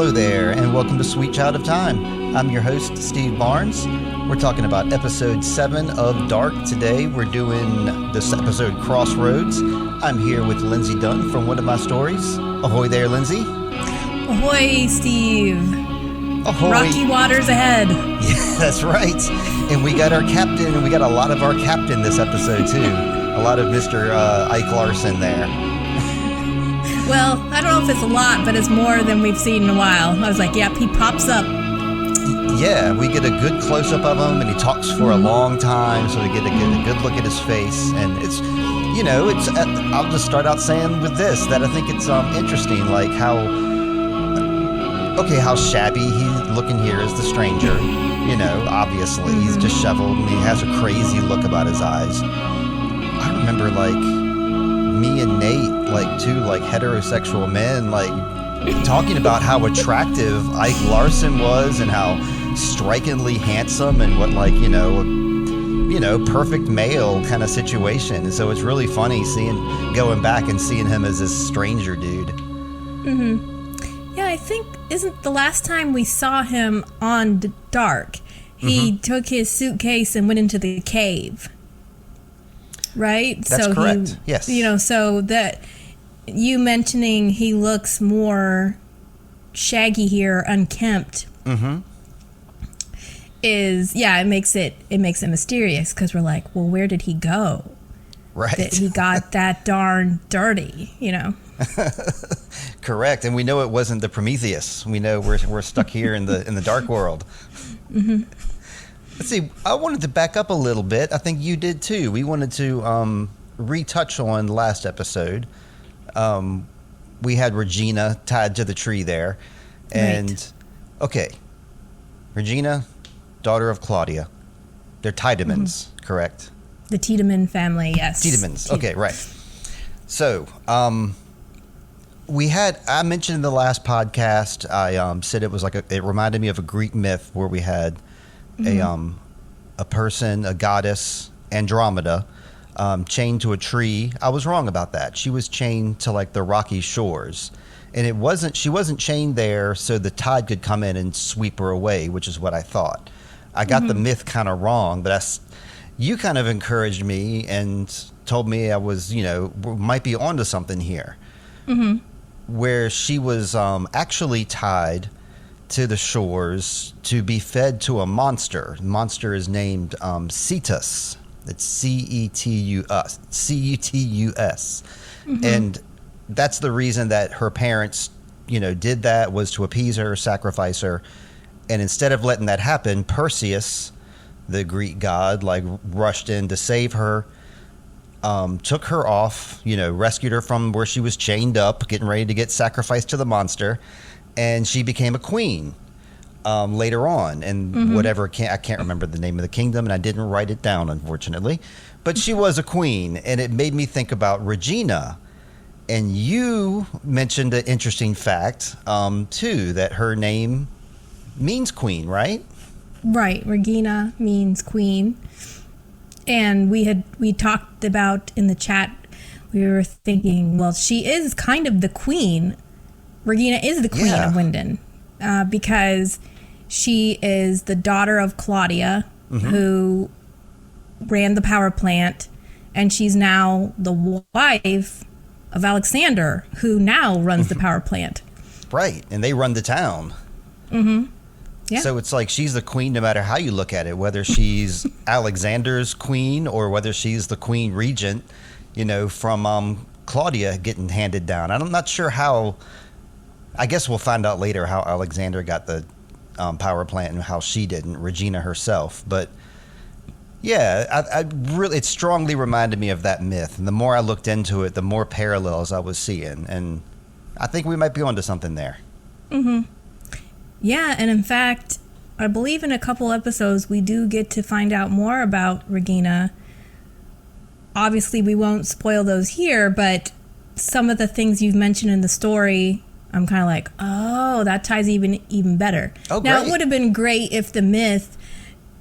Hello there, and welcome to Sweet Child of Time. I'm your host, Steve Barnes. We're talking about episode 7 of Dark today. We're doing this episode, Crossroads. I'm here with Lindsay Dunn from One of My Stories. Ahoy there, Lindsay. Ahoy, Steve. Ahoy. Rocky waters ahead. Yeah, that's right. And we got our captain, and we got a lot of our captain this episode, too. A lot of Mr. Ike Larson there. Well, I don't know if it's a lot, but it's more than we've seen in a while. I was like, yep, he pops up. Yeah, we get a good close-up of him, and he talks for a long time, so we get a good look at his face. And it's, you know, I'll just start out saying with this, that I think it's interesting, like how shabby he's looking here as the stranger. You know, obviously, he's disheveled, and he has a crazy look about his eyes. I remember, like, me and Nate, like two like heterosexual men, like talking about how attractive Ike Larson was and how strikingly handsome and what, like, you know, perfect male kind of situation. And so it's really funny going back and seeing him as this stranger dude. Mm-hmm. Yeah, I think, isn't the last time we saw him on Dark, he took his suitcase and went into the cave. Right? That's so correct. Yes. You know, so that you mentioning he looks more shaggy here, unkempt, is, yeah, it makes it mysterious, because we're like, well, where did he go? Right. That he got that darn dirty, you know. Correct. And we know it wasn't the Prometheus. We know we're stuck here in the dark world. Mm-hmm. Let's see, I wanted to back up a little bit. I think you did too. We wanted to retouch on last episode. We had Regina tied to the tree there. And, right. Okay, Regina, daughter of Claudia. They're Tiedemans, correct? The Tiedemann family, yes. Tiedemans, okay, right. So, I mentioned in the last podcast, I said it was like it reminded me of a Greek myth where we had a person, a goddess, Andromeda, chained to a tree. I was wrong about that. She was chained to like the rocky shores, and she wasn't chained there so the tide could come in and sweep her away, which is what I thought. I got the myth kind of wrong, but you kind of encouraged me and told me I was, might be onto something here, where she was actually tied to the shores to be fed to a monster. The monster is named Cetus. It's Cetus. C-U-T-U-S. And that's the reason that her parents, did that, was to appease her, sacrifice her. And instead of letting that happen, Perseus, the Greek god, like rushed in to save her, took her off, rescued her from where she was chained up, getting ready to get sacrificed to the monster. And she became a queen later on, and I can't remember the name of the kingdom, and I didn't write it down, unfortunately. But she was a queen, and it made me think about Regina. And you mentioned an interesting fact, too, that her name means queen, right? Right. Regina means queen. And we talked about in the chat, we were thinking, well, she is kind of the queen. Regina is the queen of Winden, because she is the daughter of Claudia, who ran the power plant, and she's now the wife of Alexander, who now runs the power plant. Right, and they run the town. Yeah. So it's like she's the queen no matter how you look at it, whether she's Alexander's queen or whether she's the queen regent, from Claudia getting handed down. I'm not sure how. I guess we'll find out later how Alexander got the power plant and how she didn't, Regina herself. But yeah, it strongly reminded me of that myth. And the more I looked into it, the more parallels I was seeing. And I think we might be onto something there. Yeah, and in fact, I believe in a couple episodes we do get to find out more about Regina. Obviously, we won't spoil those here, but some of the things you've mentioned in the story, I'm kind of like, oh, that ties even better. Oh, now, great. It would have been great if the myth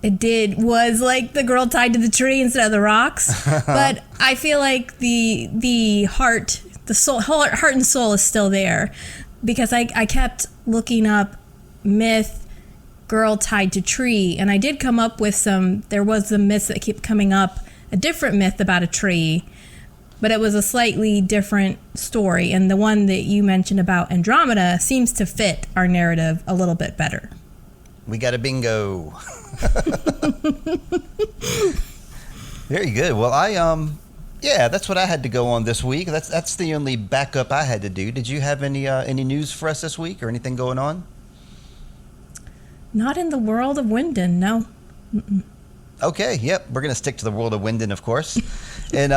was like the girl tied to the tree instead of the rocks. But I feel like the heart and soul is still there. because I kept looking up myth, girl tied to tree, and I did come up with there was some myths that keep coming up, a different myth about a tree, but it was a slightly different story, and the one that you mentioned about Andromeda seems to fit our narrative a little bit better. We got a bingo. Very good. Well, yeah, that's what I had to go on this week. That's the only backup I had to do. Did you have any news for us this week or anything going on? Not in the world of Wyndon, no. Mm-mm. Okay, yep. We're going to stick to the world of Wyndon, of course. And,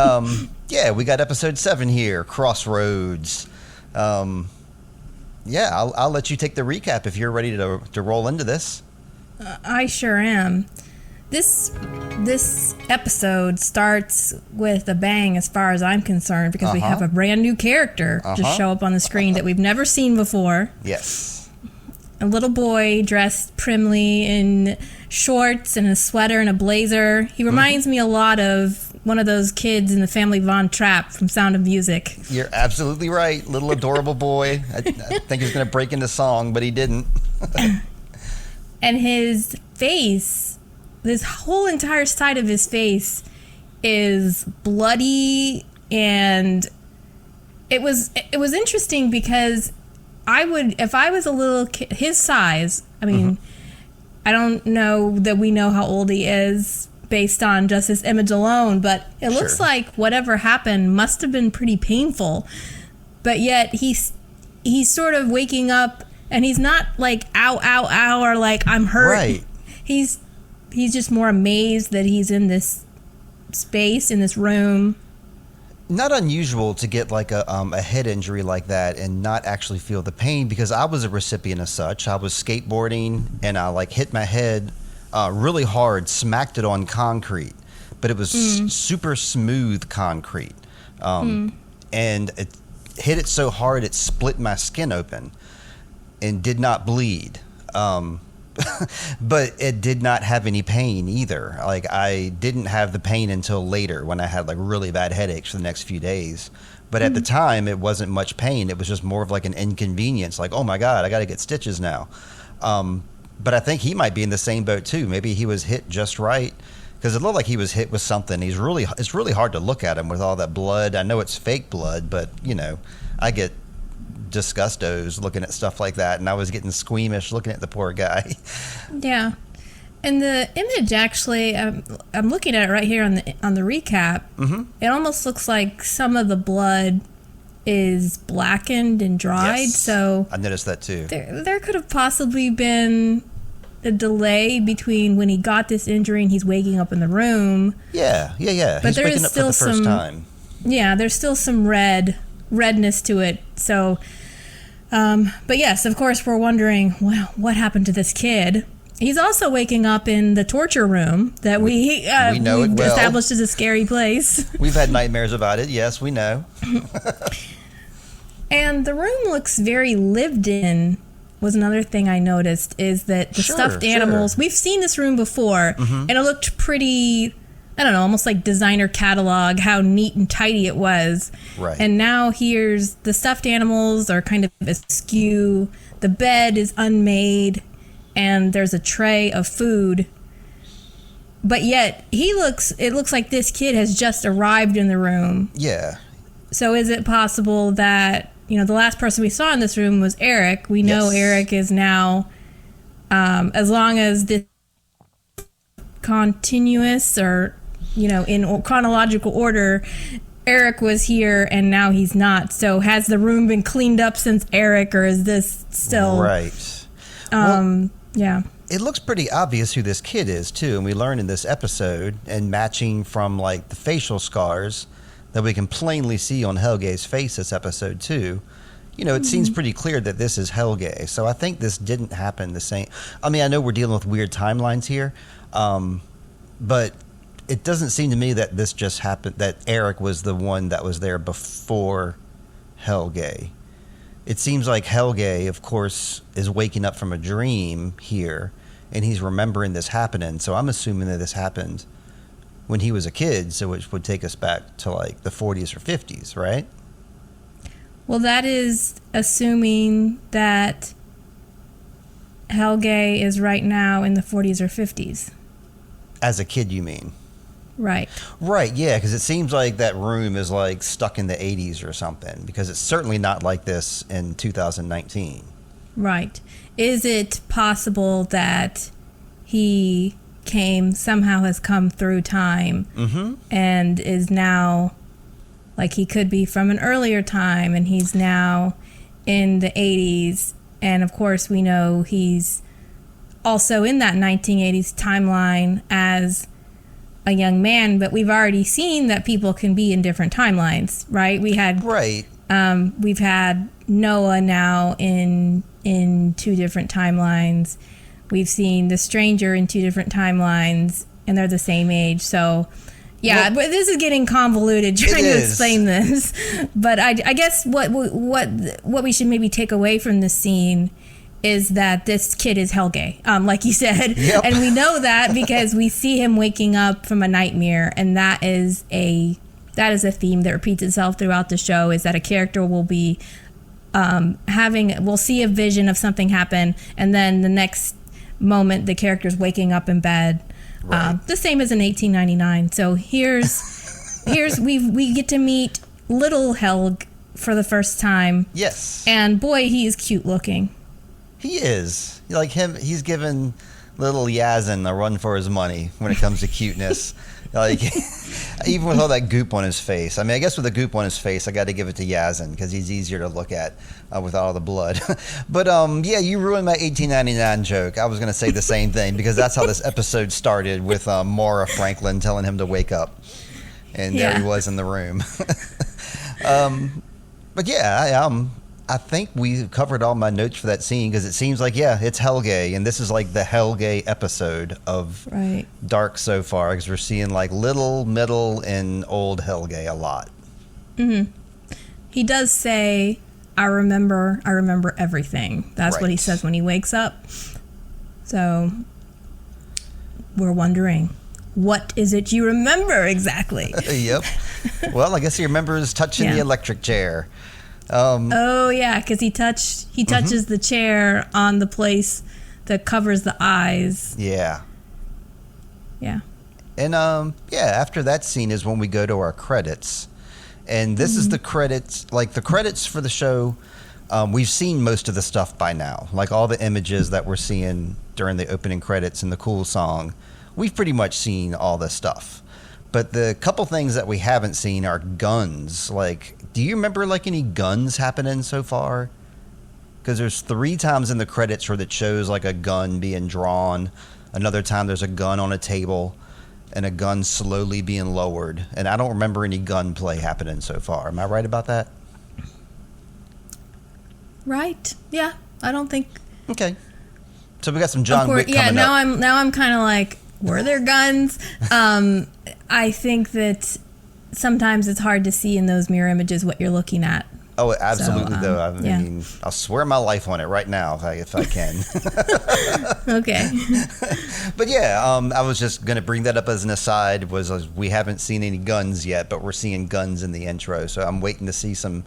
yeah, we got episode 7 here, Crossroads. Yeah, I'll let you take the recap if you're ready to roll into this. I sure am. This episode starts with a bang as far as I'm concerned, because we have a brand new character just show up on the screen that we've never seen before. Yes. A little boy dressed primly in shorts and a sweater and a blazer. He reminds me a lot of one of those kids in the family Von Trapp from Sound of Music. You're absolutely right. Little adorable boy. I think he was going to break into song, but he didn't. And his face, this whole entire side of his face is bloody, and it was interesting because if I was a little kid, his size, I mean, I don't know that we know how old he is based on just his image alone, but it looks like whatever happened must have been pretty painful. But yet he's sort of waking up, and he's not like, ow, ow, ow, or like, I'm hurt. Right. He's just more amazed that he's in this space, in this room. Not unusual to get like a head injury like that and not actually feel the pain, because I was a recipient of such. I was skateboarding and I like hit my head really hard, smacked it on concrete, but it was super smooth concrete. And it hit it so hard it split my skin open and did not bleed. But it did not have any pain either. Like, I didn't have the pain until later when I had like really bad headaches for the next few days. But at the time, it wasn't much pain. It was just more of like an inconvenience. Like, oh my God, I got to get stitches now. But I think he might be in the same boat too. Maybe he was hit just right, because it looked like he was hit with something. It's really hard to look at him with all that blood. I know it's fake blood, but you know, I get disgustos looking at stuff like that, and I was getting squeamish looking at the poor guy. Yeah, and the image actually, I'm looking at it right here on the recap. It almost looks like some of the blood is blackened and dried. Yes, so I noticed that too. There could have possibly been a delay between when he got this injury and he's waking up in the room. Yeah. But he's there waking is up still for the first time. Yeah, there's still some redness to it. So, but yes, of course, we're wondering, well, what happened to this kid? He's also waking up in the torture room that we know it well. Established as a scary place. We've had nightmares about it. Yes, we know. And the room looks very lived in. Was another thing I noticed, is that the stuffed animals, we've seen this room before, and it looked pretty, I don't know, almost like designer catalog, how neat and tidy it was. Right. And now here's the stuffed animals are kind of askew. The bed is unmade, and there's a tray of food. But yet it looks like this kid has just arrived in the room. Yeah. So is it possible that, you know, the last person we saw in this room was Eric? We know Eric is now, as long as this continuous, or, you know, in chronological order, Eric was here and now he's not. So has the room been cleaned up since Eric, or is this still... Right. Yeah. It looks pretty obvious who this kid is, too, and we learn in this episode, and matching from, like, the facial scars that we can plainly see on Helge's face this episode, too. You know, it seems pretty clear that this is Helge, so I think this didn't happen the same... I mean, I know we're dealing with weird timelines here, but it doesn't seem to me that this just happened, that Eric was the one that was there before Helge. It seems like Helge, of course, is waking up from a dream here, and he's remembering this happening. So I'm assuming that this happened when he was a kid, so which would take us back to like the 40s or 50s, right? Well, that is assuming that Helge is right now in the 40s or 50s. As a kid, you mean? Right. Right, yeah, because it seems like that room is like stuck in the 80s or something, because it's certainly not like this in 2019. Right. Is it possible that he somehow has come through time and is now, like, he could be from an earlier time and he's now in the 80s, and of course we know he's also in that 1980s timeline as a young man, but we've already seen that people can be in different timelines, right? We've had Noah now in 2 different timelines. We've seen the stranger in 2 different timelines, and they're the same age. So, yeah, but this is getting convoluted trying to explain this. But I guess what we should maybe take away from this scene is that this kid is Helge, like you said. Yep. And we know that because we see him waking up from a nightmare, and that is a theme that repeats itself throughout the show, is that a character will be we'll see a vision of something happen, and then the next moment the character's waking up in bed. Right. The same as in 1899. So here's we get to meet little Helge for the first time. Yes. And boy, he is cute looking. He is. Like him, he's given little Yazin a run for his money when it comes to cuteness. Like, even with all that goop on his face. I mean, I guess with the goop on his face, I got to give it to Yazin because he's easier to look at with all the blood. But, yeah, you ruined my 1899 joke. I was going to say the same thing because that's how this episode started, with Maura Franklin telling him to wake up. And there he was in the room. But, yeah, I think we covered all my notes for that scene because it seems like, it's Helge, and this is like the Helge episode of Dark so far, because we're seeing like little, middle, and old Helge a lot. Mm-hmm. He does say, I remember everything. That's what he says when he wakes up. So we're wondering, what is it you remember exactly? Yep. Well, I guess he remembers touching the electric chair. Because he touches the chair on the place that covers the eyes. Yeah. And after that scene is when we go to our credits, and this is the credits. Like, the credits for the show, we've seen most of the stuff by now. Like, all the images that we're seeing during the opening credits and the cool song, we've pretty much seen all this stuff. But the couple things that we haven't seen are guns. Like, do you remember, like, any guns happening so far? Because there's 3 times in the credits where it shows, like, a gun being drawn. Another time there's a gun on a table and a gun slowly being lowered. And I don't remember any gunplay happening so far. Am I right about that? Right. Yeah. I don't think... Okay. So we got some John Wick coming up. Now I'm kind of like, were there guns? I think that sometimes it's hard to see in those mirror images what you're looking at. Oh, absolutely, though. I mean, I'll swear my life on it right now if I can. Okay. But I was just going to bring that up as an aside. We haven't seen any guns yet, but we're seeing guns in the intro. So I'm waiting to see some.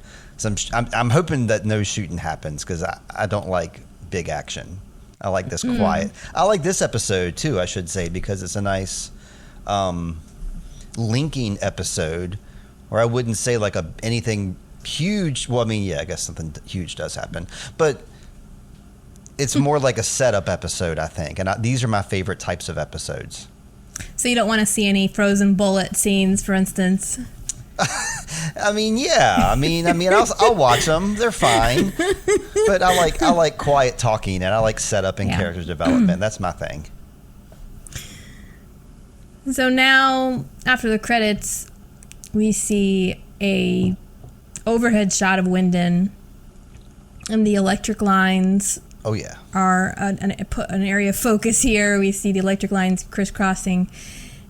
I'm hoping that no shooting happens because I don't like big action. I like this quiet. I like this episode too, I should say, because it's a nice linking episode, or I wouldn't say like anything huge. Well, I mean, I guess something huge does happen, but it's more like a setup episode, I think. And these are my favorite types of episodes. So you don't want to see any frozen bullet scenes, for instance? I mean, I'll watch them. They're fine, but I like quiet talking, and I like setup and character development. That's my thing. So now, after the credits, we see a overhead shot of Wyndon, and the electric lines. Oh yeah, are an area of focus here. We see the electric lines crisscrossing.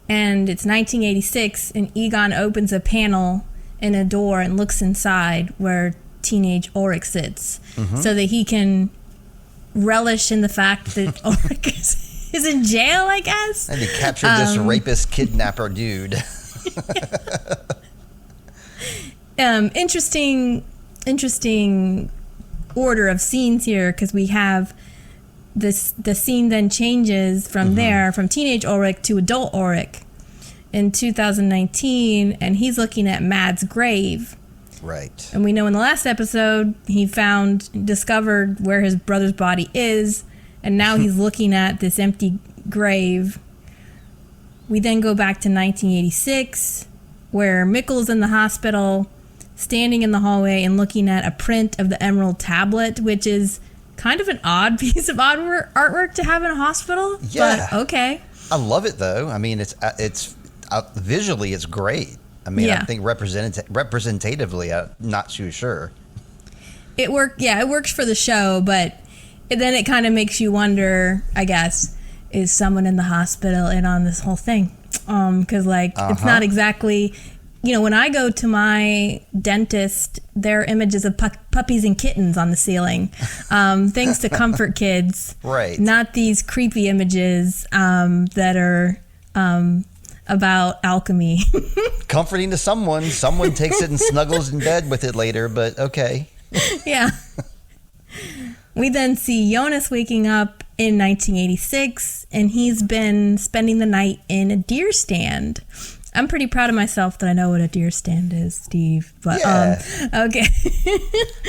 And it's 1986, and Egon opens a panel in a door and looks inside where teenage Ulrich sits, so that he can relish in the fact that Ulrich is in jail, I guess. And he captured this rapist kidnapper dude. Interesting interesting order of scenes here, because we have the scene then changes from there, from teenage Ulrich to adult Ulrich in 2019, and he's looking at Mad's grave. Right. And we know in the last episode he discovered where his brother's body is, and now he's looking at this empty grave. We then go back to 1986, where Mikkel's in the hospital, standing in the hallway and looking at a print of the Emerald Tablet, which is kind of an odd piece of artwork to have in a hospital. Yeah. But okay. I love it, though. I mean, it's visually, it's great. I mean, I think representatively, I'm not too sure. It works for the show, but then it kind of makes you wonder, I guess, is someone in the hospital in on this whole thing? Because, it's not exactly... when I go to my dentist, there are images of puppies and kittens on the ceiling. Things to comfort kids. Right. Not these creepy images that are about alchemy. Comforting to someone. Someone takes it and snuggles in bed with it later, but okay. Yeah. We then see Jonas waking up in 1986, and he's been spending the night in a deer stand. I'm pretty proud of myself that I know what a deer stand is, Steve. But okay.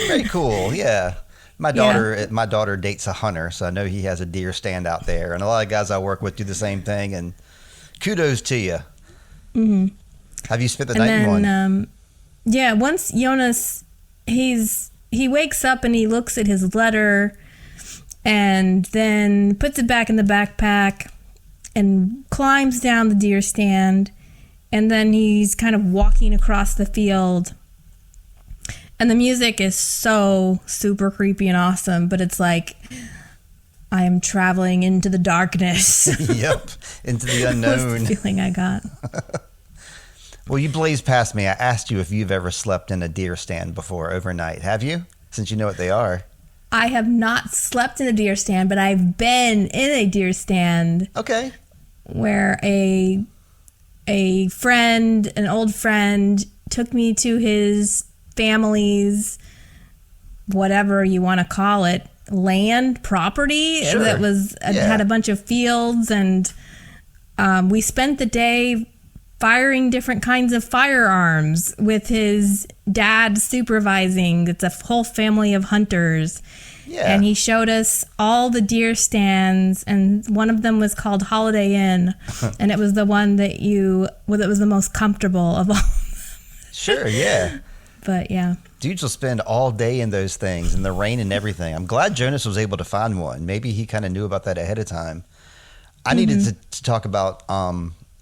Very cool. Yeah. My daughter dates a hunter, so I know he has a deer stand out there, and a lot of guys I work with do the same thing. And kudos to you. Mm-hmm. Have you spent the night in one? Once Jonas, he wakes up and he looks at his letter, and then puts it back in the backpack, and climbs down the deer stand. And then he's kind of walking across the field. And the music is so super creepy and awesome. But it's like, I am traveling into the darkness. Yep, into the unknown. That's the feeling I got. Well, you blazed past me. I asked you if you've ever slept in a deer stand before overnight. Have you? Since you know what they are. I have not slept in a deer stand, but I've been in a deer stand. Okay. Where an old friend, took me to his family's, whatever you want to call it, land property that had a bunch of fields, and we spent the day firing different kinds of firearms with his dad supervising. It's a whole family of hunters. Yeah. And he showed us all the deer stands, and one of them was called Holiday Inn, and it was the one that was the most comfortable of all. Sure, yeah. But yeah. Dudes will spend all day in those things, in the rain and everything. I'm glad Jonas was able to find one. Maybe he kind of knew about that ahead of time. I needed to talk about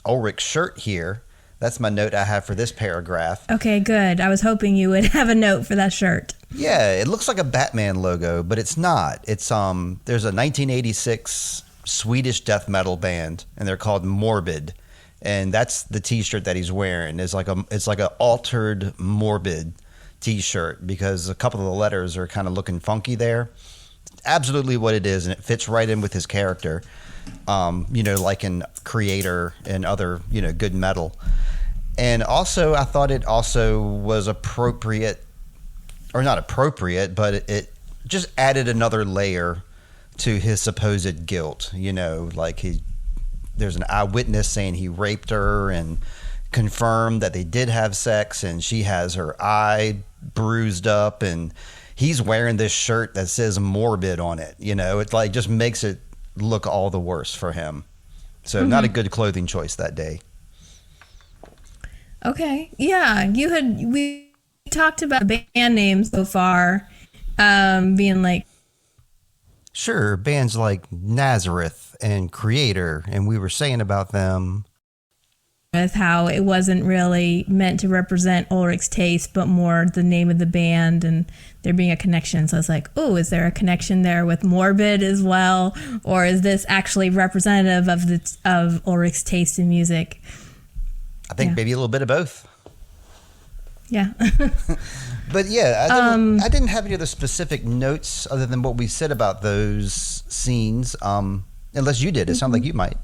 Ulrich's shirt here. That's my note I have for this paragraph. Okay, good. I was hoping you would have a note for that shirt. Yeah, it looks like a Batman logo, but it's not. It's there's a 1986 Swedish death metal band, and they're called Morbid, and that's the T-shirt that he's wearing. It's like a altered Morbid T-shirt because a couple of the letters are kind of looking funky there. Absolutely what it is, and it fits right in with his character. Like in Creator and other, good metal. And also, I thought it also was appropriate, or not appropriate, but it just added another layer to his supposed guilt. There's an eyewitness saying he raped her and confirmed that they did have sex, and she has her eye bruised up, and he's wearing this shirt that says Morbid on it. It just makes it look all the worse for him. So not a good clothing choice that day. Okay. Yeah. We talked about band names so far, being like. Sure. Bands like Nazareth and Creator. And we were saying about them. With how it wasn't really meant to represent Ulrich's taste, but more the name of the band and there being a connection. So I was like, oh, is there a connection there with Morbid as well? Or is this actually representative of Ulrich's taste in music? I think maybe a little bit of both. Yeah. But yeah, I didn't have any other specific notes other than what we said about those scenes. Unless you did. It sounded like you might.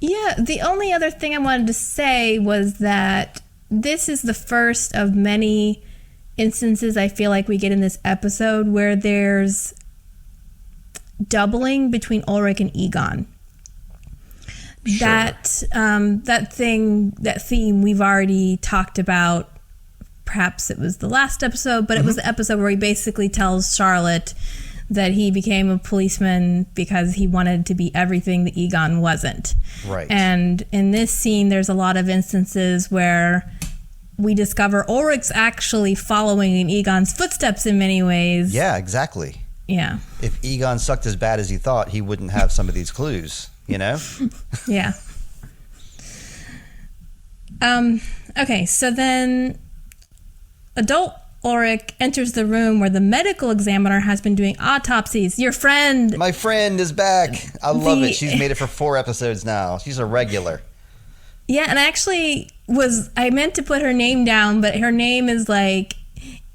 Yeah, the only other thing I wanted to say was that this is the first of many instances I feel like we get in this episode where there's doubling between Ulrich and Egon. Sure. That theme we've already talked about. Perhaps it was the last episode, but it was the episode where he basically tells Charlotte that he became a policeman because he wanted to be everything that Egon wasn't. Right. And in this scene, there's a lot of instances where we discover Ulrich's actually following in Egon's footsteps in many ways. Yeah, exactly. Yeah. If Egon sucked as bad as he thought, he wouldn't have some of these clues, you know? Yeah. Okay, so then adult Ulrich enters the room where the medical examiner has been doing autopsies. Your friend. My friend is back. I love it. She's made it for 4 episodes now. She's a regular. Yeah, and I meant to put her name down, but her name is like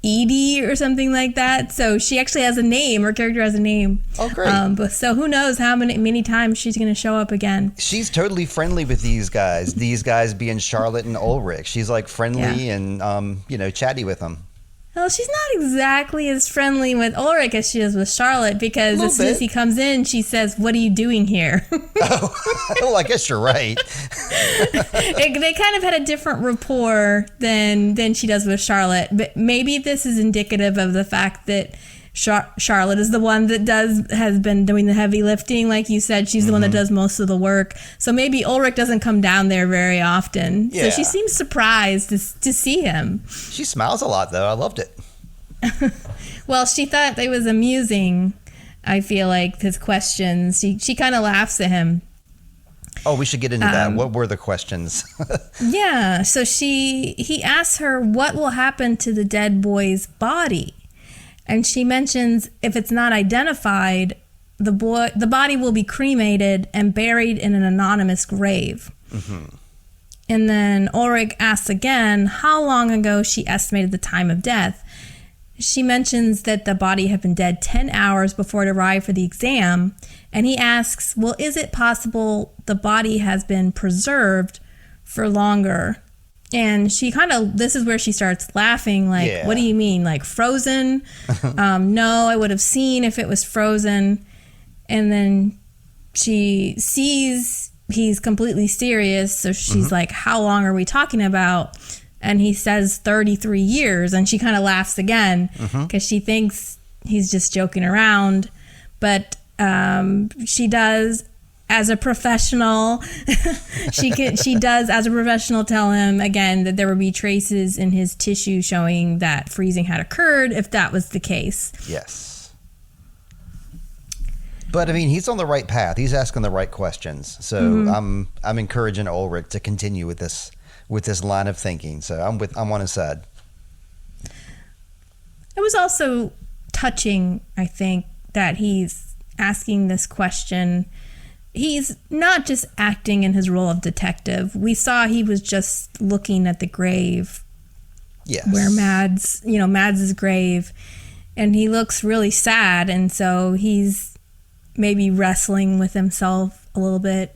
Edie or something like that. So she actually has a name. Her character has a name. Oh, great. But so who knows how many times she's going to show up again. She's totally friendly with these guys. These guys being Charlotte and Ulrich. She's like friendly and chatty with them. Well, she's not exactly as friendly with Ulrich as she is with Charlotte, because as soon as he comes in, she says, "What are you doing here?" Well, I guess you're right. They kind of had a different rapport than she does with Charlotte, but maybe this is indicative of the fact that Charlotte is the one that has been doing the heavy lifting. Like you said, she's the one that does most of the work. So maybe Ulrich doesn't come down there very often. Yeah. So she seems surprised to see him. She smiles a lot, though. I loved it. Well, she thought it was amusing, I feel like, his questions. She kind of laughs at him. Oh, we should get into that. What were the questions? Yeah. So he asks her, what will happen to the dead boy's body? And she mentions if it's not identified, the body will be cremated and buried in an anonymous grave. Mm-hmm. And then Ulrich asks again how long ago she estimated the time of death. She mentions that the body had been dead 10 hours before it arrived for the exam. And he asks, well, is it possible the body has been preserved for longer? And this is where she starts laughing, like, What do you mean, like frozen? No, I would have seen if it was frozen. And then she sees he's completely serious, so she's like, how long are we talking about? And he says 33 years, and she kind of laughs again because she thinks he's just joking around. But she does, as a professional, she does, as a professional, tell him again that there would be traces in his tissue showing that freezing had occurred if that was the case. Yes. But I mean, he's on the right path. He's asking the right questions. So I'm encouraging Ulrich to continue with this line of thinking. So I'm on his side. It was also touching, I think, that he's asking this question. He's not just acting in his role of detective. We saw he was just looking at the grave. Yes. Where Mads' grave. And he looks really sad. And so he's maybe wrestling with himself a little bit.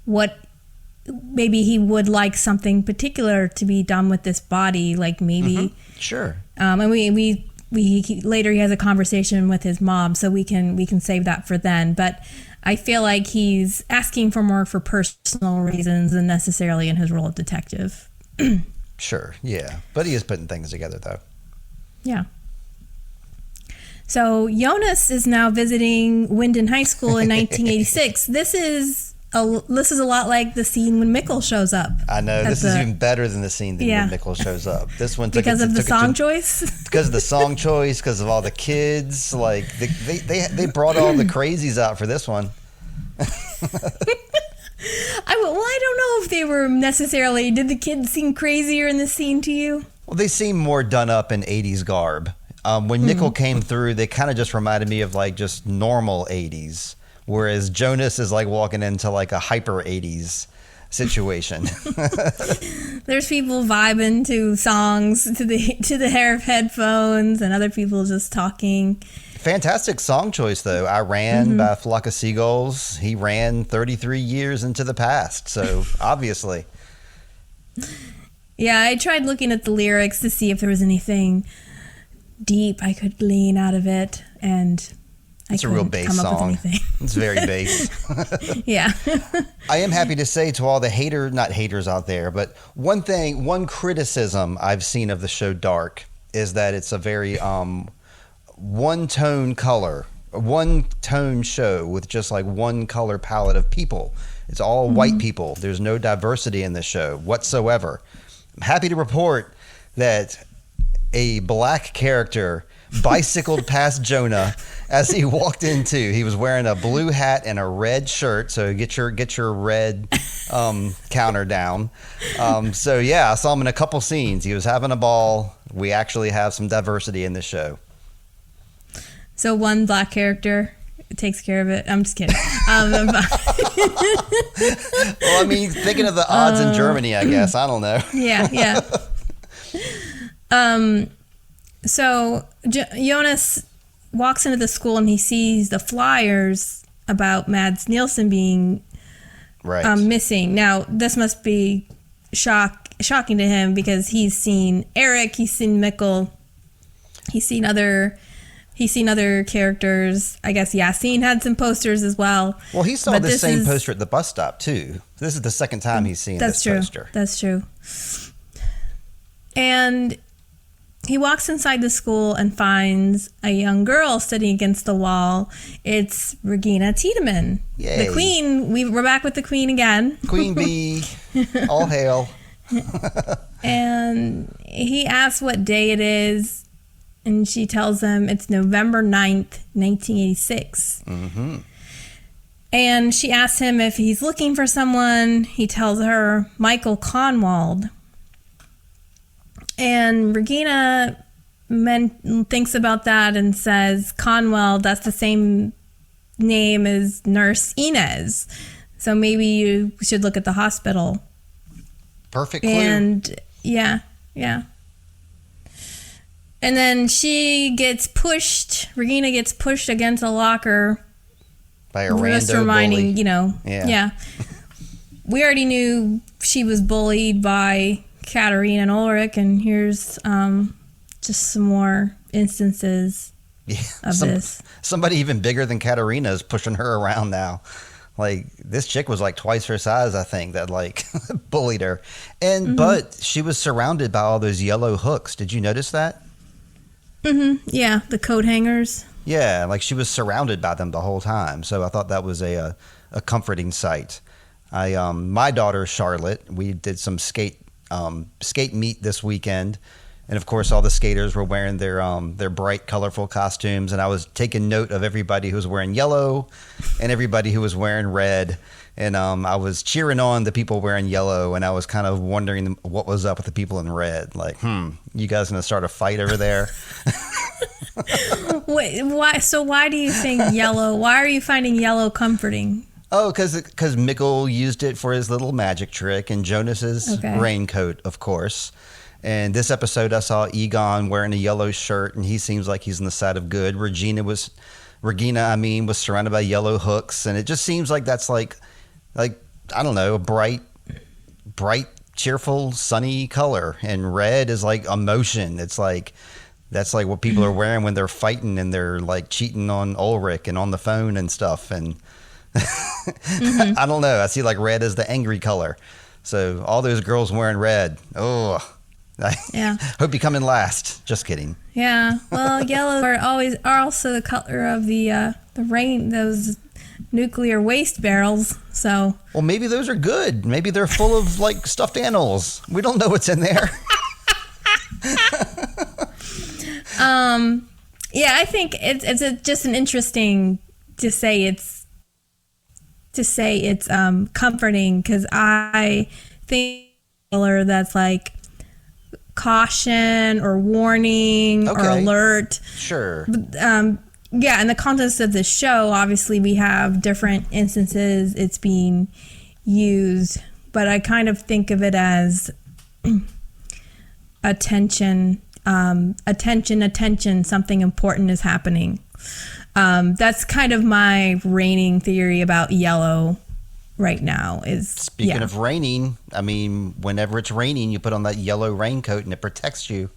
Maybe he would like something particular to be done with this body. Like maybe. Sure. And we later he has a conversation with his mom, so we can save that for then. But I feel like he's asking for more for personal reasons than necessarily in his role of detective. Sure, yeah. But he is putting things together, though. Yeah. So Jonas is now visiting Winden High School in 1986. This is a lot like the scene when Mikkel shows up. I know. This is even better than the scene when Mikkel shows up. This one because of the song choice? Because of the song choice, because of all the kids. Like, they brought all the crazies out for this one. I don't know if they were necessarily... Did the kids seem crazier in this scene to you? Well, they seem more done up in 80s garb. When Mikkel came through, they kind of just reminded me of like just normal 80s. Whereas Jonas is like walking into like a hyper 80s situation. There's people vibing to songs to the hair of headphones, and other people just talking. Fantastic song choice, though. I Ran by Flock of Seagulls. He ran 33 years into the past, so obviously. Yeah, I tried looking at the lyrics to see if there was anything deep I could lean out of it, and it's a real bass song. It's very bass. Yeah. I am happy to say to all the not haters out there, but one criticism I've seen of the show Dark is that it's a very one-tone show with just like one color palette of people. It's all white people. There's no diversity in the show whatsoever. I'm happy to report that a black character bicycled past Jonah as he walked into. He was wearing a blue hat and a red shirt, so get your red counter down. So yeah, I saw him in a couple scenes. He was having a ball. We actually have some diversity in the show. So one black character takes care of it. I'm just kidding. Well, I mean, thinking of the odds in Germany, I guess. I don't know. Yeah. So Jonas walks into the school and he sees the flyers about Mads Nielsen being missing. Now, this must be shocking to him because he's seen Eric, he's seen Mikkel, he's seen other characters. I guess Yassine had some posters as well. Well, he saw the same poster at the bus stop too. This is the second time he's seen this poster. That's true. And he walks inside the school and finds a young girl sitting against the wall. It's Regina Tiedemann. Yay. The Queen. We're back with the Queen again. Queen Bee. All hail. And he asks what day it is, and she tells him it's November 9th, 1986. Mm-hmm. And she asks him if he's looking for someone. He tells her Michael Conwald. And Regina thinks about that and says, Conwell, that's the same name as Nurse Inez. So maybe you should look at the hospital. Perfect clue. And yeah. And then Regina gets pushed against a locker. By a rando bully. Yeah. We already knew she was bullied by Katarina and Ulrich, and here's just some more instances of this. Somebody even bigger than Katarina is pushing her around now. Like, this chick was like twice her size, I think, that like bullied her. And but she was surrounded by all those yellow hooks. Did you notice that? Mm-hmm. Yeah, the coat hangers. Yeah, like she was surrounded by them the whole time. So I thought that was a comforting sight. My daughter Charlotte, we did some skate meet this weekend, and of course all the skaters were wearing their bright, colorful costumes, and I was taking note of everybody who was wearing yellow and everybody who was wearing red, and I was cheering on the people wearing yellow, and I was kind of wondering what was up with the people in red. Like, you guys gonna start a fight over there? Wait, why? So why do you think yellow? Why are you finding yellow comforting? Oh, because Mikkel used it for his little magic trick, and Jonas's raincoat, of course. And this episode, I saw Egon wearing a yellow shirt, and he seems like he's on the side of good. Regina was surrounded by yellow hooks, and it just seems like that's like I don't know, a bright, cheerful, sunny color. And red is like emotion. It's like that's like what people are wearing when they're fighting and they're like cheating on Ulrich and on the phone and stuff. And I don't know. I see like red as the angry color. So all those girls wearing red. Oh, yeah. Hope you come in last. Just kidding. Yeah. Well, yellow are also the color of the rain. Those nuclear waste barrels. So. Well, maybe those are good. Maybe they're full of like stuffed animals. We don't know what's in there. Yeah, I think it's just an interesting to say it's comforting, because I think that's like caution or warning or alert. Sure. But, yeah, in the context of the show, obviously we have different instances it's being used, but I kind of think of it as attention, something important is happening. That's kind of my reigning theory about yellow right now. Speaking of raining, I mean, whenever it's raining, you put on that yellow raincoat and it protects you.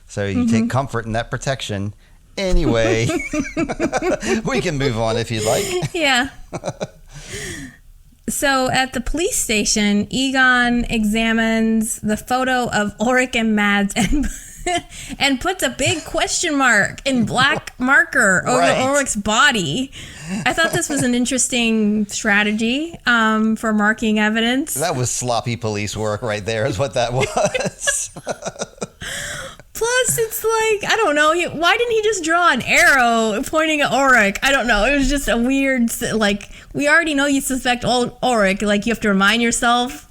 So you take comfort in that protection. Anyway, we can move on if you'd like. Yeah. So at the police station, Egon examines the photo of Ulrich and Mads and puts a big question mark in black marker over Ulrich's body. I thought this was an interesting strategy for marking evidence. That was sloppy police work right there is what that was. Plus, it's like, I don't know, why didn't he just draw an arrow pointing at Ulrich? I don't know. It was just a weird, like, we already know you suspect Ulrich. Like, you have to remind yourself.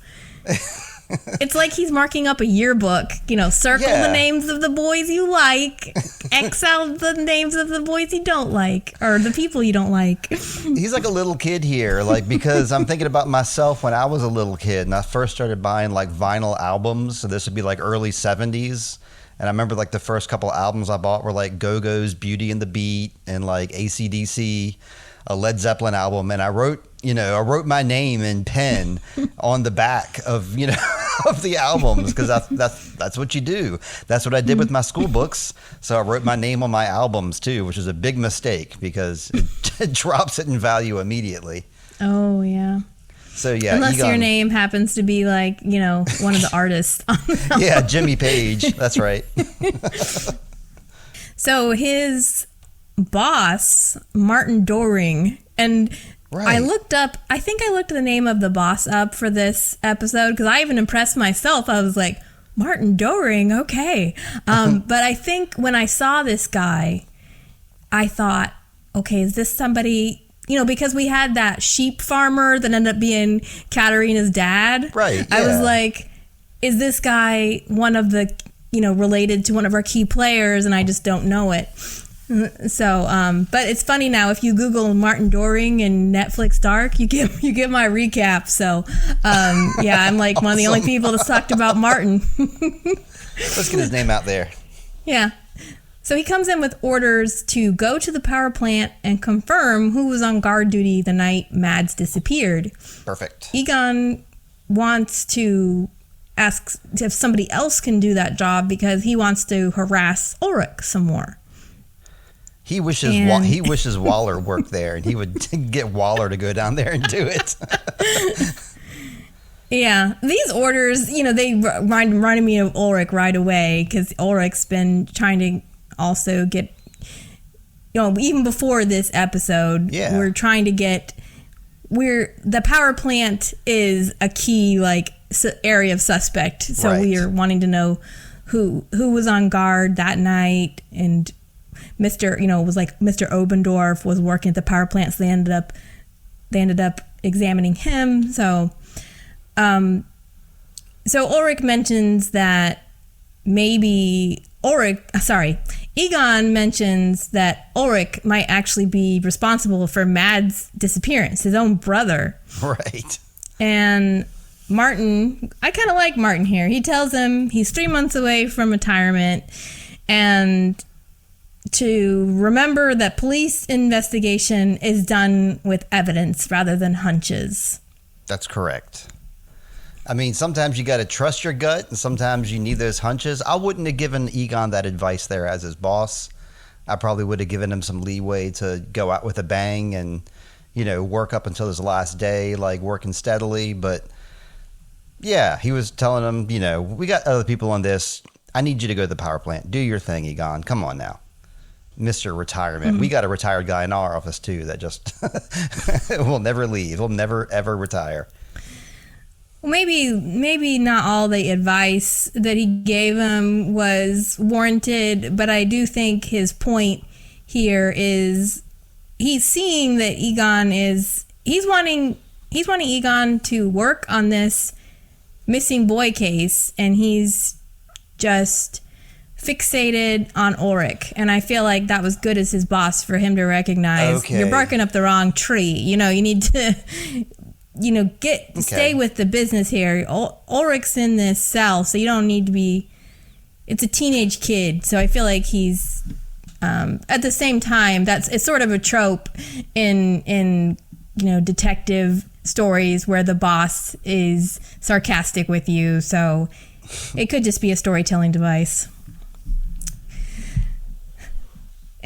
It's like he's marking up a yearbook. Circle the names of the boys you like. X out the names of the boys you don't like. Or the people you don't like. He's like a little kid here. Like, because I'm thinking about myself when I was a little kid and I first started buying, like, vinyl albums. So this would be, like, early 70s. And I remember, like, the first couple albums I bought were, like, Go-Go's Beauty and the Beat and, like, AC/DC, a Led Zeppelin album. And I wrote my name in pen on the back of, of the albums because that's what you do. That's what I did with my school books. So I wrote my name on my albums, too, which is a big mistake because it drops it in value immediately. Oh, yeah. So, yeah. Unless your name happens to be like, one of the artists. Yeah, Jimmy Page. That's right. So his boss, Martin Doring, and I looked the name of the boss up for this episode because I even impressed myself. I was like, Martin Doring, okay. But I think when I saw this guy, I thought, okay, is this somebody... because we had that sheep farmer that ended up being Katarina's dad. Right. Yeah. I was like, is this guy one of the, related to one of our key players? And I just don't know it. So, but it's funny now, if you Google Martin Doring and Netflix Dark, you get my recap. So, yeah, I'm like one of the only people that's talked about Martin. Let's get his name out there. Yeah. So he comes in with orders to go to the power plant and confirm who was on guard duty the night Mads disappeared. Perfect. Egon wants to ask if somebody else can do that job because he wants to harass Ulrich some more. He wishes Waller worked there and he would get Waller to go down there and do it. Yeah, these orders, they reminded me of Ulrich right away because Ulrich's been trying to also get, even before this episode, we're trying to get, the power plant is a key, like, area of suspect. So we are wanting to know who was on guard that night. And it was like Mr. Obendorf was working at the power plant. So they ended up examining him. So Ulrich mentions that Egon mentions that Ulrich might actually be responsible for Mads' disappearance, his own brother. Right. And Martin, I kind of like Martin here. He tells him he's 3 months away from retirement and to remember that police investigation is done with evidence rather than hunches. That's correct. I mean, sometimes you got to trust your gut, and sometimes you need those hunches. I wouldn't have given Egon that advice there as his boss. I probably would have given him some leeway to go out with a bang and, work up until his last day, like working steadily. But, yeah, he was telling him, we got other people on this. I need you to go to the power plant. Do your thing, Egon. Come on now. Mr. Retirement. Mm-hmm. We got a retired guy in our office, too, that just will never leave. He'll never, ever retire. Maybe not all the advice that he gave him was warranted, but I do think his point here is he's seeing that he's wanting Egon to work on this missing boy case, and he's just fixated on Ulrich. And I feel like that was good as his boss for him to recognize you're barking up the wrong tree. You need to stay with the business here. Ulrich's in this cell, so you don't need to be. It's a teenage kid, so I feel like he's. At the same time, it's sort of a trope in detective stories where the boss is sarcastic with you. So it could just be a storytelling device.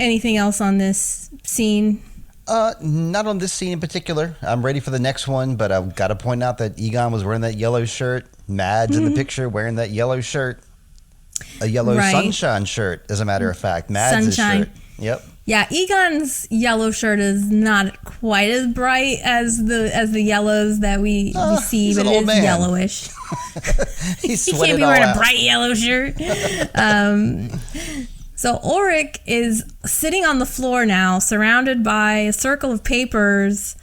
anything else on this scene? Not on this scene in particular. I'm ready for the next one, but I've got to point out that Egon was wearing that yellow shirt. Mads in the picture wearing that yellow shirt. A yellow sunshine shirt, as a matter of fact. Mads' shirt. Yep. Yeah, Egon's yellow shirt is not quite as bright as the yellows that we see, but it is yellowish. He's he can't be wearing a bright yellow shirt. So Ulrich is sitting on the floor now, surrounded by a circle of papers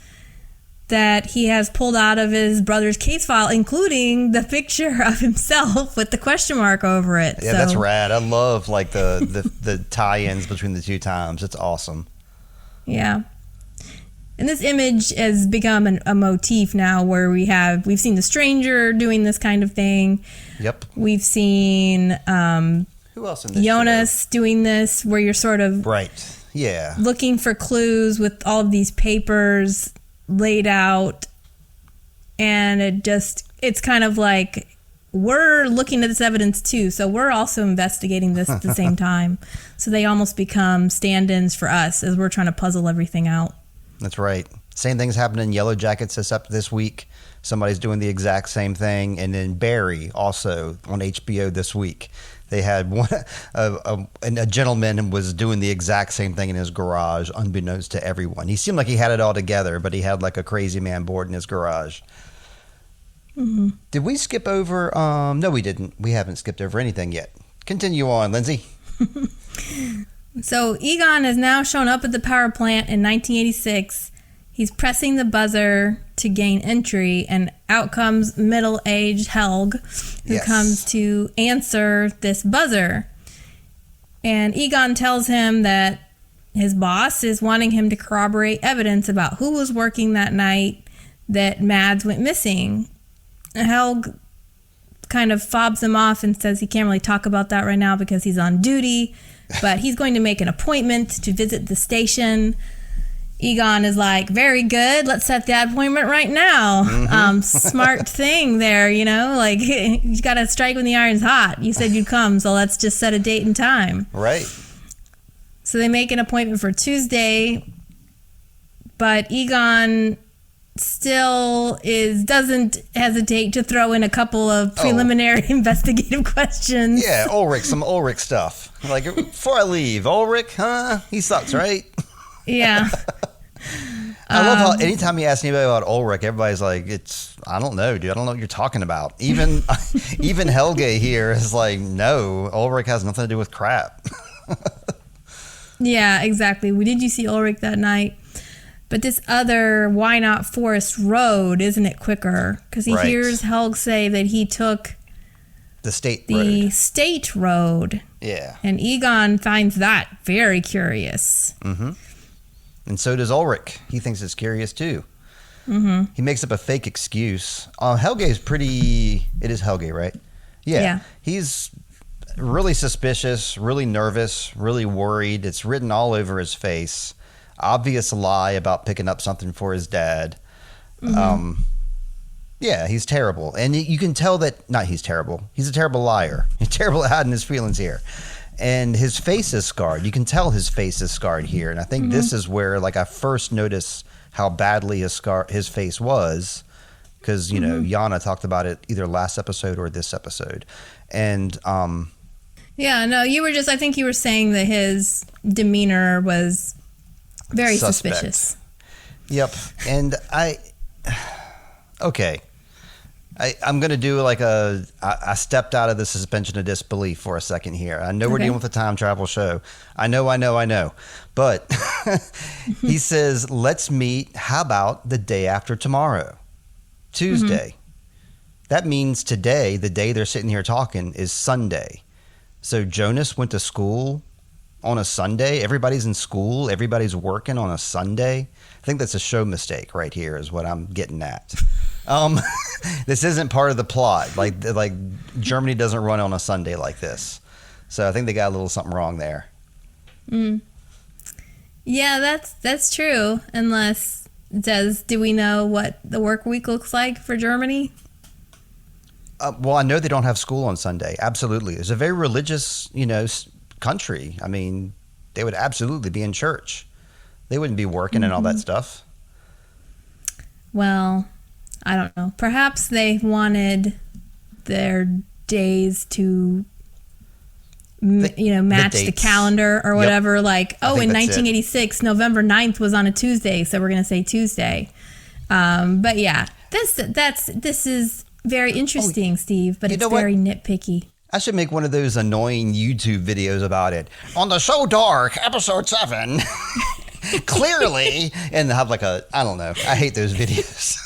that he has pulled out of his brother's case file, including the picture of himself with the question mark over it. Yeah, that's rad. I love like the tie-ins between the two times. It's awesome. Yeah. And this image has become a motif now where we've seen the stranger doing this kind of thing. Yep. We've seen who else in this Jonas doing this, where you're sort of looking for clues with all of these papers laid out, and it's kind of like we're looking at this evidence too, so we're also investigating this at the same time. So they almost become stand-ins for us as we're trying to puzzle everything out. That's right. Same thing's happening in Yellow Jackets this week. Somebody's doing the exact same thing. And then Barry also on HBO this week. They had a gentleman was doing the exact same thing in his garage, unbeknownst to everyone. He seemed like he had it all together, but he had like a crazy man board in his garage. Mm-hmm. Did we skip over? No, we didn't. We haven't skipped over anything yet. Continue on, Lindsay. So Egon has now shown up at the power plant in 1986. He's pressing the buzzer to gain entry, and out comes middle-aged Helg, who comes to answer this buzzer. And Egon tells him that his boss is wanting him to corroborate evidence about who was working that night that Mads went missing. Helg kind of fobs him off and says he can't really talk about that right now because he's on duty, but he's going to make an appointment to visit the station. Egon is like, very good, let's set that appointment right now. Mm-hmm. Smart thing there, like you got to strike when the iron's hot. You said you'd come, so let's just set a date and time. Right. So they make an appointment for Tuesday, but Egon still doesn't hesitate to throw in a couple of preliminary investigative questions. Yeah, some Ulrich stuff. Like, before I leave, Ulrich, huh? He sucks, right? Yeah. I love how anytime you ask anybody about Ulrich, everybody's like, I don't know, dude. I don't know what you're talking about. Even Helge here is like, no, Ulrich has nothing to do with crap. Yeah, exactly. Did you see Ulrich that night? But this other Why Not Forest Road, isn't it quicker? Because he hears Helg say that he took the state road. Yeah. And Egon finds that very curious. Mm-hmm. And so does Ulrich. He thinks it's curious too. Mm-hmm. He makes up a fake excuse. Helge is it is Helge, right? Yeah. He's really suspicious, really nervous, really worried. It's written all over his face. Obvious lie about picking up something for his dad. Mm-hmm. He's terrible. And you can tell he's terrible. He's a terrible liar. He's terrible at hiding his feelings here. And his face is scarred. You can tell his face is scarred here. And I think this is where I first noticed how badly his face was. Because, Yana talked about it either last episode or this episode. And yeah, no, I think you were saying that his demeanor was very suspicious. Yep. And I'm going to do I stepped out of the suspension of disbelief for a second here. I know we're dealing with a time travel show. I know. But he says, let's meet. How about the day after tomorrow? Tuesday. That means today, the day they're sitting here talking, is Sunday. So Jonas went to school on a Sunday. Everybody's in school. Everybody's working on a Sunday. I think that's a show mistake right here is what I'm getting at. This isn't part of the plot. Like Germany doesn't run on a Sunday like this. So I think they got a little something wrong there. Yeah, that's true. Unless, do we know what the work week looks like for Germany? Well, I know they don't have school on Sunday. Absolutely. It's a very religious, country. I mean, They would absolutely be in church. They wouldn't be working and all that stuff. Well, I don't know. Perhaps they wanted their days to match the calendar or whatever. Yep. Like, in 1986, November 9th was on a Tuesday, so we're going to say Tuesday. But yeah, this is very interesting, Steve, but it's very nitpicky. I should make one of those annoying YouTube videos about it. On the show Dark, episode 7, clearly, and have like I don't know. I hate those videos.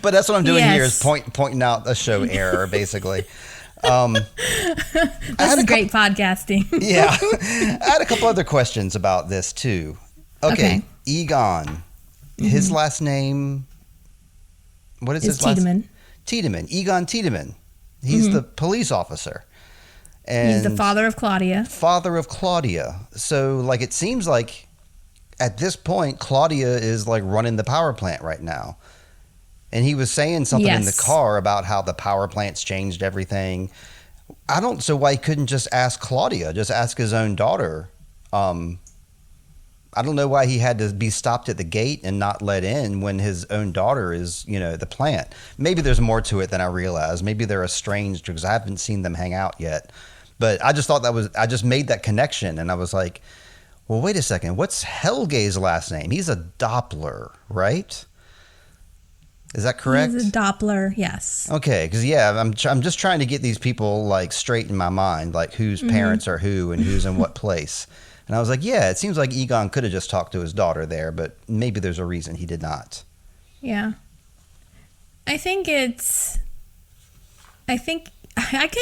But that's what I'm doing here is pointing out a show error, basically. This is great podcasting. Yeah. I had a couple other questions about this, too. Okay. Egon. His last name, what is his last name? Tiedemann. Egon Tiedemann. He's the police officer. And he's the father of Claudia. So, like, it seems like at this point, Claudia is, like, running the power plant right now. And he was saying something in the car about how the power plant's changed everything. So why he couldn't just ask Claudia, just ask his own daughter? I don't know why he had to be stopped at the gate and not let in when his own daughter is, at the plant. Maybe there's more to it than I realized. Maybe they're estranged because I haven't seen them hang out yet. But I just thought I just made that connection and I was like, well, wait a second. What's Helge's last name? He's a Doppler, right? Is that correct? He's a Doppler, yes. Okay, because I'm just trying to get these people like straight in my mind, like whose parents are who and who's in what place. And I was like, it seems like Egon could have just talked to his daughter there, but maybe there's a reason he did not. Yeah. I could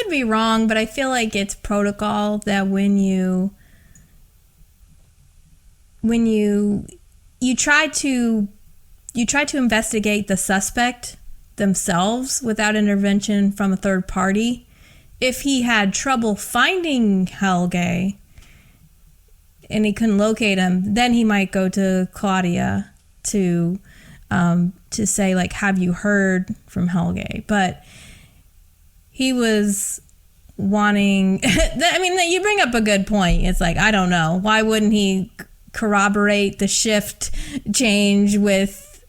be wrong, but I feel like it's protocol that when you try to investigate the suspect themselves without intervention from a third party, if he had trouble finding Helge and he couldn't locate him, then he might go to Claudia to say, like, have you heard from Helge? But he was wanting... I mean, you bring up a good point. It's like, I don't know. Why wouldn't he corroborate the shift change with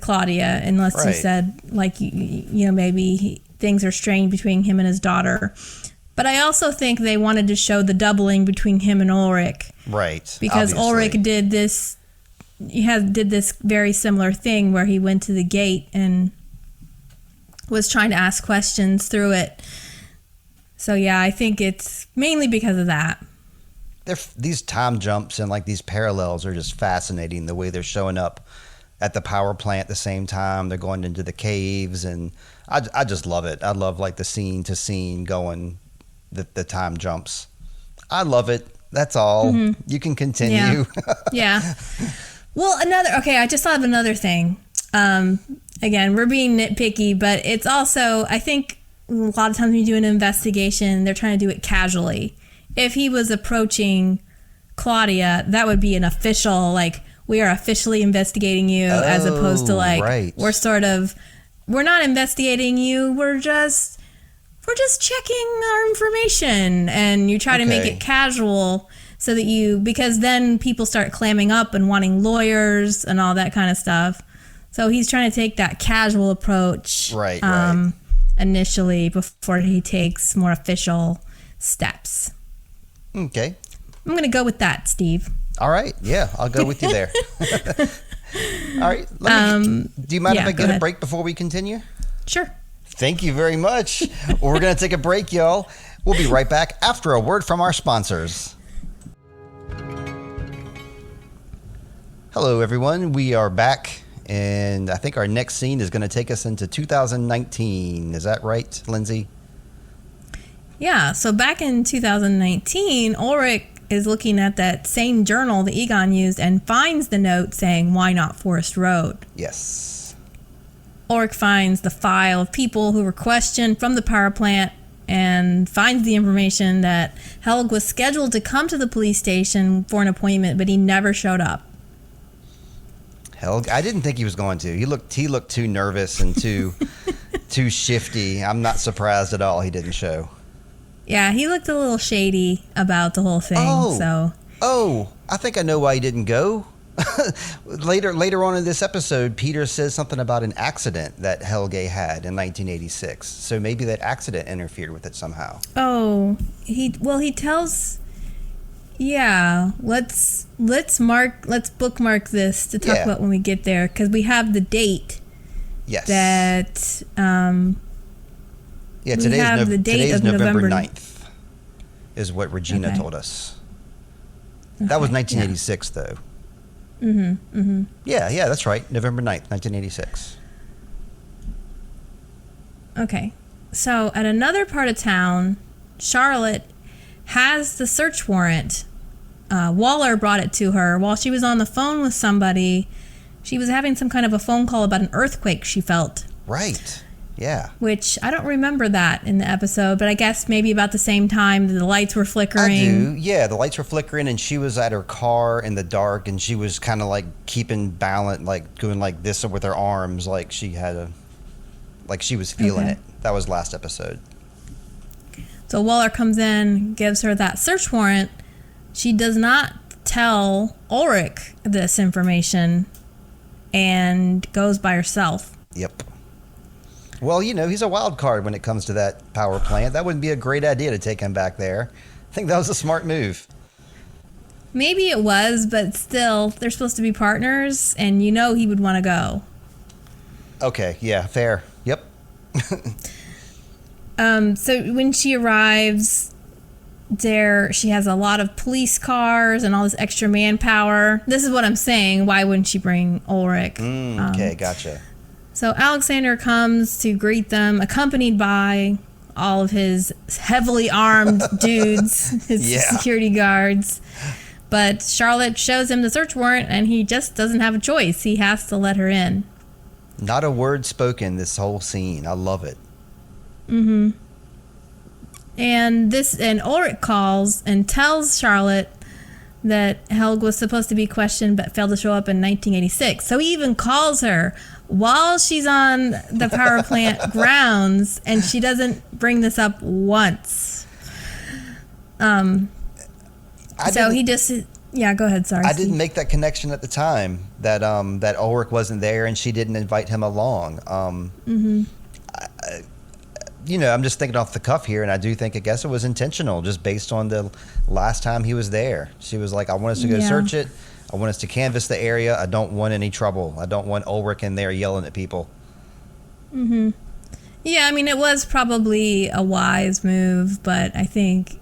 Claudia unless he said, like, maybe things are strained between him and his daughter. But I also think they wanted to show the doubling between him and Ulrich. Right. Because Ulrich did this very similar thing where he went to the gate and was trying to ask questions through it. So, yeah, I think it's mainly because of that. These time jumps and, like, these parallels are just fascinating, the way they're showing up at the power plant at the same time. They're going into the caves, and I just love it. I love, like, the scene to scene going, the time jumps. I love it. That's all. You can continue. Yeah. Well, I just thought of another thing. Again, we're being nitpicky, but it's also, I think a lot of times when you do an investigation, they're trying to do it casually. If he was approaching Claudia, that would be an official, like, we are officially investigating you, as opposed to, like, we're not investigating you, we're just checking our information, and you try to make it casual so that because then people start clamming up and wanting lawyers and all that kind of stuff. So he's trying to take that casual approach initially before he takes more official steps. Okay. I'm going to go with that, Steve. All right. Yeah, I'll go with you there. All right. Do you mind if I get a break before we continue? Sure. Thank you very much. Well, we're going to take a break, y'all. We'll be right back after a word from our sponsors. Hello, everyone. We are back, and I think our next scene is going to take us into 2019. Is that right, Lindsay? Yeah. So back in 2019, Ulrich is looking at that same journal that Egon used and finds the note saying, "Why not Forest Road?" Yes. Ulrich finds the file of people who were questioned from the power plant and finds the information that Helge was scheduled to come to the police station for an appointment, but he never showed up. Helge, I didn't think he was going to. He looked too nervous and too shifty. I'm not surprised at all he didn't show. Yeah, he looked a little shady about the whole thing. Oh, I think I know why he didn't go. Later on in this episode, Peter says something about an accident that Helge had in 1986. So maybe that accident interfered with it somehow. Oh, he tells. Yeah, let's bookmark this to talk about when we get there, because we have the date. Yes. That today's November 9th is what Regina told us. That was 1986 though. Yeah, that's right. November 9th, 1986. Okay. So at another part of town, Charlotte has the search warrant. Waller brought it to her while she was on the phone with somebody. She was having some kind of a phone call about an earthquake she felt. Right. Yeah. Which I don't remember that in the episode, but I guess maybe about the same time the lights were flickering. I do. Yeah, the lights were flickering, and she was at her car in the dark, and she was kind of like keeping balance, like going like this with her arms, like she was feeling it. That was last episode. So Waller comes in, gives her that search warrant. She does not tell Ulrich this information and goes by herself. Yep. Well, he's a wild card when it comes to that power plant. That wouldn't be a great idea to take him back there. I think that was a smart move. Maybe it was, but still, they're supposed to be partners, and he would want to go. Okay, yeah, fair. Yep. So when she arrives there, she has a lot of police cars and all this extra manpower. This is what I'm saying. Why wouldn't she bring Ulrich? Okay, gotcha. So Alexander comes to greet them, accompanied by all of his heavily armed dudes, his security guards. But Charlotte shows him the search warrant, and he just doesn't have a choice. He has to let her in. Not a word spoken this whole scene. I love it. Mm-hmm. And Ulrich calls and tells Charlotte that Helge was supposed to be questioned but failed to show up in 1986. So he even calls her while she's on the power plant grounds, and she doesn't bring this up once. Go ahead, sorry. I didn't make that connection at the time that Ulrich wasn't there and she didn't invite him along. I'm just thinking off the cuff here, and I guess it was intentional, just based on the last time he was there. She was like, I want us to go search it. I want us to canvass the area. I don't want any trouble. I don't want Ulrich in there yelling at people. Mm-hmm. Yeah, I mean, it was probably a wise move, but I think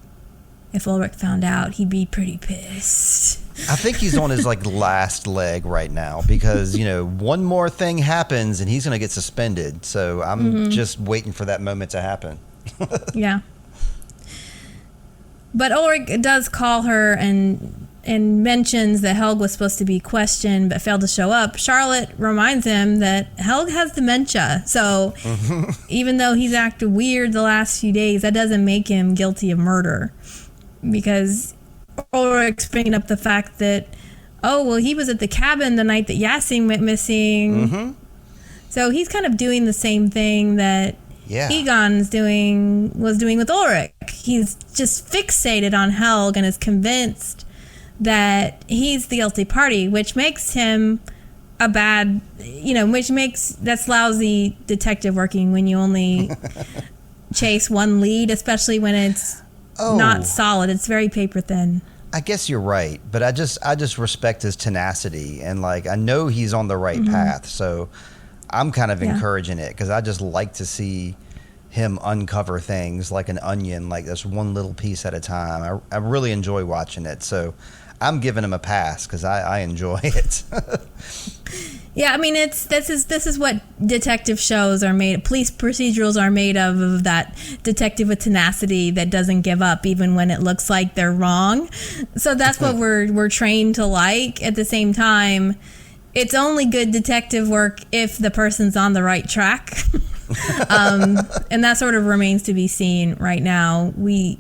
if Ulrich found out, he'd be pretty pissed. I think he's on his last leg right now because, one more thing happens and he's going to get suspended. So I'm just waiting for that moment to happen. Yeah. But Ulrich does call her and mentions that Helge was supposed to be questioned but failed to show up. Charlotte reminds him that Helge has dementia. So even though he's acted weird the last few days, that doesn't make him guilty of murder. Because Ulrich's bringing up the fact that, he was at the cabin the night that Yasin went missing. Mm-hmm. So he's kind of doing the same thing that Egon was doing with Ulrich. He's just fixated on Helge and is convinced that he's the guilty party, which makes him a bad, that's lousy detective working when you only chase one lead, especially when it's not solid. It's very paper thin. I guess you're right, but I just respect his tenacity, and I know he's on the right path, so I'm kind of encouraging it because I just like to see him uncover things like an onion, like this one little piece at a time. I really enjoy watching it, so I'm giving him a pass because I enjoy it. Yeah, I mean, this is what detective shows are made. Police procedurals are made of that detective with tenacity that doesn't give up even when it looks like they're wrong. So that's what we're trained to like. At the same time, it's only good detective work if the person's on the right track, and that sort of remains to be seen right now. We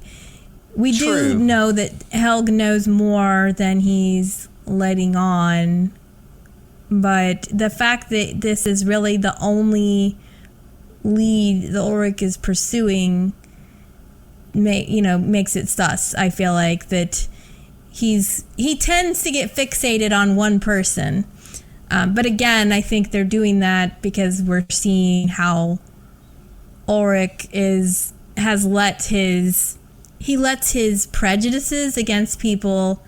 do know that Helge knows more than he's letting on. But the fact that this is really the only lead that Ulrich is pursuing, makes it sus. I feel like that he tends to get fixated on one person. But again, I think they're doing that because we're seeing how Ulrich lets his prejudices against people,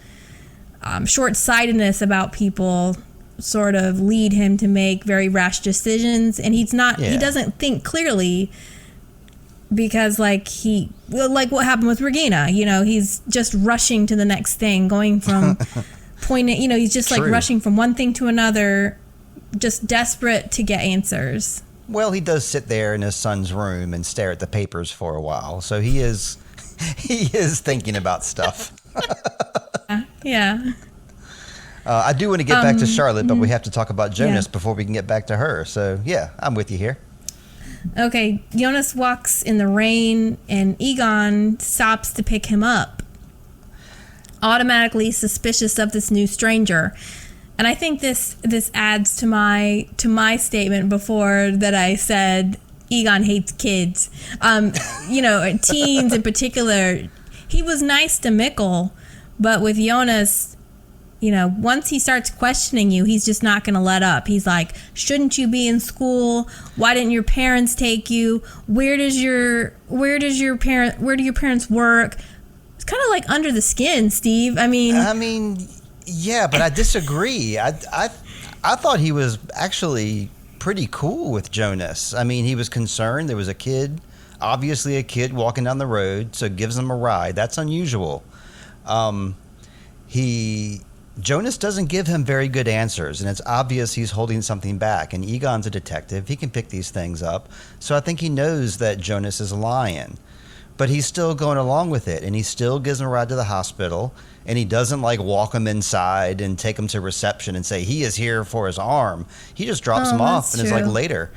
short-sightedness about people, sort of lead him to make very rash decisions, and he doesn't think clearly, because like what happened with Regina, he's just rushing to the next thing, going from he's just like rushing from one thing to another, just desperate to get answers. Well, he does sit there in his son's room and stare at the papers for a while, so he is thinking about stuff. Yeah. I do want to get back to Charlotte, but we have to talk about Jonas before we can get back to her. So, yeah, I'm with you here. Okay, Jonas walks in the rain, and Egon stops to pick him up, automatically suspicious of this new stranger. And I think this adds to my statement before that I said Egon hates kids. Teens in particular. He was nice to Mikkel, but with Jonas, once he starts questioning you, he's just not going to let up. He's like, shouldn't you be in school? Why didn't your parents take you? Where do your parents work? It's kind of like under the skin, Steve. I mean, yeah, but I disagree. I thought he was actually pretty cool with Jonas. I mean, he was concerned. There was a kid, obviously a kid walking down the road, so gives him a ride. That's unusual. Jonas doesn't give him very good answers, and it's obvious he's holding something back. And Egon's a detective. He can pick these things up. So I think he knows that Jonas is lying. But he's still going along with it, and he still gives him a ride to the hospital, and he doesn't walk him inside and take him to reception and say he is here for his arm. He just drops him off and is later.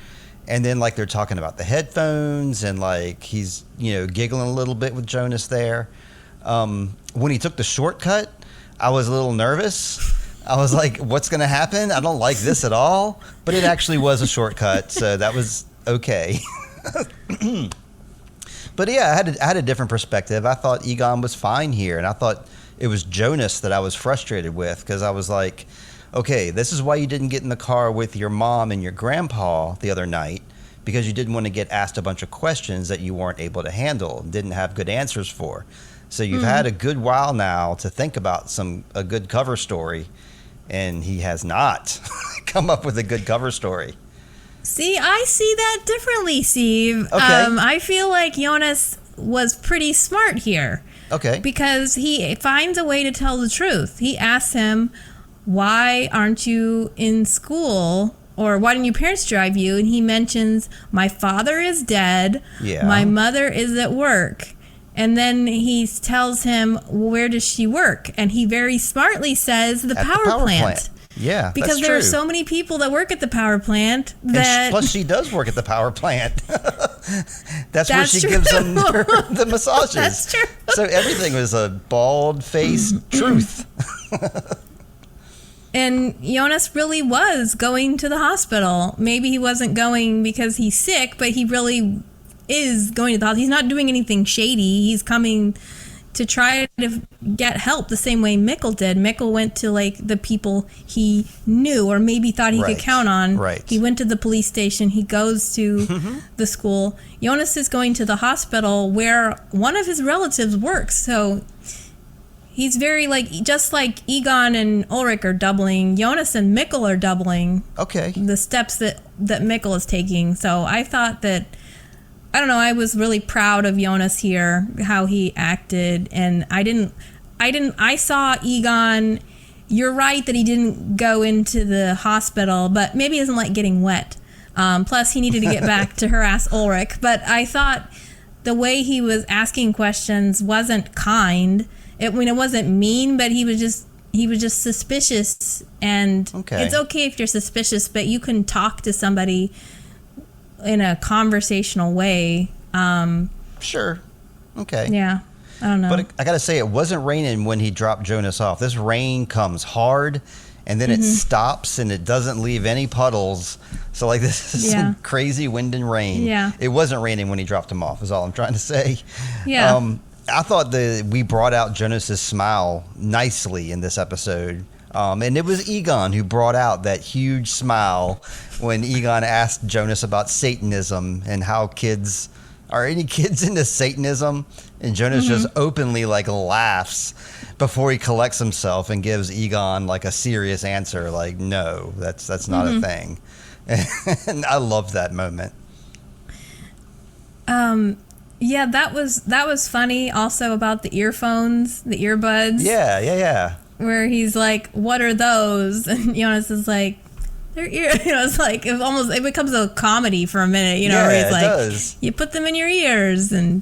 And then they're talking about the headphones, and he's giggling a little bit with Jonas there. When he took the shortcut, I was a little nervous. I was like, what's going to happen? I don't like this at all. But it actually was a shortcut, so that was okay. But yeah, I had a different perspective. I thought Egon was fine here, and I thought it was Jonas that I was frustrated with, because I was like, okay, this is why you didn't get in the car with your mom and your grandpa the other night, because you didn't want to get asked a bunch of questions that you weren't able to handle and didn't have good answers for. So you've had a good while now to think about a good cover story, and he has not come up with a good cover story. See, I see that differently, Steve. Okay. I feel like Jonas was pretty smart here. Okay. Because he finds a way to tell the truth. He asks him, why aren't you in school? Or why didn't your parents drive you? And he mentions, my father is dead. Yeah. My mother is at work. And then he tells him, where does she work? And he very smartly says, the power plant. Yeah, because there are so many people that work at the power plant that... Plus, she does work at the power plant. That's where she gives them the massages. That's true. So everything was a bald-faced truth. And Jonas really was going to the hospital. Maybe he wasn't going because he's sick, but he really is going to the hospital. He's not doing anything shady. He's coming to try to get help the same way Mikkel did. Mikkel went to the people he knew or maybe thought he could count on. Right. He went to the police station. He goes to the school. Jonas is going to the hospital where one of his relatives works. So he's very just like Egon and Ulrich are doubling, Jonas and Mikkel are doubling the steps that Mikkel is taking. So I thought that, I don't know, I was really proud of Jonas here, how he acted, and I saw Egon, you're right that he didn't go into the hospital, but maybe he doesn't like getting wet. Plus, he needed to get back to harass Ulrich, but I thought the way he was asking questions wasn't kind. It wasn't mean, but he was just suspicious, and it's okay if you're suspicious, but you can talk to somebody in a conversational way. Sure. Okay. Yeah. I don't know. But I got to say, it wasn't raining when he dropped Jonas off. This rain comes hard, and then it stops, and it doesn't leave any puddles. So, this is some crazy wind and rain. Yeah. It wasn't raining when he dropped him off, is all I'm trying to say. Yeah. I thought that we brought out Jonas's smile nicely in this episode. And it was Egon who brought out that huge smile when Egon asked Jonas about Satanism and how kids are any kids into Satanism, and Jonas just openly like laughs before he collects himself and gives Egon like a serious answer, like, no, that's not a thing. And I loved that moment. Yeah, that was funny. Also about the earphones, the earbuds. Yeah. Where he's like, "What are those?" And Jonas is like, "They're ear." It's like it becomes a comedy for a minute. Where he's like, does. "You put them in your ears," and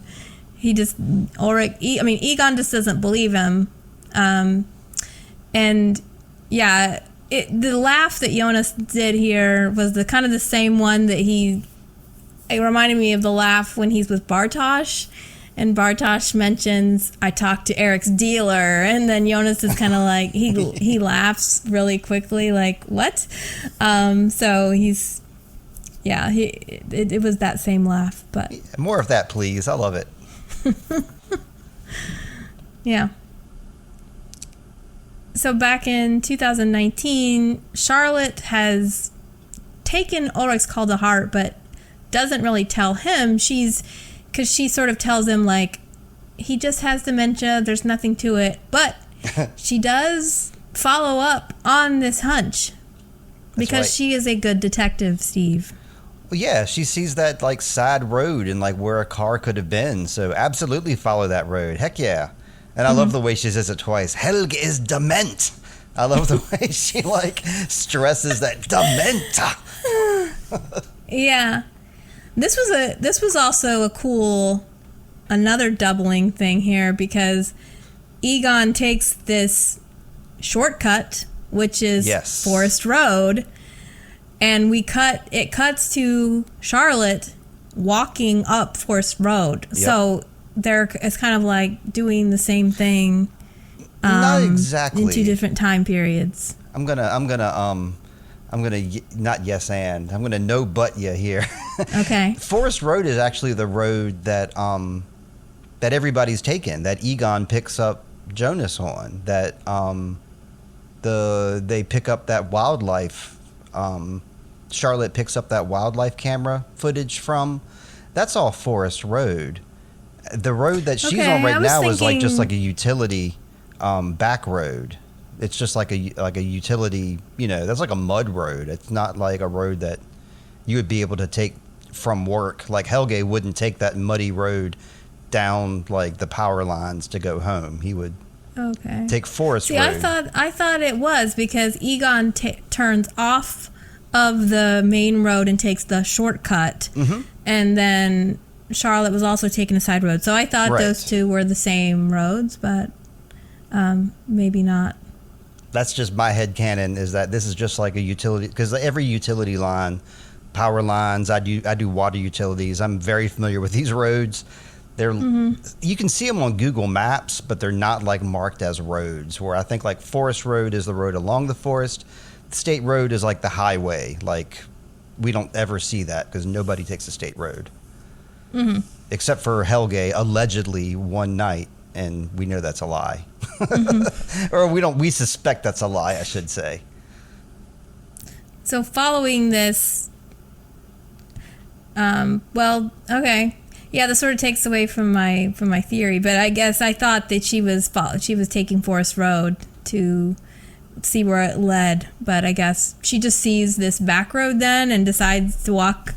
he just, Egon just doesn't believe him. And yeah, the laugh that Jonas did here was the kind of the same one that it reminded me of the laugh when he's with Bartosz, and Bartosz mentions, "I talked to Eric's dealer," and then Jonas is kind of like, he laughs really quickly, like, what? So he's, yeah, it was that same laugh, but. More of that, please. I love it. Yeah. So back in 2019, Charlotte has taken Ulrich's call to heart, but doesn't really tell him. Because she sort of tells him, like, he just has dementia, there's nothing to it. But she does follow up on this hunch because she is a good detective, Steve. Well, yeah, she sees that, like, side road and, like, where a car could have been. So absolutely follow that road. Heck yeah. And I love the way she says it twice. Helge is dement. I love the way she, like, stresses that dementa. Yeah. This was also another doubling thing here, because Egon takes this shortcut, which is Forest Road, and it cuts to Charlotte walking up Forest Road. Yep. So it's kind of like doing the same thing. Not exactly. In two different time periods. I'm gonna not yes and I'm gonna no but you here. Okay. Forest Road is actually the road that everybody's taken, that Egon picks up Jonas on, that they pick up that wildlife. Charlotte picks up that wildlife camera footage from. That's all Forest Road. The road that she's on right now is like just like a utility back road. It's just like a utility, that's like a mud road. It's not like a road that you would be able to take from work. Like Helge wouldn't take that muddy road down like the power lines to go home. He would take Forest Road. I thought it was because Egon turns off of the main road and takes the shortcut, and then Charlotte was also taking a side road. So I thought those two were the same roads, but maybe not. That's just my headcanon, is that this is just like a utility, because every utility line, power lines, I do water utilities. I'm very familiar with these roads. They're you can see them on Google Maps, but they're not like marked as roads, where I think like Forest Road is the road along the forest. State Road is like the highway. Like we don't ever see that because nobody takes a state road. Except for Helge, allegedly one night, and we know that's a lie. Or we suspect that's a lie, I should say. So following this, yeah, this sort of takes away from my theory, but I guess I thought that she was taking Forest Road to see where it led, but I guess she just sees this back road then and decides to walk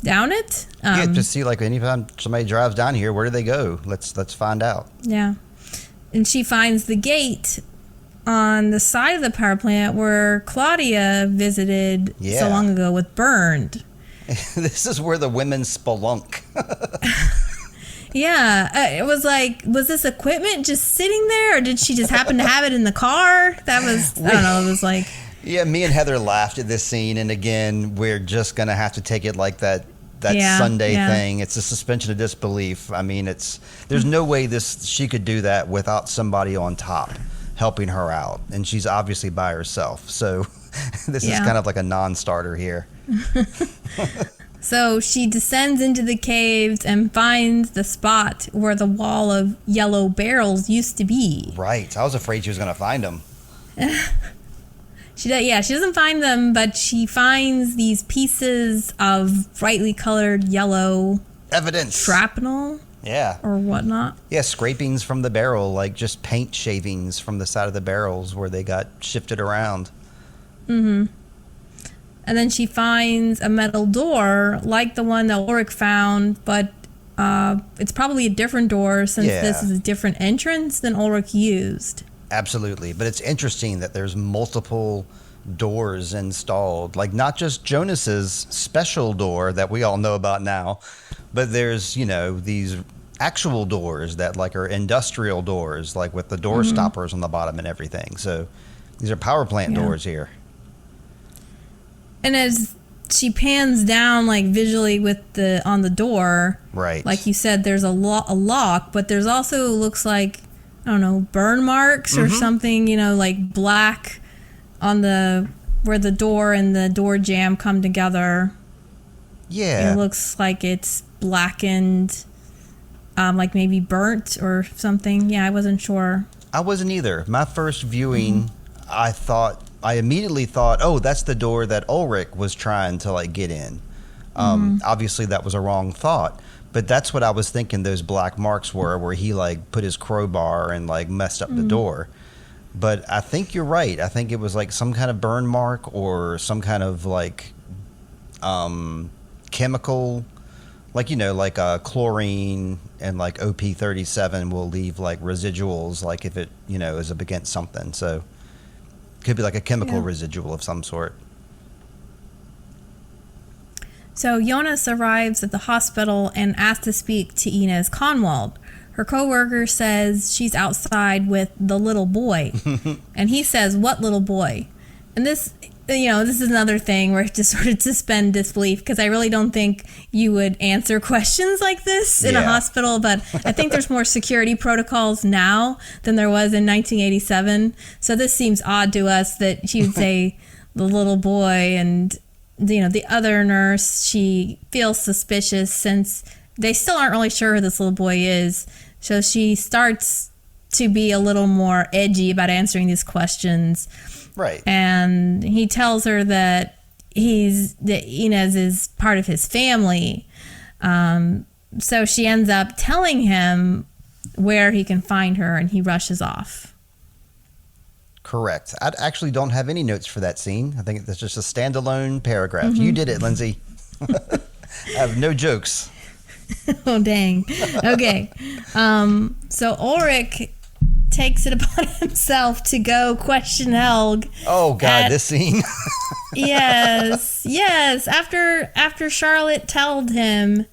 down it. Just see, like, anytime somebody drives down here, where do they go? Let's find out. Yeah. And she finds the gate on the side of the power plant where Claudia visited so long ago with Bernd. This is where the women spelunk. Yeah. It was like, was this equipment just sitting there, or did she just happen to have it in the car? That was, I don't know, it was like... Yeah, me and Heather laughed at this scene, and again, we're just going to have to take it like that Sunday thing. It's a suspension of disbelief. I mean, there's no way she could do that without somebody on top helping her out, and she's obviously by herself. So this is kind of like a non-starter here. So she descends into the caves and finds the spot where the wall of yellow barrels used to be. Right. I was afraid she was going to find them. She doesn't find them, but she finds these pieces of brightly colored yellow evidence, shrapnel. Yeah. Or whatnot. Yeah, scrapings from the barrel, like just paint shavings from the side of the barrels where they got shifted around. Mm-hmm. And then she finds a metal door like the one that Ulrich found, but it's probably a different door since this is a different entrance than Ulrich used. Absolutely. But it's interesting that there's multiple doors installed. Like not just Jonas's special door that we all know about now, but there's, these actual doors that like are industrial doors, like with the door stoppers on the bottom and everything. So these are power plant doors here. And as she pans down, like visually on the door, right? Like you said, there's a lock, but there's also looks like, I don't know, burn marks or something, like black on where the door and the door jamb come together. Yeah, it looks like it's blackened, like maybe burnt or something. Yeah, I wasn't sure. I wasn't either. My first viewing, I immediately thought, oh, that's the door that Ulrich was trying to like get in. Obviously, that was a wrong thought, but that's what I was thinking those black marks were, where he like put his crowbar and like messed up the door. But I think you're right. I think it was like some kind of burn mark or some kind of like chemical, like like chlorine and like OP-37 will leave like residuals, like if it is up against something. So. Could be like a chemical residual of some sort. So Jonas arrives at the hospital and asks to speak to Inez Conwald. Her coworker says she's outside with the little boy. And he says, what little boy? And this, this is another thing where I just sort of suspend disbelief because I really don't think you would answer questions like this in a hospital. But I think there's more security protocols now than there was in 1987. So this seems odd to us that she would say the little boy. And, the other nurse, she feels suspicious since they still aren't really sure who this little boy is. So she starts to be a little more edgy about answering these questions. Right. And he tells her that Inez is part of his family. So she ends up telling him where he can find her, and he rushes off. Correct. I actually don't have any notes for that scene. I think that's just a standalone paragraph. You did it, Lindsay. I have no jokes. Oh, dang. Okay. So Ulrich takes it upon himself to go question Helg. Oh God, this scene. Yes. After Charlotte told him,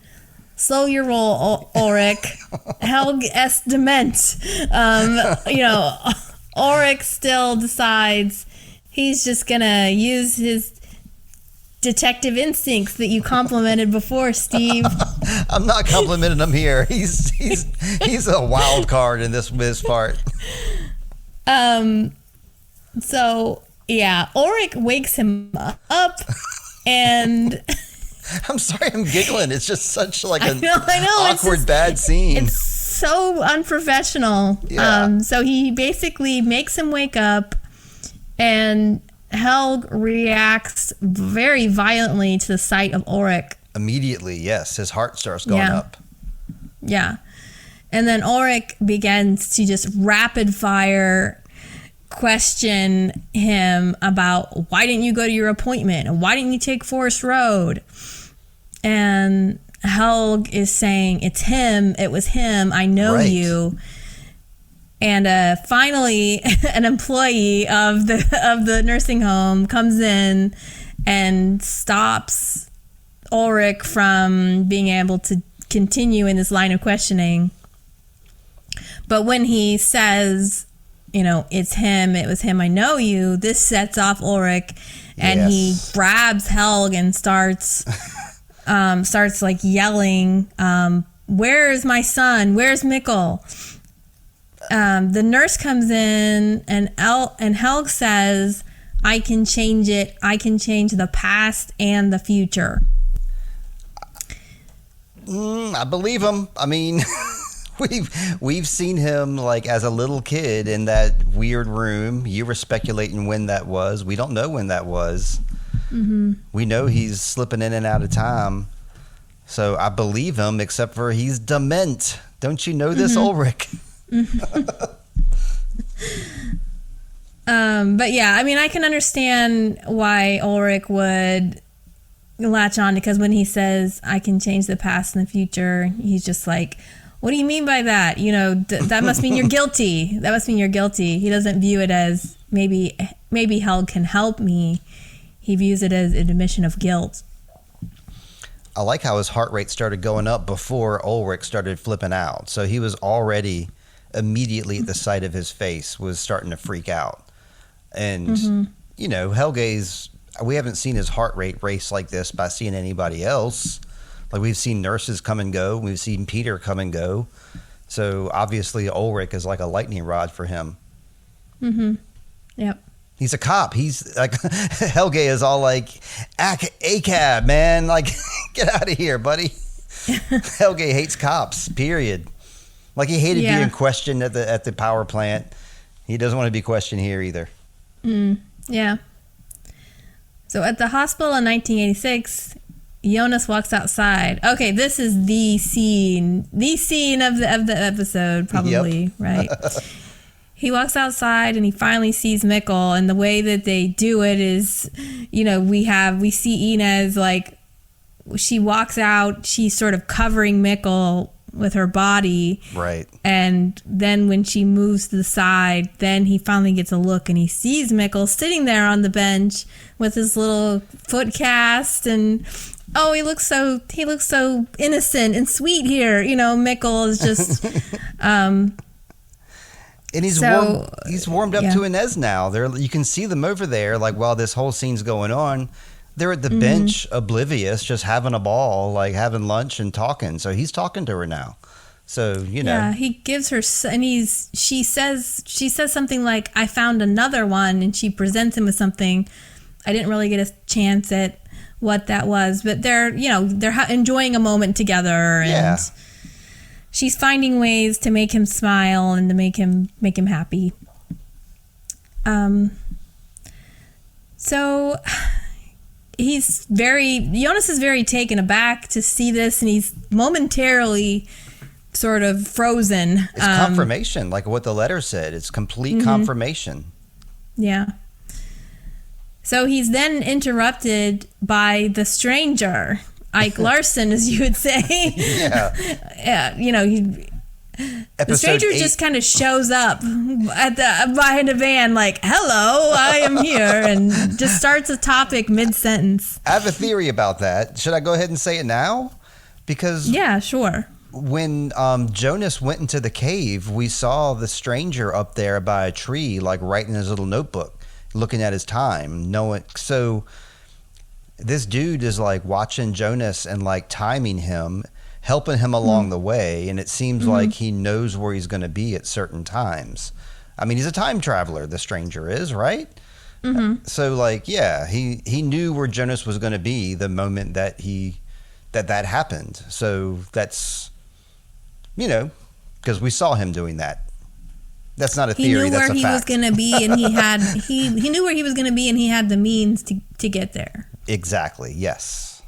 "Slow your roll, Ulrich. Helg est dement." Ulrich still decides he's just gonna use his detective instincts that you complimented before, Steve. I'm not complimenting him here. He's a wild card in this part. So Ulrich wakes him up, and I'm sorry, I'm giggling. It's just such like an I know. awkward, bad scene. It's so unprofessional. Yeah. So he basically makes him wake up, and Helg reacts very violently to the sight of Ulrich. Immediately, yes. His heart starts going up. Yeah. And then Ulrich begins to just rapid fire question him about why didn't you go to your appointment and why didn't you take Forest Road? And Helg is saying, it's him. It was him. I know you. And finally, an employee of the nursing home comes in and stops Ulrich from being able to continue in this line of questioning. But when he says, it's him, it was him, I know you, this sets off Ulrich, and he grabs Helg and starts like yelling, where's my son? Where's Mikkel? The nurse comes in, and Helg says, I can change it. I can change the past and the future. I believe him. I mean, we've seen him like as a little kid in that weird room. You were speculating when that was. We don't know when that was. Mm-hmm. We know he's slipping in and out of time. So I believe him, except for he's dement. Don't you know this, Ulrich? But yeah, I mean, I can understand why Ulrich would latch on, because when he says, I can change the past and the future, he's just like, what do you mean by that? You know, that must mean you're guilty. That must mean you're guilty. He doesn't view it as maybe hell can help me. He views it as an admission of guilt. I like how his heart rate started going up before Ulrich started flipping out. So he was already immediately at the sight of his face was starting to freak out. And, you know, Helge's, we haven't seen his heart rate race like this by seeing anybody else. Like, we've seen nurses come and go. We've seen Peter come and go. So obviously Ulrich is like a lightning rod for him. Yep. He's a cop. He's like, Helge is all like, ACAB, man. Like, get out of here, buddy. Helge hates cops, period. Like, he hated being questioned at the power plant. He doesn't want to be questioned here either. Yeah. So at the hospital in 1986, Jonas walks outside. Okay, this is the scene of the episode, probably, right? He walks outside and he finally sees Mikkel, and the way that they do it is, you know, we see Inez, like, she walks out, she's sort of covering Mikkel with her body. Right. And then when she moves to the side, then he finally gets a look and he sees Mikkel sitting there on the bench with his little foot cast, and he looks so innocent and sweet here. You know, Mikkel is just and he's warmed up to Inez now. You can see them over there, like, while this whole scene's going on. They're at the bench, oblivious, just having a ball, like having lunch and talking. So he's talking to her now. So, you know. Yeah, he gives her, and she says something like, I found another one, and she presents him with something. I didn't really get a chance at what that was, but they're enjoying a moment together, and she's finding ways to make him smile and to make him happy. So Jonas is very taken aback to see this, and he's momentarily sort of frozen. It's confirmation, like what the letter said. It's complete confirmation. Yeah. So he's then interrupted by the stranger, Ike Larson, as you would say. Yeah. You know, the stranger just kind of shows up behind a van like, hello, I am here, and just starts a topic mid-sentence. I have a theory about that. Should I go ahead and say it now? Because yeah, sure. When Jonas went into the cave, we saw the stranger up there by a tree, like writing his little notebook, looking at his time. So this dude is like watching Jonas and like timing him, helping him along the way, and it seems like he knows where he's going to be at certain times. I mean, he's a time traveler, the stranger is, right? So like, yeah, he knew where Jonas was going to be the moment that that happened. So that's, you know, because we saw him doing that. That's not a theory, that's a fact. He knew where he was going to be, and he knew where he was going to be, and he had the means to get there. Exactly, yes.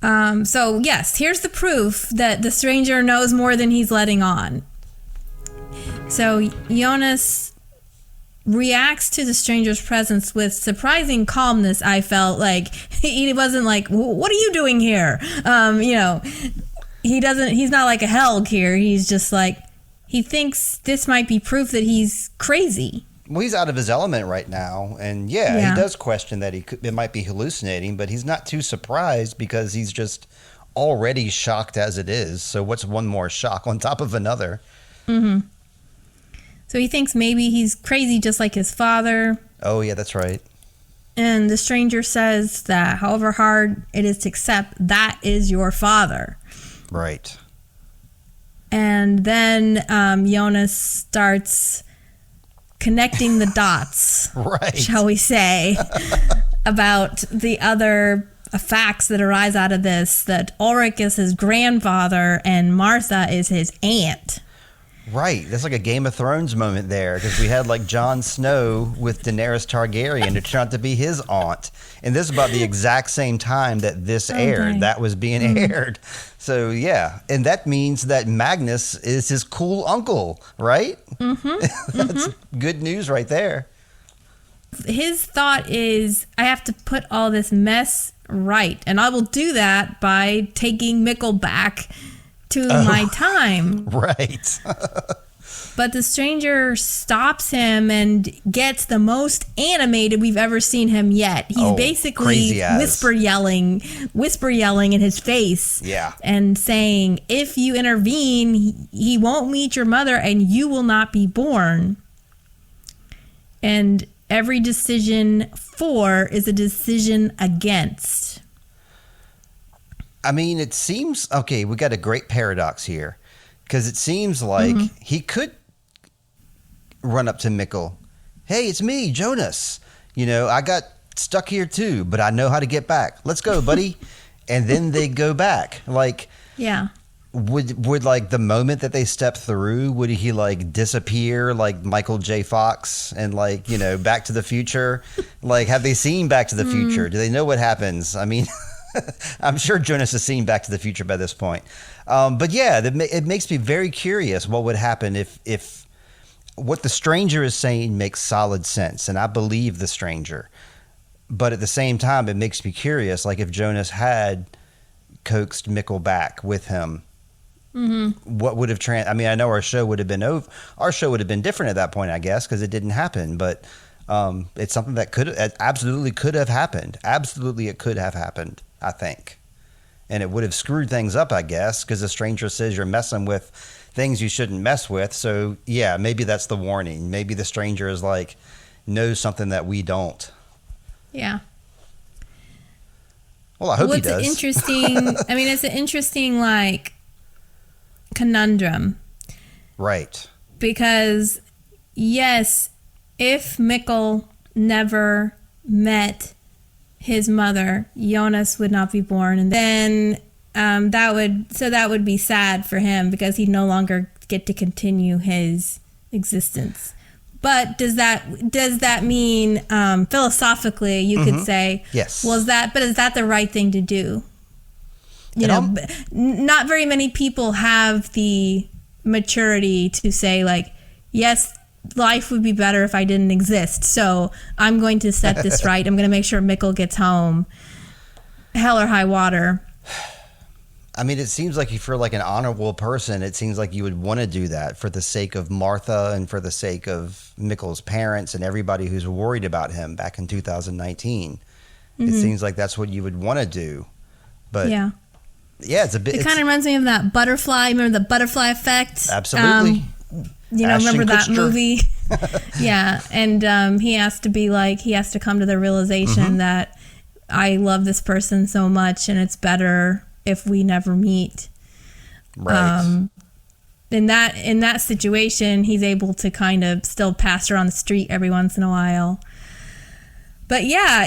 So yes, here's the proof that the stranger knows more than he's letting on. So Jonas reacts to the stranger's presence with surprising calmness. I felt like he wasn't like, what are you doing here? You know, he's not like a Helg here. He's just like, he thinks this might be proof that he's crazy. Well, he's out of his element right now, and he does question that it might be hallucinating, but he's not too surprised because he's just already shocked as it is. So what's one more shock on top of another? So he thinks maybe he's crazy just like his father. Oh, yeah, that's right. And the stranger says that however hard it is to accept, that is your father. Right. And then Jonas starts connecting the dots, right, shall we say, about the other facts that arise out of this, that Ulrich is his grandfather and Martha is his aunt. Right. That's like a Game of Thrones moment there, because we had like Jon Snow with Daenerys Targaryen who turned out to be his aunt. And this is about the exact same time that this aired. Dang. That was being aired. So, yeah. And that means that Magnus is his cool uncle, right? Mm-hmm. That's good news right there. His thought is, I have to put all this mess right. And I will do that by taking Mikkel back to my time. Right. But the stranger stops him and gets the most animated we've ever seen him yet. He's basically whisper yelling in his face. Yeah. And saying, if you intervene, he won't meet your mother and you will not be born. And every decision for is a decision against. I mean, it seems, okay, we got a great paradox here, because it seems like he could run up to Mikkel. Hey, it's me, Jonas. You know, I got stuck here too, but I know how to get back. Let's go, buddy. And then they go back. Like, yeah. Would like the moment that they step through, would he like disappear like Michael J. Fox and like, you know, Back to the Future? Like, have they seen Back to the Future? Do they know what happens? I mean, I'm sure Jonas has seen Back to the Future by this point. But yeah, it makes me very curious what would happen if what the stranger is saying makes solid sense. And I believe the stranger. But at the same time, it makes me curious, like if Jonas had coaxed Mikkel back with him, what would have I mean, I know our show would have been over. Our show would have been different at that point, I guess, because it didn't happen. But it's something that absolutely could have happened. Absolutely, it could have happened, I think. And it would have screwed things up, I guess, because the stranger says you're messing with things you shouldn't mess with. So, yeah, maybe that's the warning. Maybe the stranger is like, knows something that we don't. Yeah. Well, I hope he does. What's interesting, I mean, it's an interesting, like, conundrum. Right. Because, yes, if Mikkel never met his mother, Jonas would not be born. And then that would be sad for him because he'd no longer get to continue his existence. But does that mean philosophically you could say, yes, well, is that the right thing to do? You know, not very many people have the maturity to say, like, yes, life would be better if I didn't exist. So I'm going to set this right. I'm going to make sure Mikkel gets home, hell or high water. I mean, it seems like if you're like an honorable person, it seems like you would want to do that for the sake of Martha and for the sake of Mikkel's parents and everybody who's worried about him back in 2019. It seems like that's what you would want to do. But yeah, it's a bit. It kind of reminds me of that butterfly. Remember the butterfly effect? Absolutely. Remember that movie? Yeah, and he has to come to the realization that I love this person so much, and it's better if we never meet. Right. In that situation, he's able to kind of still pass her on the street every once in a while. But yeah,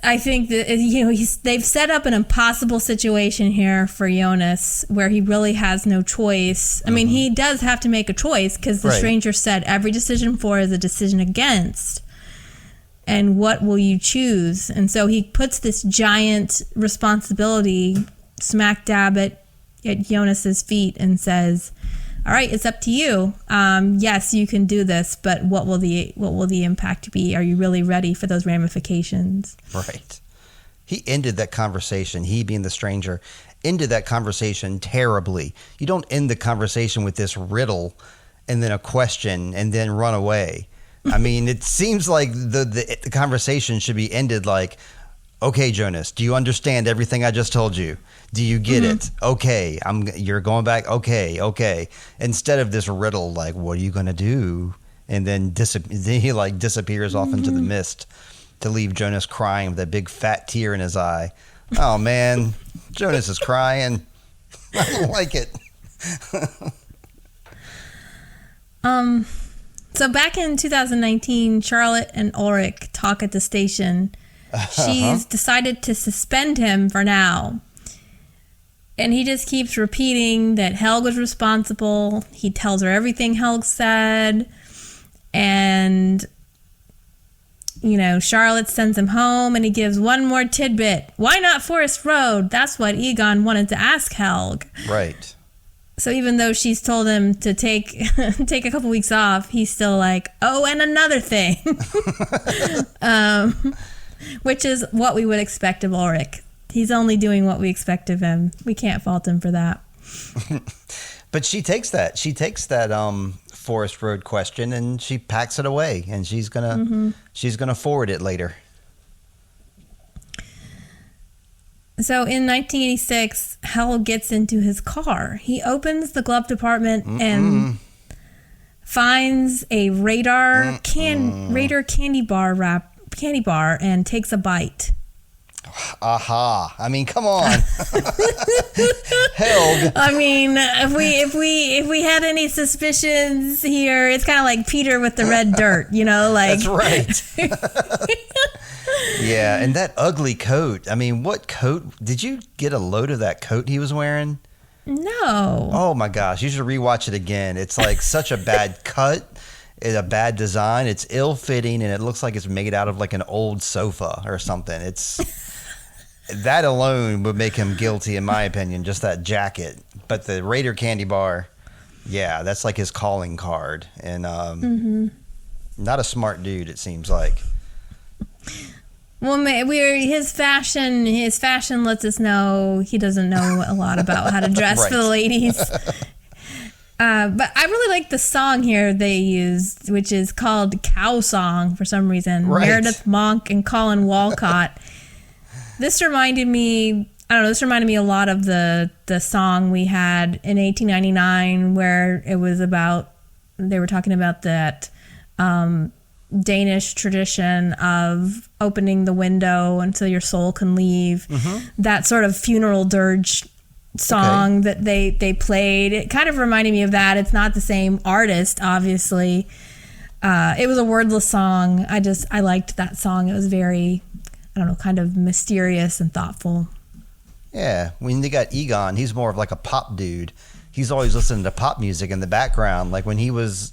I think that, you know, they've set up an impossible situation here for Jonas where he really has no choice. I mean, he does have to make a choice because the stranger said every decision for is a decision against. And what will you choose? And so he puts this giant responsibility smack dab at Jonas's feet and says, all right, it's up to you. Yes, you can do this, but what will the impact be? Are you really ready for those ramifications? Right. He ended that conversation, he being the stranger, ended that conversation terribly. You don't end the conversation with this riddle and then a question and then run away. I mean, it seems like the conversation should be ended like, okay, Jonas, do you understand everything I just told you? Do you get it? Okay, you're going back. Okay. Instead of this riddle, like, what are you going to do? And then he like disappears off into the mist to leave Jonas crying with a big fat tear in his eye. Oh man, Jonas is crying. I don't like it. So back in 2019, Charlotte and Ulrich talk at the station. she's decided to suspend him for now. And he just keeps repeating that Helg was responsible. He tells her everything Helg said. And, you know, Charlotte sends him home, and he gives one more tidbit. Why not Forest Road? That's what Egon wanted to ask Helg. Right. So even though she's told him to take a couple weeks off, he's still like, oh, and another thing. Which is what we would expect of Ulrich. He's only doing what we expect of him. We can't fault him for that. But she takes that. She takes that Forest Road question and she packs it away, and she's gonna forward it later. So in 1986, Hell gets into his car. He opens the glove compartment and finds a radar candy bar and takes a bite. Aha! I mean, come on, Helg. I mean, if we had any suspicions here, it's kind of like Peter with the red dirt, you know, like. That's right. Yeah, and that ugly coat. I mean, what coat? Did you get a load of that coat he was wearing? No. Oh my gosh, you should rewatch it again. It's like such a bad cut. It's a bad design. It's ill-fitting, and it looks like it's made out of like an old sofa or something. That alone would make him guilty, in my opinion, just that jacket. But the Raider candy bar, yeah, that's like his calling card. And not a smart dude, it seems like. Well, his fashion lets us know he doesn't know a lot about how to dress Right. for the ladies. But I really like the song here they used, which is called Cow Song for some reason. Right. Meredith Monk and Colin Walcott. This reminded me a lot of the song we had in 1899 where it was about, they were talking about that Danish tradition of opening the window until your soul can leave. That sort of funeral dirge song that they played. It kind of reminded me of that. It's not the same artist, obviously. It was a wordless song. I liked that song. It was very, I don't know, kind of mysterious and thoughtful. Yeah, when they got Egon, he's more of like a pop dude. He's always listening to pop music in the background, like when he was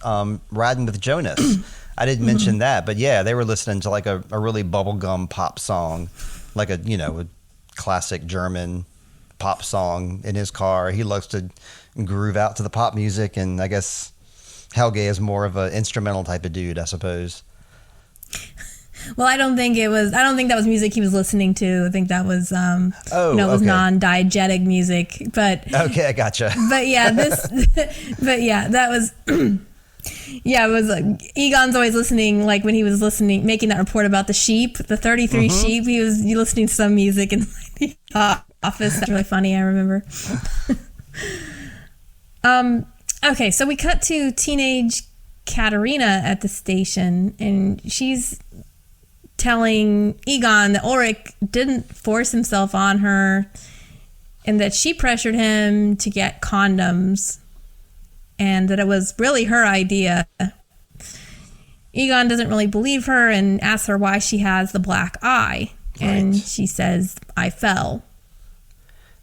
riding with Jonas. I didn't mention that, but yeah, they were listening to like a really bubblegum pop song, like a classic German pop song in his car. He loves to groove out to the pop music, and I guess Helge is more of an instrumental type of dude, I suppose. Well, I don't think that was music he was listening to. I think that was, it was non-diegetic music. But okay, I gotcha. But yeah, that was, yeah, it was like Egon's always listening. Like when he was making that report about the sheep, the 33 sheep, he was listening to some music in the office. That's really funny. I remember. Okay, so we cut to teenage Katerina at the station, and she's telling Egon that Ulrich didn't force himself on her and that she pressured him to get condoms and that it was really her idea. Egon doesn't really believe her and asks her why she has the black eye. And she says, I fell.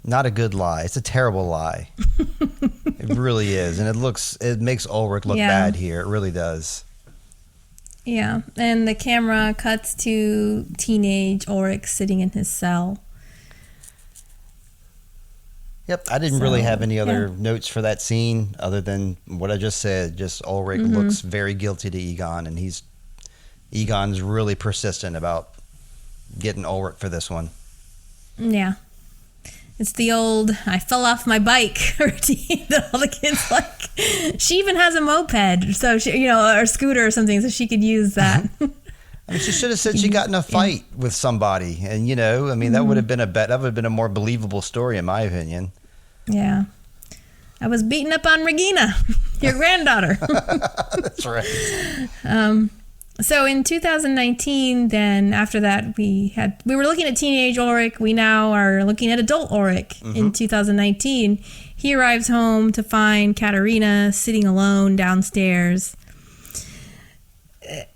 Not a good lie. It's a terrible lie. It really is. And it makes Ulrich look bad here. It really does. Yeah, and the camera cuts to teenage Ulrich sitting in his cell. Yep, I didn't really have any other notes for that scene other than what I just said. Just Ulrich looks very guilty to Egon, and Egon's really persistent about getting Ulrich for this one. Yeah. It's the old, I fell off my bike routine that all the kids like. She even has a moped, so she, or a scooter or something, so she could use that. I mean, she should have said she got in a fight with somebody, and that would have been a more believable story, in my opinion. Yeah, I was beating up on Regina, your granddaughter. That's right. So in 2019, then after that, we were looking at teenage Ulrich. We now are looking at adult Ulrich. In 2019, he arrives home to find Katerina sitting alone downstairs.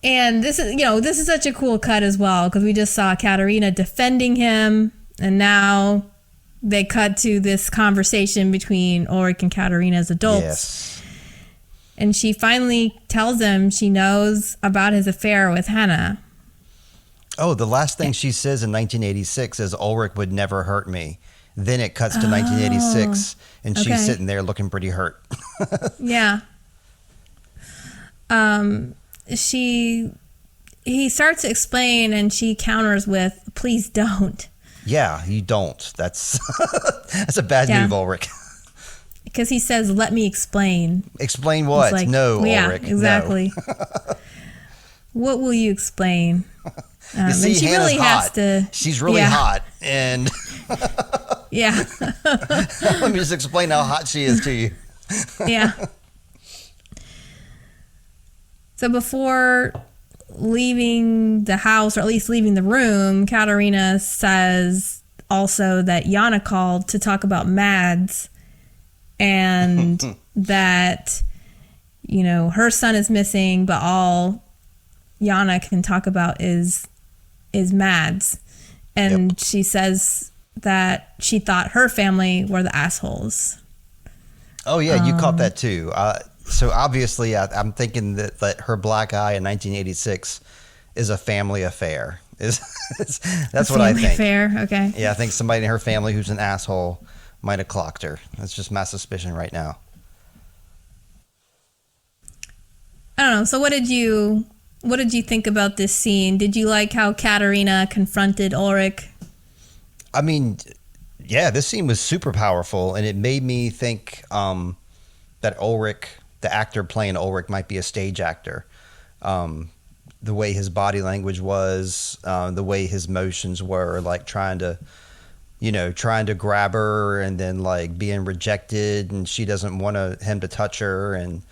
And this is such a cool cut as well, because we just saw Katarina defending him, and now they cut to this conversation between Ulrich and Katarina as adults. Yes. And she finally tells him she knows about his affair with Hannah. Oh, the last thing she says in 1986 is Ulrich would never hurt me. Then it cuts to 1986, and she's sitting there looking pretty hurt. Yeah. He starts to explain, and she counters with, "Please don't." Yeah, you don't. That's that's a bad move, Ulrich. Because he says, "Let me explain." Explain what? Like, no, yeah, Ulrich. Exactly. No. What will you explain? You see, and she Hannah's really hot. has to. She's really hot, and yeah. let me just explain how hot she is to you. Yeah. So before leaving the house, or at least leaving the room, Katarina says also that Yana called to talk about Mads, and that, her son is missing, but all Yana can talk about is Mads. And she says that she thought her family were the assholes. Oh, yeah, you caught that too. So obviously, I'm thinking that her black eye in 1986 is a family affair. That's what I think. Affair, okay. Yeah, I think somebody in her family who's an asshole might have clocked her. That's just my suspicion right now. I don't know. So what did you think about this scene? Did you like how Katarina confronted Ulrich? I mean, yeah, this scene was super powerful, and it made me think that Ulrich, the actor playing Ulrich, might be a stage actor. The way his body language was, the way his motions were, like trying to grab her, and then like being rejected, and she doesn't want him to touch her, and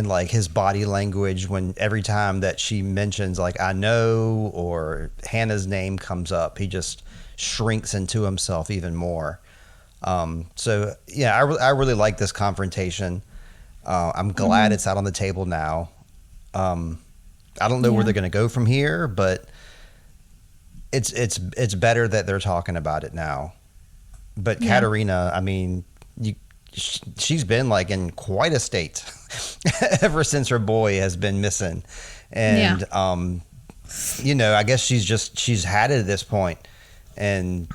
like his body language when every time that she mentions like "I know" or Hannah's name comes up, he just shrinks into himself even more. So yeah, I really like this confrontation. I'm glad it's out on the table now. I don't know where they're going to go from here, but it's better that they're talking about it now. But Katarina, I mean, she's been like in quite a state ever since her boy has been missing, and I guess she's had it at this point, and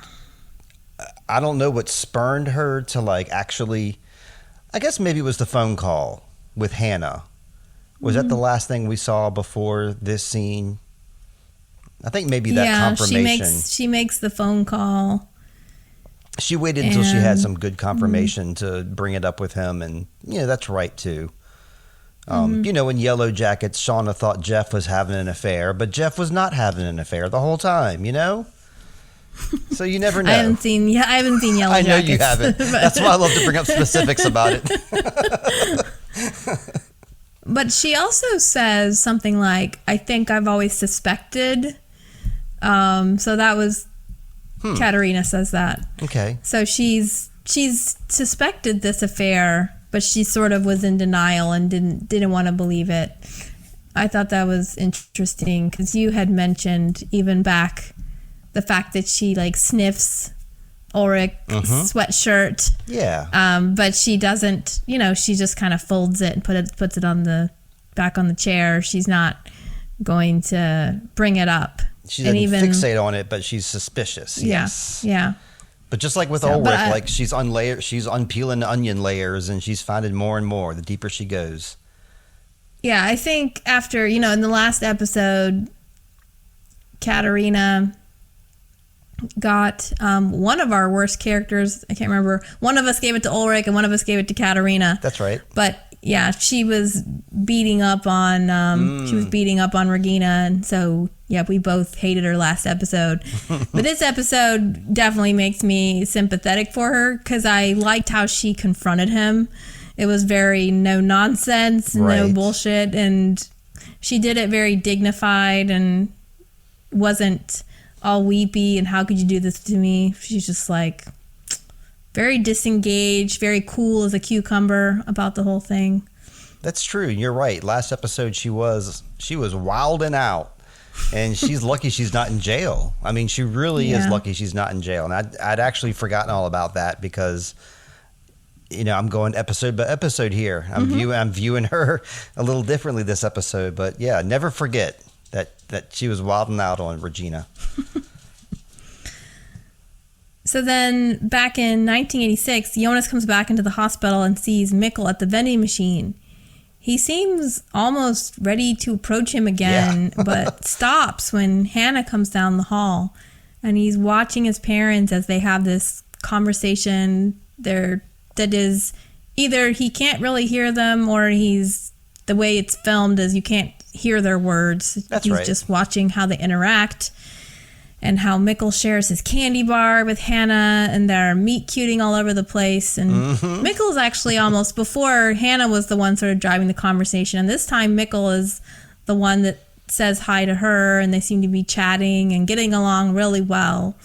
I don't know what spurned her to like actually. I guess maybe it was the phone call with Hannah. Was that the last thing we saw before this scene? I think maybe that confirmation. She makes the phone call. She waited until she had some good confirmation to bring it up with him, and that's right too. In Yellow Jackets, Shauna thought Jeff was having an affair, but Jeff was not having an affair the whole time. So you never know. I haven't seen Yellow Jackets. I know you haven't. That's why I love to bring up specifics about it. But she also says something like, "I think I've always suspected." So that was Katarina says that. Okay. So she's suspected this affair, but she sort of was in denial and didn't want to believe it. I thought that was interesting because you had mentioned even back the fact that she like sniffs Ulrich's sweatshirt. Yeah. But she doesn't, she just kind of folds it and puts it on back on the chair. She's not going to bring it up. She doesn't fixate on it, but she's suspicious. Yes. Yeah. But just like with Ulrich, like she's unpeeling the onion layers, and she's finding more and more the deeper she goes. Yeah, I think after, in the last episode, Katarina got one of our worst characters. I can't remember. One of us gave it to Ulrich and one of us gave it to Katarina. That's right. But yeah, she was beating up on Regina, and so yeah, we both hated her last episode. But this episode definitely makes me sympathetic for her because I liked how she confronted him. It was very no nonsense, no bullshit, and she did it very dignified and wasn't all weepy and how could you do this to me. She's just like very disengaged, very cool as a cucumber about the whole thing. That's true. You're right. Last episode, she was wilding out. And she's lucky she's not in jail. I mean, she really is lucky she's not in jail. And I'd actually forgotten all about that because, I'm going episode by episode here. I'm viewing her a little differently this episode. But yeah, never forget that she was wilding out on Regina. So then back in 1986, Jonas comes back into the hospital and sees Mikkel at the vending machine. He seems almost ready to approach him again, but stops when Hannah comes down the hall. And he's watching his parents as they have this conversation that is either he can't really hear them or the way it's filmed is you can't hear their words. He's just watching how they interact and how Mikkel shares his candy bar with Hannah and they're meet cuting all over the place. And Mikkel's actually almost, before Hannah was the one sort of driving the conversation. And this time Mikkel is the one that says hi to her and they seem to be chatting and getting along really well.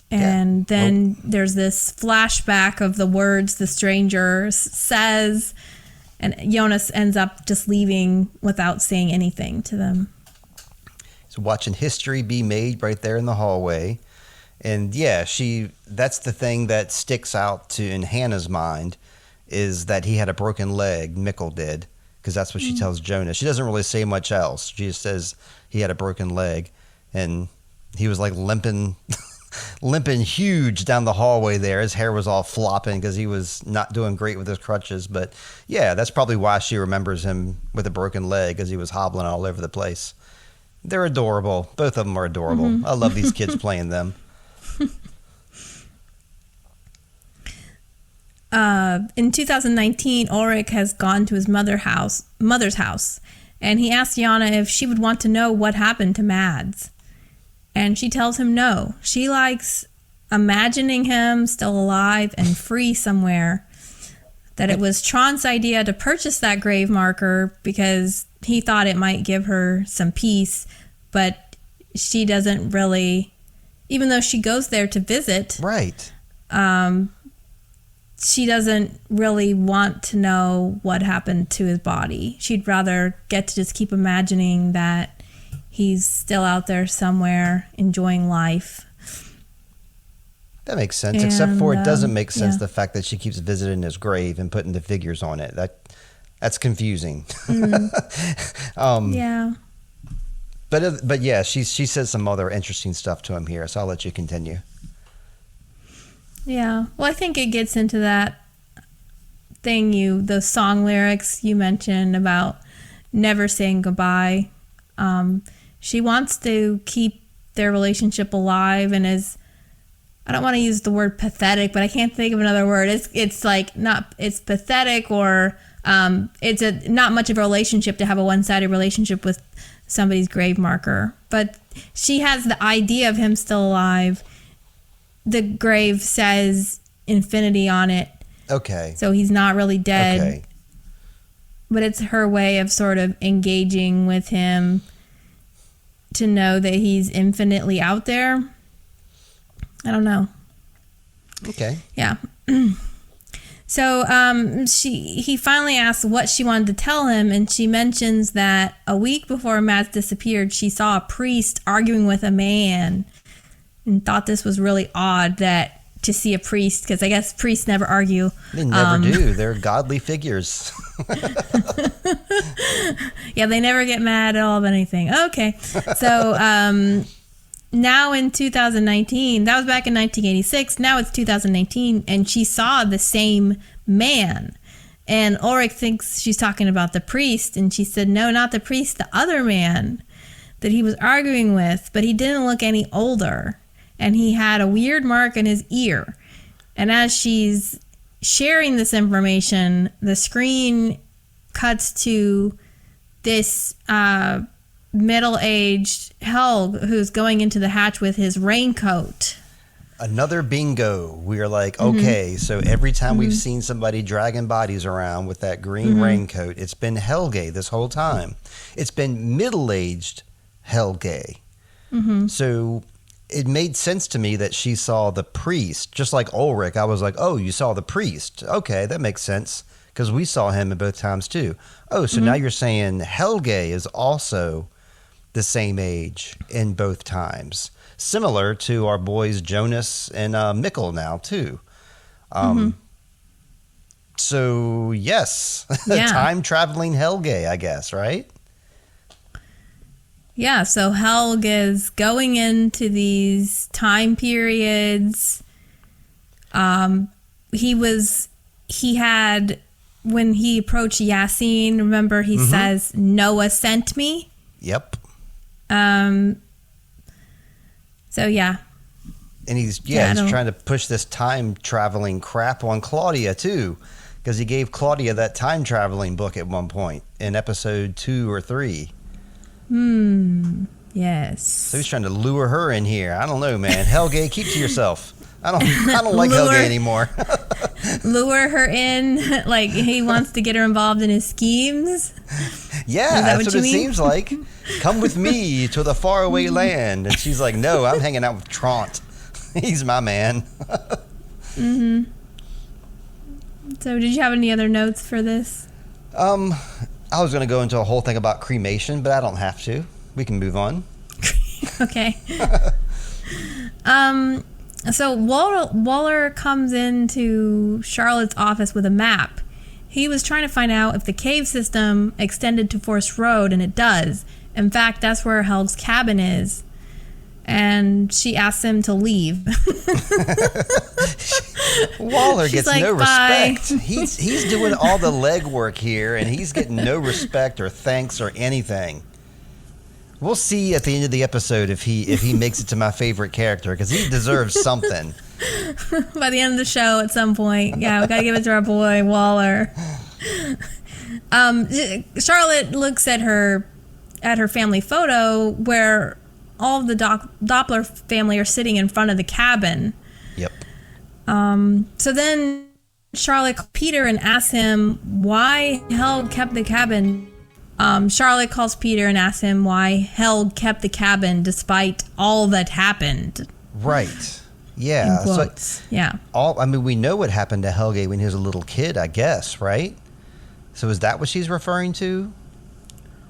And then there's this flashback of the words the stranger says and Jonas ends up just leaving without saying anything to them. So watching history be made right there in the hallway. And that's the thing that sticks out in Hannah's mind is that he had a broken leg, Mikkel did, because that's what she tells Jonas. She doesn't really say much else. She just says he had a broken leg and he was like limping huge down the hallway there. His hair was all flopping because he was not doing great with his crutches. But yeah, that's probably why she remembers him with a broken leg because he was hobbling all over the place. They're adorable. Both of them are adorable. I love these kids playing them. In 2019, Ulrich has gone to his mother's house, and he asks Jana if she would want to know what happened to Mads. And she tells him no. She likes imagining him still alive and free somewhere. That it was Trond's idea to purchase that grave marker because he thought it might give her some peace, but she doesn't really, even though she goes there to visit, right? She doesn't really want to know what happened to his body. She'd rather get to just keep imagining that he's still out there somewhere enjoying life. That makes sense, except for it doesn't make sense the fact that she keeps visiting his grave and putting the figures on it. That's confusing. Yeah. But yeah, she says some other interesting stuff to him here, so I'll let you continue. Yeah. Well, I think it gets into that thing those song lyrics you mentioned about never saying goodbye. She wants to keep their relationship alive and is, I don't want to use the word pathetic, but I can't think of another word. It's like it's pathetic or it's not much of a relationship to have a one-sided relationship with somebody's grave marker. But she has the idea of him still alive. The grave says infinity on it. Okay. So he's not really dead. Okay. But it's her way of sort of engaging with him to know that he's infinitely out there. I don't know. Okay. Yeah. So he finally asks what she wanted to tell him, and she mentions that a week before Mads disappeared, she saw a priest arguing with a man and thought this was really odd to see a priest, because I guess priests never argue. They never do. They're godly figures. Yeah, they never get mad at all about anything. Okay. So now in 2019, that was back in 1986, now it's 2019, and she saw the same man. And Ulrich thinks she's talking about the priest, and she said, no, not the priest, the other man that he was arguing with, but he didn't look any older, and he had a weird mark in his ear. And as she's sharing this information, the screen cuts to this middle-aged Helg who's going into the hatch with his raincoat. Another bingo. We are like, okay, so every time we've seen somebody dragging bodies around with that green raincoat, it's been Helge this whole time. It's been middle-aged Helge. So it made sense to me that she saw the priest, just like Ulrich. I was like, oh, you saw the priest. Okay, that makes sense. because we saw him in both times too. Oh, so now you're saying Helge is also the same age in both times, similar to our boys Jonas and Mikkel now too. So yes, time traveling Helge, I guess, right? Yeah, so Helge is going into these time periods. He had, when he approached Yasin, remember he says, Noah sent me? Yep. So yeah. And he's trying to push this time traveling crap on Claudia too, because he gave Claudia that time traveling book at one point in episode 2 or 3. Yes. So he's trying to lure her in here. I don't know, man. Helge, keep to yourself. I don't like Helge anymore. Lure her in, like he wants to get her involved in his schemes. Yeah, that's what it seems like. Come with me to the faraway land. And she's like, no, I'm hanging out with Trant. He's my man. So did you have any other notes for this? I was going to go into a whole thing about cremation, but I don't have to. We can move on. Okay. So Waller comes into Charlotte's office with a map. He was trying to find out if the cave system extended to Forest Road, and it does. In fact, that's where Helge's cabin is. And she asks him to leave. Waller gets like, no bye. respect. He's doing all the legwork here, and he's getting no respect or thanks or anything. We'll see at the end of the episode if he makes it to my favorite character, because he deserves something. By the end of the show, at some point, we gotta give it to our boy Waller. Charlotte looks at her family photo where all of the Doppler family are sitting in front of the cabin. Yep. So then Charlotte calls Peter and asks him why Helge kept the cabin. Charlotte calls Peter and asks him why Helge kept the cabin despite all that happened. Right. Yeah. In quotes. So, yeah. We know what happened to Helge when he was a little kid, I guess, right? So is that what she's referring to?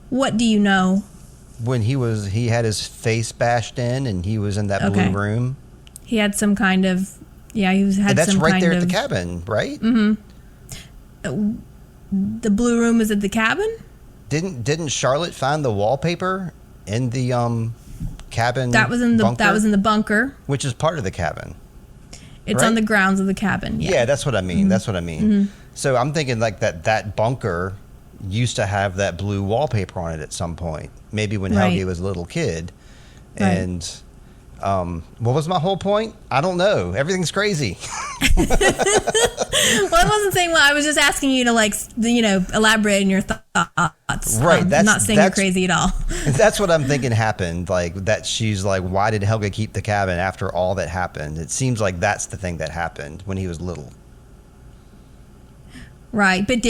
What do you know? When he had his face bashed in and he was in that blue room. He had some kind of, that's right there at the cabin, right? Mm-hmm. The blue room is at the cabin? Didn't Charlotte find the wallpaper in the cabin? That was in the bunker? That was in the bunker, which is part of the cabin. It's on the grounds of the cabin. Yeah, that's what I mean. Mm-hmm. That's what I mean. Mm-hmm. So I'm thinking like that bunker used to have that blue wallpaper on it at some point. Maybe when Helge was a little kid. Right. And what was my whole point? I don't know. Everything's crazy. Well, I wasn't saying. Well, I was just asking you to elaborate on your thoughts. Right. I'm not saying you're crazy at all. That's what I'm thinking happened. Like that, she's like, why did Helge keep the cabin after all that happened? It seems like that's the thing that happened when he was little. Right, but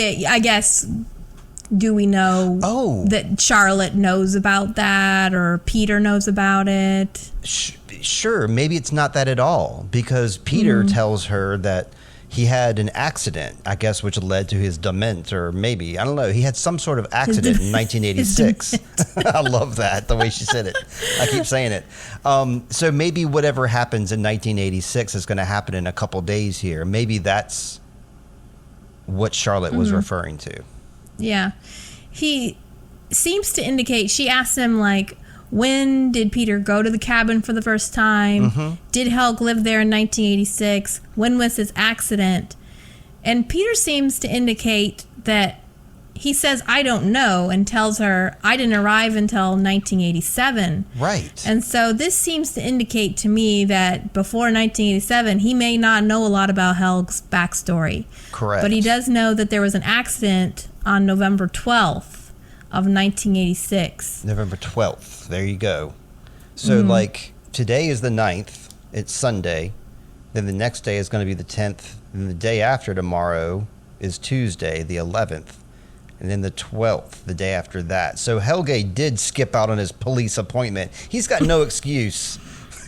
do we know that Charlotte knows about that or Peter knows about it? Sure, maybe it's not that at all, because Peter tells her that he had an accident, I guess, which led to his dement, or maybe, I don't know, he had some sort of accident in 1986. I love that, the way she said it. I keep saying it. So maybe whatever happens in 1986 is going to happen in a couple days here. Maybe that's what Charlotte was referring to. Yeah. He seems to indicate, she asks him, like, when did Peter go to the cabin for the first time? Did Helge live there in 1986? When was his accident? And Peter seems to indicate that he says, I don't know, and tells her, I didn't arrive until 1987. Right. And so this seems to indicate to me that before 1987, he may not know a lot about Helge's backstory. Correct. But he does know that there was an accident on November 12th of 1986. November 12th. There you go. So, like, today is the 9th. It's Sunday. Then the next day is going to be the 10th. And the day after tomorrow is Tuesday, the 11th. And then the 12th, the day after that. So Helge did skip out on his police appointment. He's got no excuse.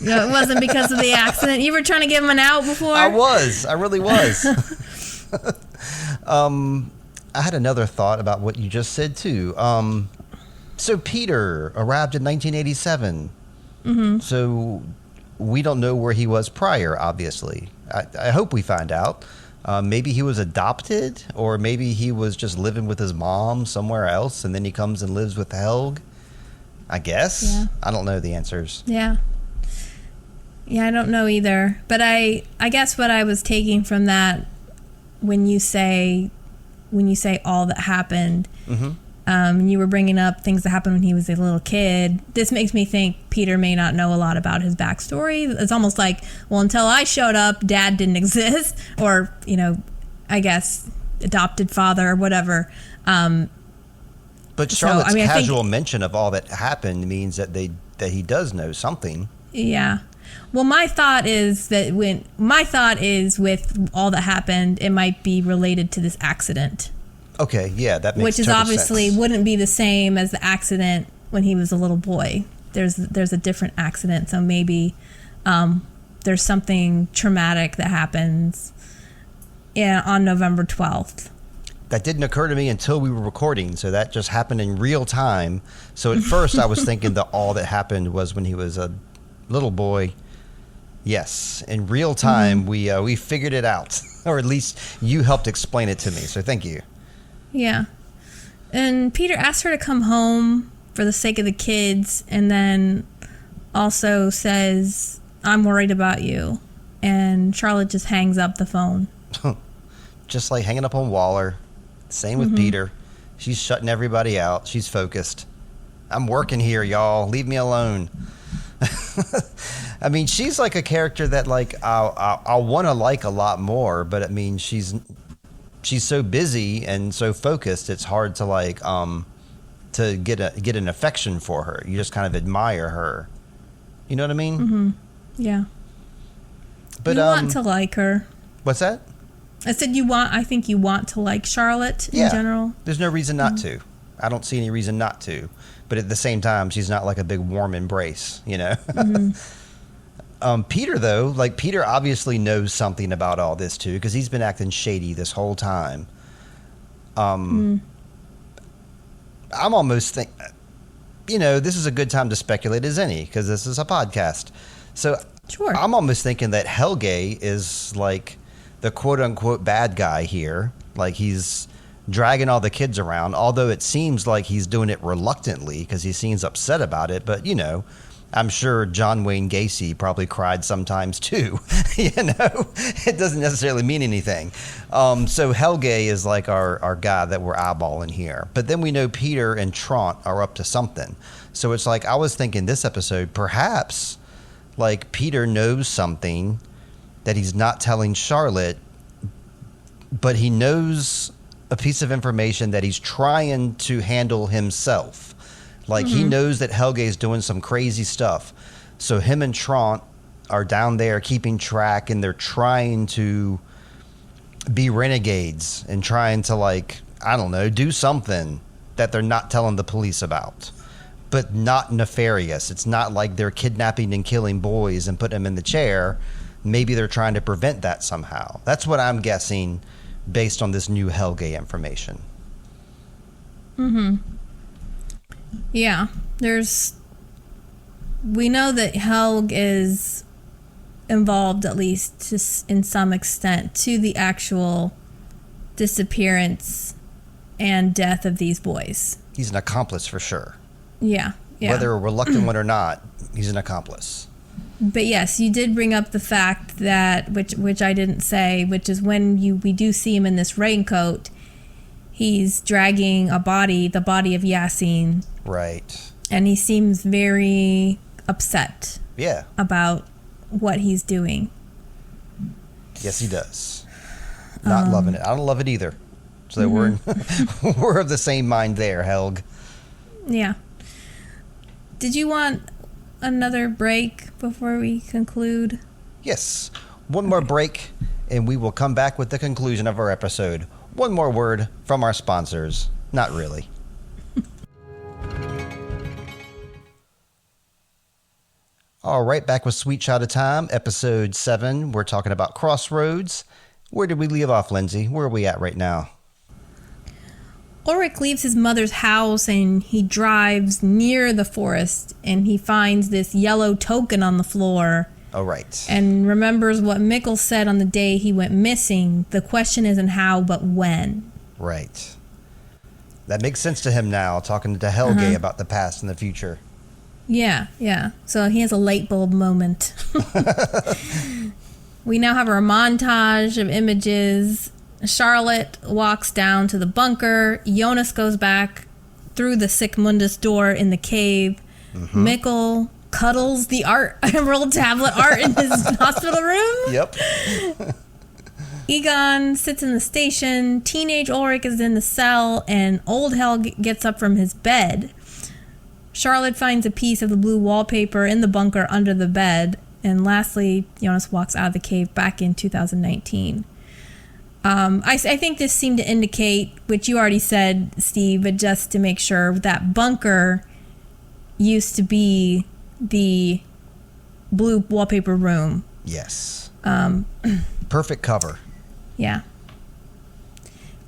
No, it wasn't because of the accident. You were trying to give him an out before? I was. I really was. I had another thought about what you just said too. So Peter arrived in 1987. Mm-hmm. So we don't know where he was prior, obviously. I hope we find out. Maybe he was adopted, or maybe he was just living with his mom somewhere else, and then he comes and lives with Helg. I guess. Yeah. I don't know the answers. Yeah. Yeah, I don't know either. But I guess what I was taking from that, when you say all that happened, Mm-hmm. you were bringing up things that happened when he was a little kid. This makes me think Peter may not know a lot about his backstory. It's almost like, well, until I showed up, Dad didn't exist, or I guess adopted father or whatever. But Charlotte's I casual think, mention of all that happened means that he does know something. Yeah. Well, my thought is with all that happened, it might be related to this accident. Okay, yeah, that makes which is total obviously sense. Wouldn't be the same as the accident when he was a little boy. There's a different accident, so maybe there's something traumatic that happens on November 12th. That didn't occur to me until we were recording, so that just happened in real time. So at first I was thinking that all that happened was when he was a little boy. Yes, in real time, we figured it out, or at least you helped explain it to me, so thank you. Yeah. And Peter asked her to come home for the sake of the kids, and then also says, I'm worried about you. And Charlotte just hangs up the phone. Just like hanging up on Waller. Same with Peter. She's shutting everybody out. She's focused. I'm working here, y'all. Leave me alone. I mean, she's like a character that like I'll want to like a lot more, but I mean, she's so busy and so focused. It's hard to like to get an affection for her. You just kind of admire her. You know what I mean? Mm-hmm. Yeah. But you want to like her. What's that? I said I think you want to like Charlotte in general. There's no reason not to. I don't see any reason not to. But at the same time, she's not like a big warm embrace, Peter, though, like Peter obviously knows something about all this, too, because he's been acting shady this whole time. I'm almost this is a good time to speculate as any, because this is a podcast. So sure. I'm almost thinking that Helge is like the quote-unquote bad guy here. Like he's dragging all the kids around, although it seems like he's doing it reluctantly because he seems upset about it. But, I'm sure John Wayne Gacy probably cried sometimes too. It doesn't necessarily mean anything. So Helge is like our guy that we're eyeballing here. But then we know Peter and Trant are up to something. So it's like I was thinking this episode, perhaps like Peter knows something that he's not telling Charlotte, but he knows a piece of information that he's trying to handle himself. Like he knows that Helge is doing some crazy stuff. So him and Trant are down there keeping track, and they're trying to be renegades and trying to like, I don't know, do something that they're not telling the police about, but not nefarious. It's not like they're kidnapping and killing boys and putting them in the chair. Maybe they're trying to prevent that somehow. That's what I'm guessing based on this new Helge information. Yeah, we know that Helg is involved, at least just in some extent, to the actual disappearance and death of these boys. He's an accomplice for sure. Yeah. Whether a reluctant one or not, he's an accomplice. But yes, you did bring up the fact that, which I didn't say, which is when we do see him in this raincoat, he's dragging the body of Yasin. Right. And he seems very upset. Yeah. About what he's doing. Yes, he does. Not loving it. I don't love it either. So we're of the same mind there, Helg. Yeah. Did you want another break before we conclude? Yes. One more break, and we will come back with the conclusion of our episode. One more word from our sponsors. Not really. All right, back with Sweet Child of Time, episode 7. We're talking about Crossroads. Where did we leave off, Lindsay? Where are we at right now? Ulrich leaves his mother's house and he drives near the forest and he finds this yellow token on the floor. Oh, right. And remembers what Mikkel said on the day he went missing. The question isn't how, but when. Right. That makes sense to him now, talking to Helge about the past and the future. Yeah. So he has a light bulb moment. We now have our montage of images. Charlotte walks down to the bunker. Jonas goes back through the Sigmundus door in the cave. Mikkel cuddles the emerald tablet art in his hospital room. Yep. Egon sits in the station. Teenage Ulrich is in the cell, and old Helge gets up from his bed. Charlotte finds a piece of the blue wallpaper in the bunker under the bed. And lastly, Jonas walks out of the cave back in 2019. I think this seemed to indicate, which you already said, Steve, but just to make sure, that bunker used to be the blue wallpaper room. Yes. Perfect cover. Yeah.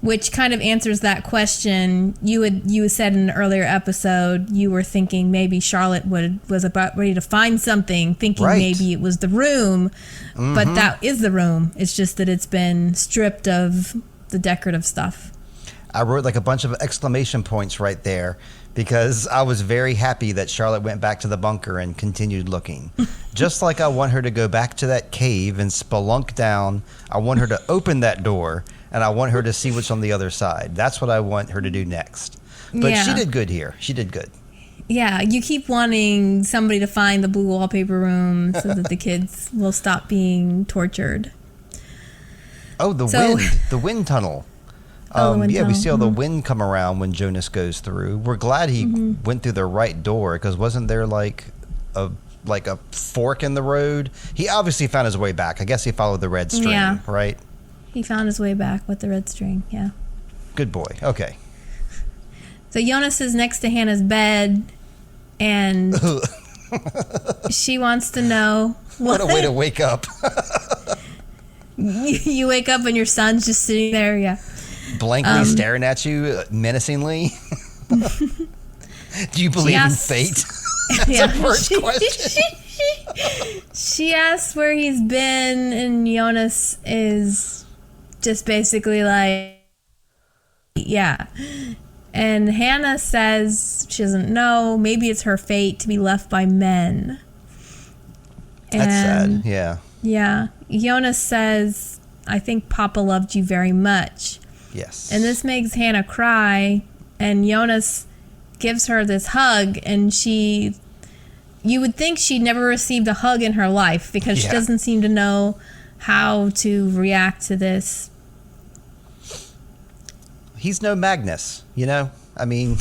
Which kind of answers that question. You said in an earlier episode you were thinking maybe Charlotte was about ready to find something, thinking maybe it was the room, but that is the room. It's just that it's been stripped of the decorative stuff. I wrote like a bunch of exclamation points right there because I was very happy that Charlotte went back to the bunker and continued looking. Just like I want her to go back to that cave and spelunk down. I want her to open that door. And I want her to see what's on the other side. That's what I want her to do next. But she did good here. She did good. Yeah, you keep wanting somebody to find the blue wallpaper room so that the kids will stop being tortured. Oh, the wind tunnel. We see all the Mm-hmm. wind come around when Jonas goes through. We're glad he went through the right door because wasn't there like a fork in the road? He obviously found his way back. I guess he followed the red string, right? He found his way back with the red string, yeah. Good boy. Okay. So Jonas is next to Hannah's bed, and she wants to know... What a way to wake up. You wake up and your son's just sitting there, yeah. Blankly staring at you menacingly. Do you believe in fate? That's the first question. She asks where he's been, and Jonas is... just basically like, yeah. And Hannah says she doesn't know. Maybe it's her fate to be left by men. That's sad, yeah. Yeah. Jonas says, I think Papa loved you very much. Yes. And this makes Hannah cry. And Jonas gives her this hug. And you would think she'd never received a hug in her life because she doesn't seem to know how to react to this. He's no Magnus, you know? I mean,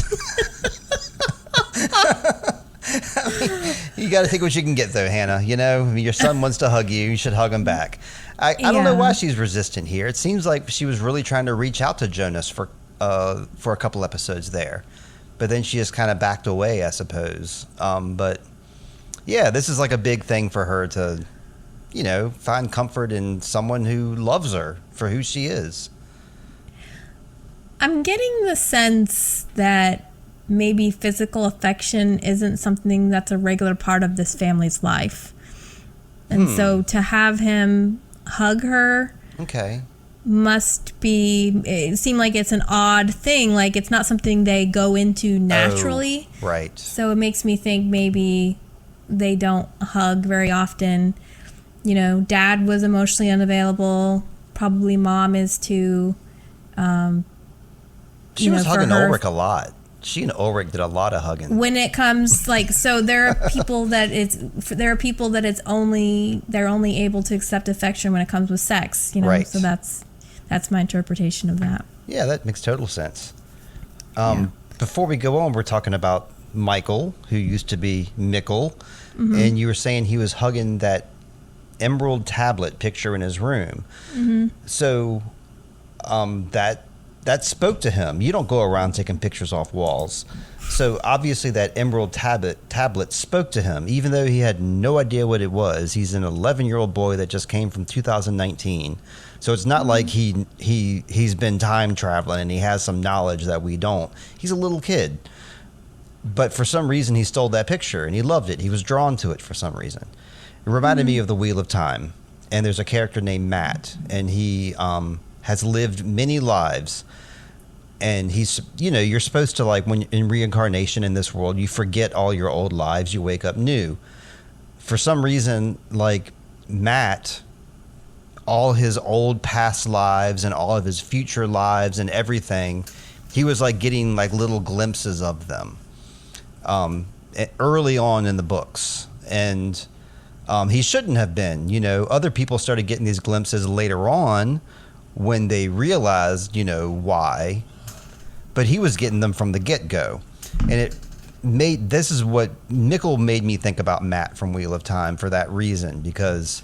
you got to take what you can get, though, Hannah. You know, I mean, your son wants to hug you. You should hug him back. I don't know why she's resistant here. It seems like she was really trying to reach out to Jonas for a couple episodes there. But then she just kind of backed away, I suppose. But, yeah, this is like a big thing for her to, you know, find comfort in someone who loves her for who she is. I'm getting the sense that maybe physical affection isn't something that's a regular part of this family's life. And so to have him hug her must be, it seemed like it's an odd thing. Like it's not something they go into naturally. Oh, right. So it makes me think maybe they don't hug very often. You know, Dad was emotionally unavailable. Probably Mom is too. She was hugging Ulrich a lot. She and Ulrich did a lot of hugging. When it comes so there are people that they're only able to accept affection when it comes with sex, you know. Right. So that's my interpretation of that. Yeah, that makes total sense. Before we go on, we're talking about Michael, who used to be Mikkel, and you were saying he was hugging that emerald tablet picture in his room. So that spoke to him. You don't go around taking pictures off walls. So obviously that emerald tablet spoke to him, even though he had no idea what it was. He's an 11-year-old boy that just came from 2019. So it's not like he's been time traveling and he has some knowledge that we don't. He's a little kid. But for some reason, he stole that picture and he loved it. He was drawn to it for some reason. It reminded me of the Wheel of Time. And there's a character named Matt, and he has lived many lives. And he's, you're supposed to, like, when in reincarnation in this world, you forget all your old lives, you wake up new. For some reason, like, Matt, all his old past lives and all of his future lives and everything, he was, like, getting, like, little glimpses of them early on in the books. And he shouldn't have been. Other people started getting these glimpses later on when they realized, why. But he was getting them from the get-go. And this is what Mikkel made me think about Matt from Wheel of Time for that reason, because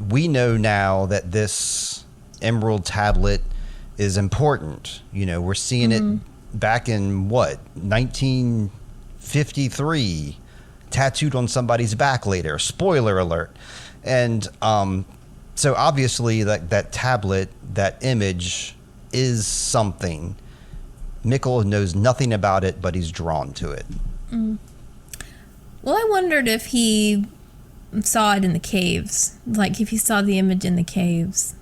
we know now that this Emerald Tablet is important. We're seeing it back in 1953, tattooed on somebody's back later. Spoiler alert. And so obviously that tablet, that image is something. Mikkel knows nothing about it, but he's drawn to it. Well, I wondered if he saw it in the caves. Like, if he saw the image in the caves.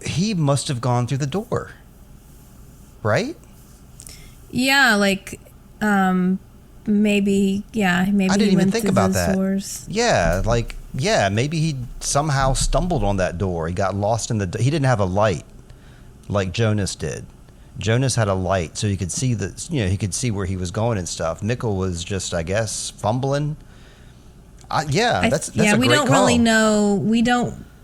He must have gone through the door. Right? Yeah, like, maybe I didn't he even went think through about those that. doors. Yeah, maybe he somehow stumbled on that door. He got lost in he didn't have a light like Jonas did. Jonas had a light, so he could see he could see where he was going and stuff. Mikkel was just, I guess, fumbling. That's a we great don't call. really know.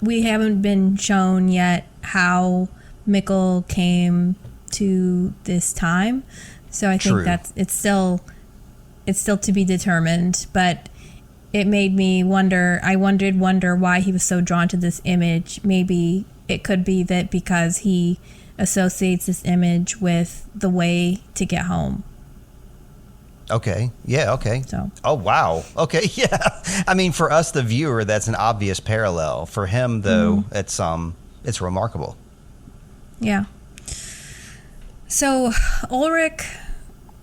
We haven't been shown yet how Mikkel came to this time. So I think it's still to be determined, but it made me wonder. I wonder why he was so drawn to this image. Maybe it could be that because he associates this image with the way to get home. Okay. Yeah. Okay. So. Oh, wow. Okay. Yeah. I mean, for us, the viewer, that's an obvious parallel. For him, though, it's remarkable. Yeah. So Ulrich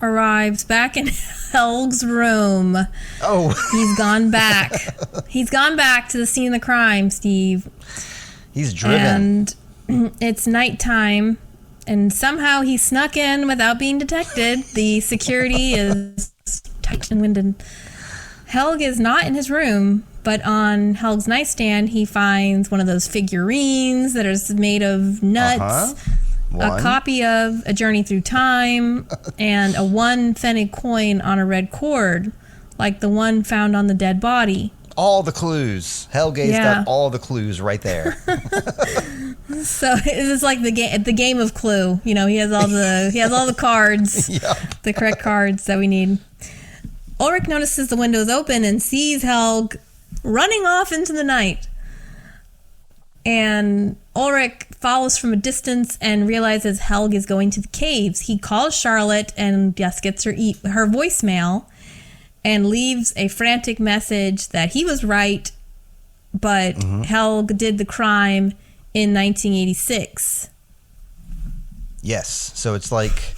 arrives back in Helg's room. Oh. He's gone back. He's gone back to the scene of the crime, Steve. He's driven. And it's nighttime, and somehow he snuck in without being detected. The security is tight and winded. Helg is not in his room, but on Helg's nightstand, he finds one of those figurines that is made of nuts, a copy of A Journey Through Time, and a 1 pfennig coin on a red cord, like the one found on the dead body. All the clues. Helge's got all the clues right there. So it's like the game of Clue. He has all the cards, the correct cards that we need. Ulrich notices the window is open and sees Helg running off into the night. And Ulrich follows from a distance and realizes Helg is going to the caves. He calls Charlotte and gets her voicemail and leaves a frantic message that he was right, but Helg did the crime in 1986. Yes. So it's like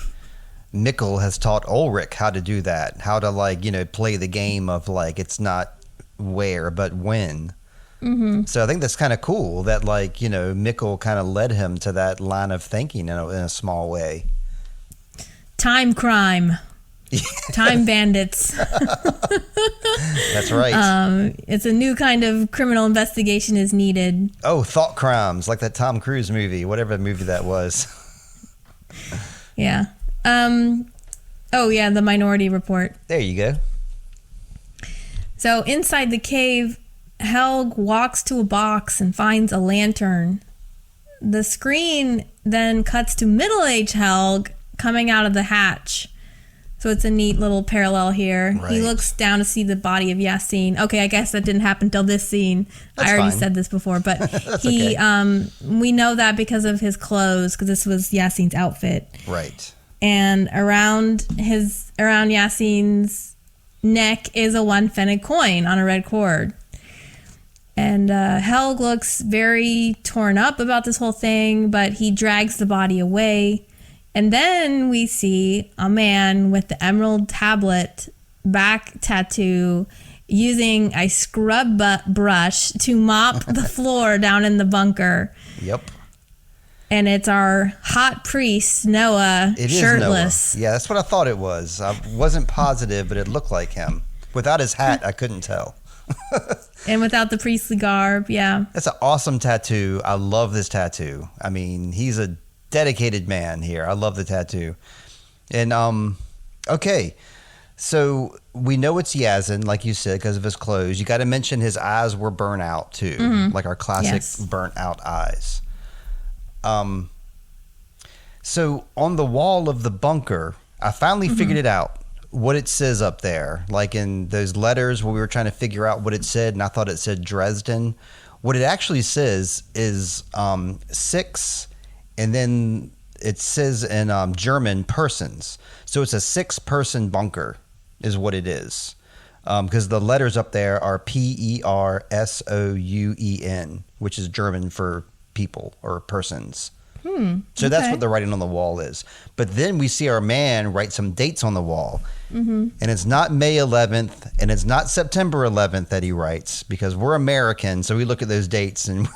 Mikkel has taught Ulrich how to do that, how to play the game of it's not where but when. So I think that's kind of cool that Mikkel kind of led him to that line of thinking in a small way. Time crime. Time bandits. That's right. It's a new kind of criminal investigation is needed. Oh, thought crimes, like that Tom Cruise movie, whatever movie that was. Yeah. The Minority Report. There you go. So inside the cave, Helg walks to a box and finds a lantern. The screen then cuts to middle-aged Helg coming out of the hatch. So it's a neat little parallel here. Right. He looks down to see the body of Yasin. Okay, I guess that didn't happen till this scene. That's I already fine. said this before, but we know that because of his clothes, because this was Yasin's outfit. Right. And around Yasin's neck is a 1 pfennig coin on a red cord. And Helg looks very torn up about this whole thing, but he drags the body away. And then we see a man with the emerald tablet back tattoo using a scrub brush to mop the floor down in the bunker. Yep. And it's our hot priest, Noah, it shirtless. Noah. Yeah, that's what I thought it was. I wasn't positive, but it looked like him. Without his hat, I couldn't tell. And without the priestly garb, yeah. That's an awesome tattoo. I love this tattoo. I mean, he's a dedicated man here. I love the tattoo. And, okay. So we know it's Yazin, like you said, because of his clothes. You got to mention his eyes were burnt out, too. Mm-hmm. Like our classic burnt out eyes. So on the wall of the bunker, I finally figured it out. What it says up there, like in those letters where we were trying to figure out what it said, and I thought it said Dresden. What it actually says is 6, and then it says in German persons. So it's a 6-person bunker is what it is, because the letters up there are Persouen, which is German for people or persons. So that's what the writing on the wall is. But then we see our man write some dates on the wall. And it's not May 11th and it's not September 11th that he writes, because we're American. So we look at those dates and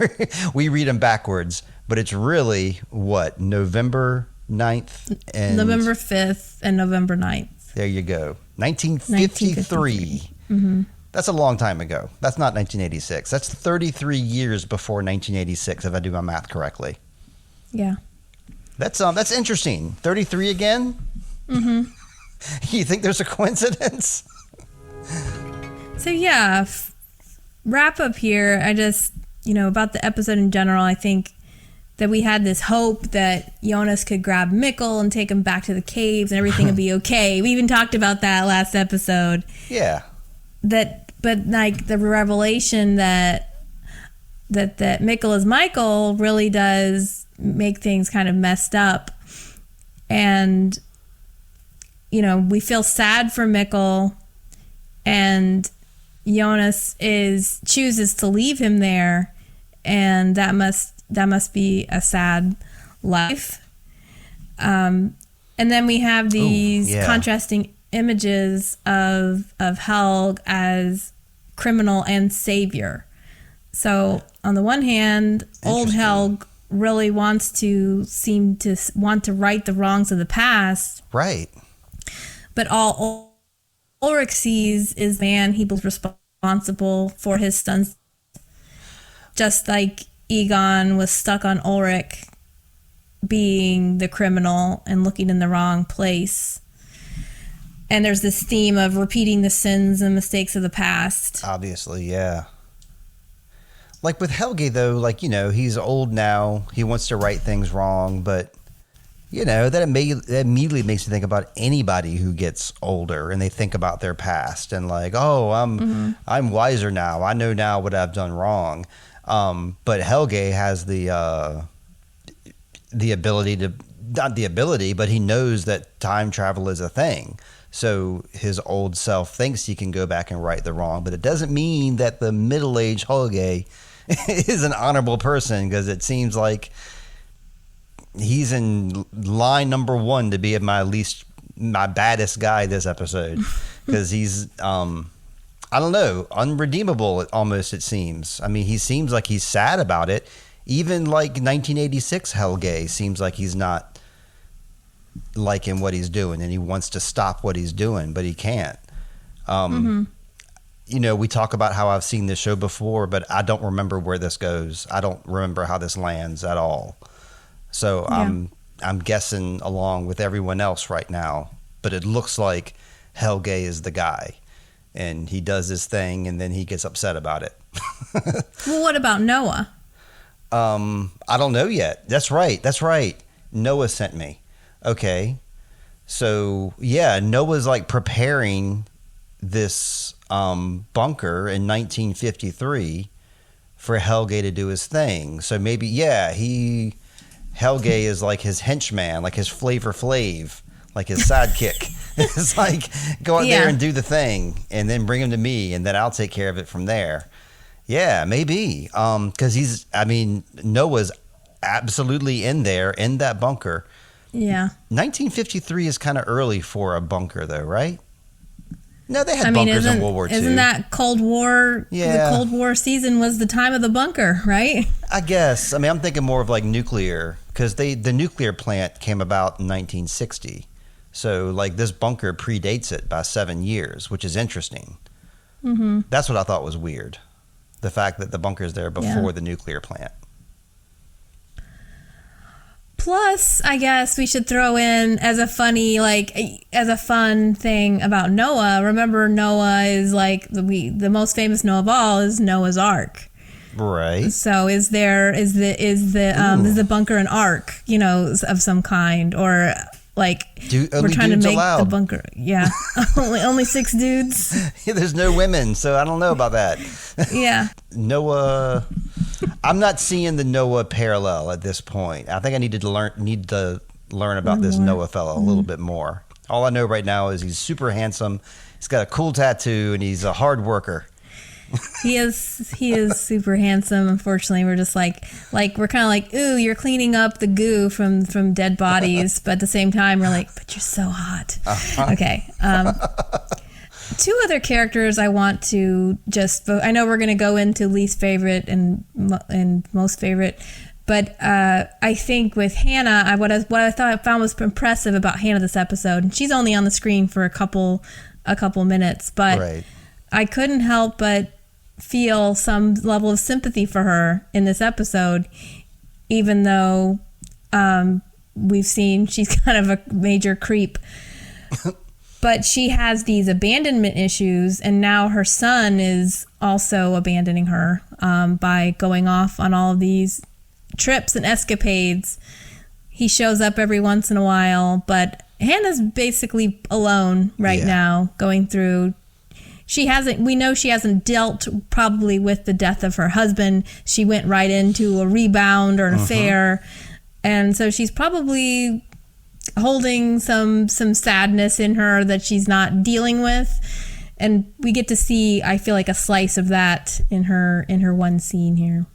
we read them backwards. But it's really what? November 9th and November 5th and November 9th. There you go. 1953. That's a long time ago. That's not 1986. That's 33 years before 1986, if I do my math correctly. Yeah. That's interesting. 33 again? You think there's a coincidence? So yeah, wrap up here. I just, about the episode in general, I think that we had this hope that Jonas could grab Mikkel and take him back to the caves and everything would be okay. We even talked about that last episode. Yeah. But like the revelation that Mikkel is Michael really does make things kind of messed up. And, we feel sad for Mikkel, and Jonas chooses to leave him there, and that must be a sad life. And then we have these contrasting images of Helg as criminal and savior. So on the one hand, old Helg really wants to right the wrongs of the past. Right. But all Ulrich sees is man he was responsible for his son's, just like Egon was stuck on Ulrich being the criminal and looking in the wrong place. And there's this theme of repeating the sins and mistakes of the past. Obviously, yeah. Like with Helge, though, he's old now. He wants to right things wrong, but, that immediately makes me think about anybody who gets older and they think about their past and I'm wiser now. I know now what I've done wrong. But Helge has the ability to, not the ability, but he knows that time travel is a thing. So his old self thinks he can go back and right the wrong, but it doesn't mean that the middle-aged Helge is an honorable person, because it seems like he's in line number 1 to be my baddest guy this episode, because he's I don't know, unredeemable almost, it seems. I mean, he seems like he's sad about it. Even like 1986 Helge seems like he's not liking what he's doing, and he wants to stop what he's doing, but he can't. We talk about how I've seen this show before, but I don't remember where this goes. I don't remember how this lands at all. So I'm guessing along with everyone else right now, but it looks like Helge is the guy, and he does his thing, and then he gets upset about it. Well, what about Noah? I don't know yet. That's right. Noah sent me. Okay. So, yeah, Noah's like preparing this bunker in 1953 for Helge to do his thing. So maybe, Helge is like his henchman, like his Flavor Flav, like his sidekick. It's like, go out there and do the thing, and then bring him to me, and then I'll take care of it from there. Yeah, maybe. Because Noah's absolutely in there in that bunker. Yeah. 1953 is kind of early for a bunker, though, right? No, they had bunkers in World War II. Isn't that Cold War? Yeah. The Cold War season was the time of the bunker, right? I guess. I mean, I'm thinking more of like nuclear, because the nuclear plant came about in 1960. So, like, this bunker predates it by 7 years, which is interesting. Mm-hmm. That's what I thought was weird. The fact that the bunker's there before the nuclear plant. Plus, I guess we should throw in as a fun thing about Noah. Remember, Noah is like the most famous Noah of all is Noah's Ark. Right. So is the bunker an ark, of some kind, or like we're trying to make the bunker? Yeah, only 6 dudes. Yeah, there's no women, so I don't know about that. Yeah. Noah. I'm not seeing the Noah parallel at this point. I think I need to learn about this Noah fellow a little bit more. All I know right now is he's super handsome. He's got a cool tattoo, and he's a hard worker. He is super handsome. Unfortunately, we're just like we're kind of like, ooh, you're cleaning up the goo from dead bodies, but at the same time, we're like, but you're so hot. Uh-huh. Okay. 2 other characters I want to I know we're going to go into least favorite and most favorite, but I think with Hannah, what I found was impressive about Hannah this episode, and she's only on the screen for a couple minutes, but right. I couldn't help but feel some level of sympathy for her in this episode, even though we've seen she's kind of a major creep. But she has these abandonment issues, and now her son is also abandoning her by going off on all of these trips and escapades. He shows up every once in a while, but Hannah's basically alone right now, going through. We know she hasn't dealt probably with the death of her husband. She went right into a rebound or an affair, and so she's probably holding some sadness in her that she's not dealing with, and we get to see, I feel like, a slice of that in her one scene here.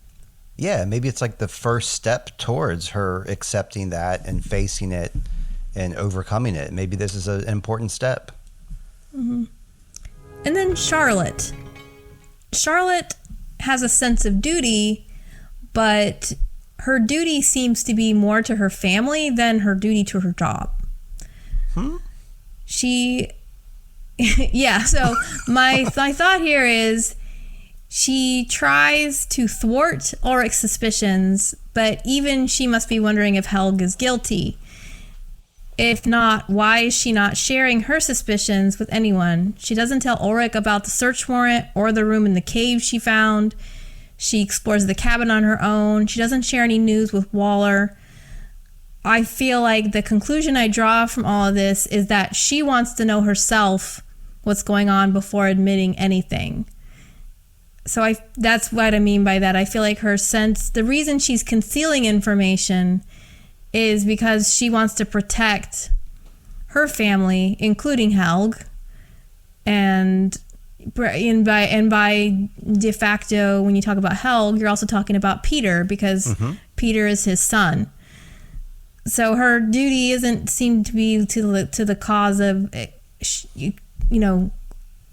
Yeah, maybe it's like the first step towards her accepting that and facing it and overcoming it. Maybe this is an important step. Mm-hmm. And then Charlotte has a sense of duty, but her duty seems to be more to her family than her duty to her job. So my thought here is she tries to thwart Ulrich's suspicions, but even she must be wondering if Helg is guilty. If not, why is she not sharing her suspicions with anyone? She doesn't tell Ulrich about the search warrant or the room in the cave she found. She explores the cabin on her own. She doesn't share any news with Waller. I feel like the conclusion I draw from all of this is that she wants to know herself what's going on before admitting anything. So that's what I mean by that. I feel like the reason she's concealing information is because she wants to protect her family, including Helg, and by de facto, when you talk about Helg, you're also talking about Peter, because Peter is his son. So her duty doesn't seem to be to the cause of,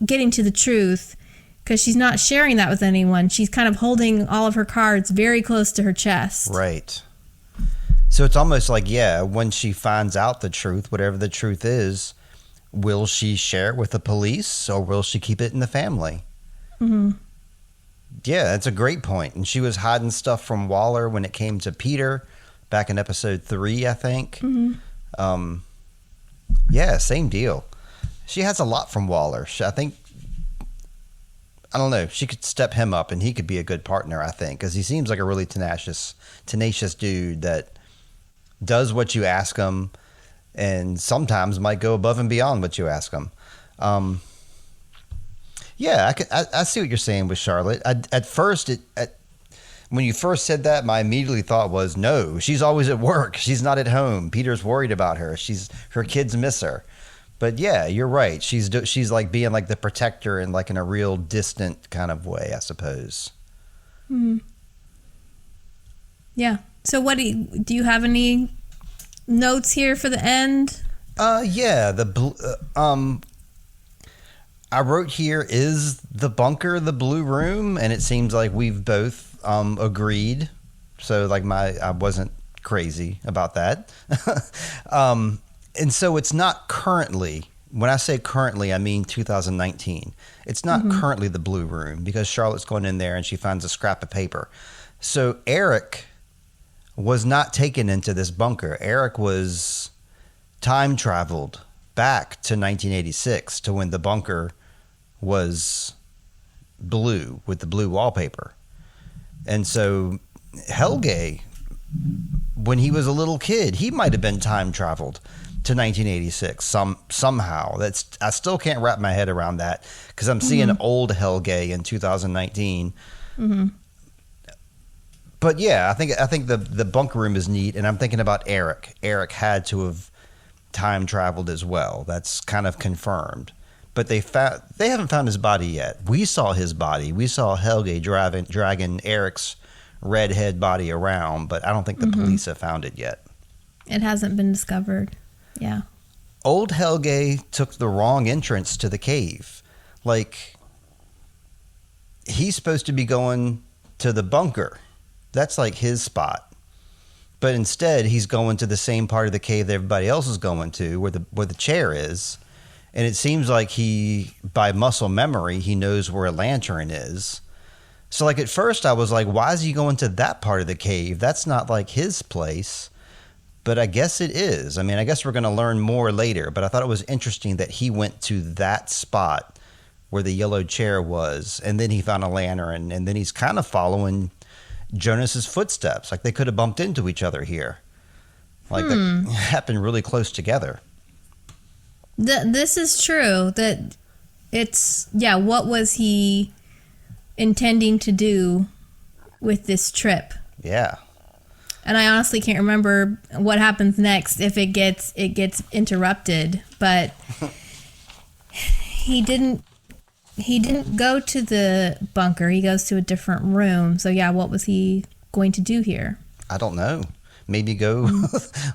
getting to the truth, because she's not sharing that with anyone. She's kind of holding all of her cards very close to her chest. Right. So it's almost like, when she finds out the truth, whatever the truth is, will she share it with the police, or will she keep it in the family? Mm-hmm. Yeah, that's a great point. And she was hiding stuff from Waller when it came to Peter back in episode 3, I think. Mm-hmm. Same deal. She has a lot from Waller. I don't know. She could step him up, and he could be a good partner, I think, because he seems like a really tenacious dude that does what you ask him, and sometimes might go above and beyond what you ask him. I see what you're saying with Charlotte. At first, when you first said that, my immediate thought was, no, she's always at work. She's not at home. Peter's worried about her. Her kids miss her. But yeah, you're right. She's like being like the protector in a real distant kind of way, I suppose. Yeah. So what do you have any notes here for the end? Yeah, I wrote here, is the bunker the blue room? And it seems like we've both agreed. So like I wasn't crazy about that. And so it's not currently, when I say currently, I mean 2019. It's not currently the blue room because Charlotte's going in there and she finds a scrap of paper. So Eric was not taken into this bunker. Eric was time traveled back to 1986 to when the bunker was blue with the blue wallpaper. And so Helge, when he was a little kid, he might have been time traveled to 1986 somehow. I still can't wrap my head around that because I'm seeing old Helge in 2019. But yeah, I think the bunker room is neat, and I'm thinking about Eric. Eric had to have time traveled as well. That's kind of confirmed. But they haven't found his body yet. We saw his body. We saw Helge dragging Eric's redhead body around, but I don't think the police have found it yet. It hasn't been discovered. Yeah. Old Helge took the wrong entrance to the cave. Like, he's supposed to be going to the bunker. That's like his spot. But instead, he's going to the same part of the cave that everybody else is going to, where the chair is. And it seems like by muscle memory, he knows where a lantern is. So like at first I was like, why is he going to that part of the cave? That's not like his place. But I guess it is. I mean, I guess we're going to learn more later. But I thought it was interesting that he went to that spot where the yellow chair was. And then he found a lantern. And then he's kind of following Jonas's footsteps. Like they could have bumped into each other here. Like that happened really close together. This is true. That it's, yeah, what was he intending to do with this trip? Yeah. And I honestly can't remember what happens next if it gets interrupted, but he didn't go to the bunker. He goes to a different room. So yeah, what was he going to do here? I don't know. Maybe go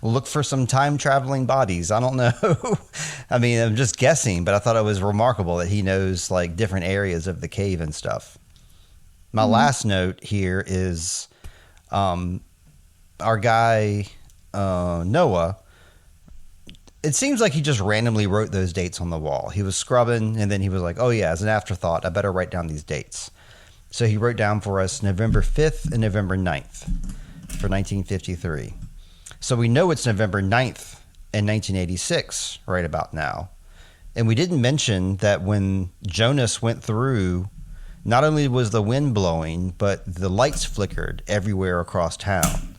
look for some time traveling bodies. I don't know. I mean, I'm just guessing, but I thought it was remarkable that he knows like different areas of the cave and stuff. My last note here is our guy, Noah. It seems like he just randomly wrote those dates on the wall. He was scrubbing and then he was like, oh yeah, as an afterthought, I better write down these dates. So he wrote down for us November 5th and November 9th for 1953. So we know it's November 9th in 1986 right about now. And we didn't mention that when Jonas went through, not only was the wind blowing, but the lights flickered everywhere across town.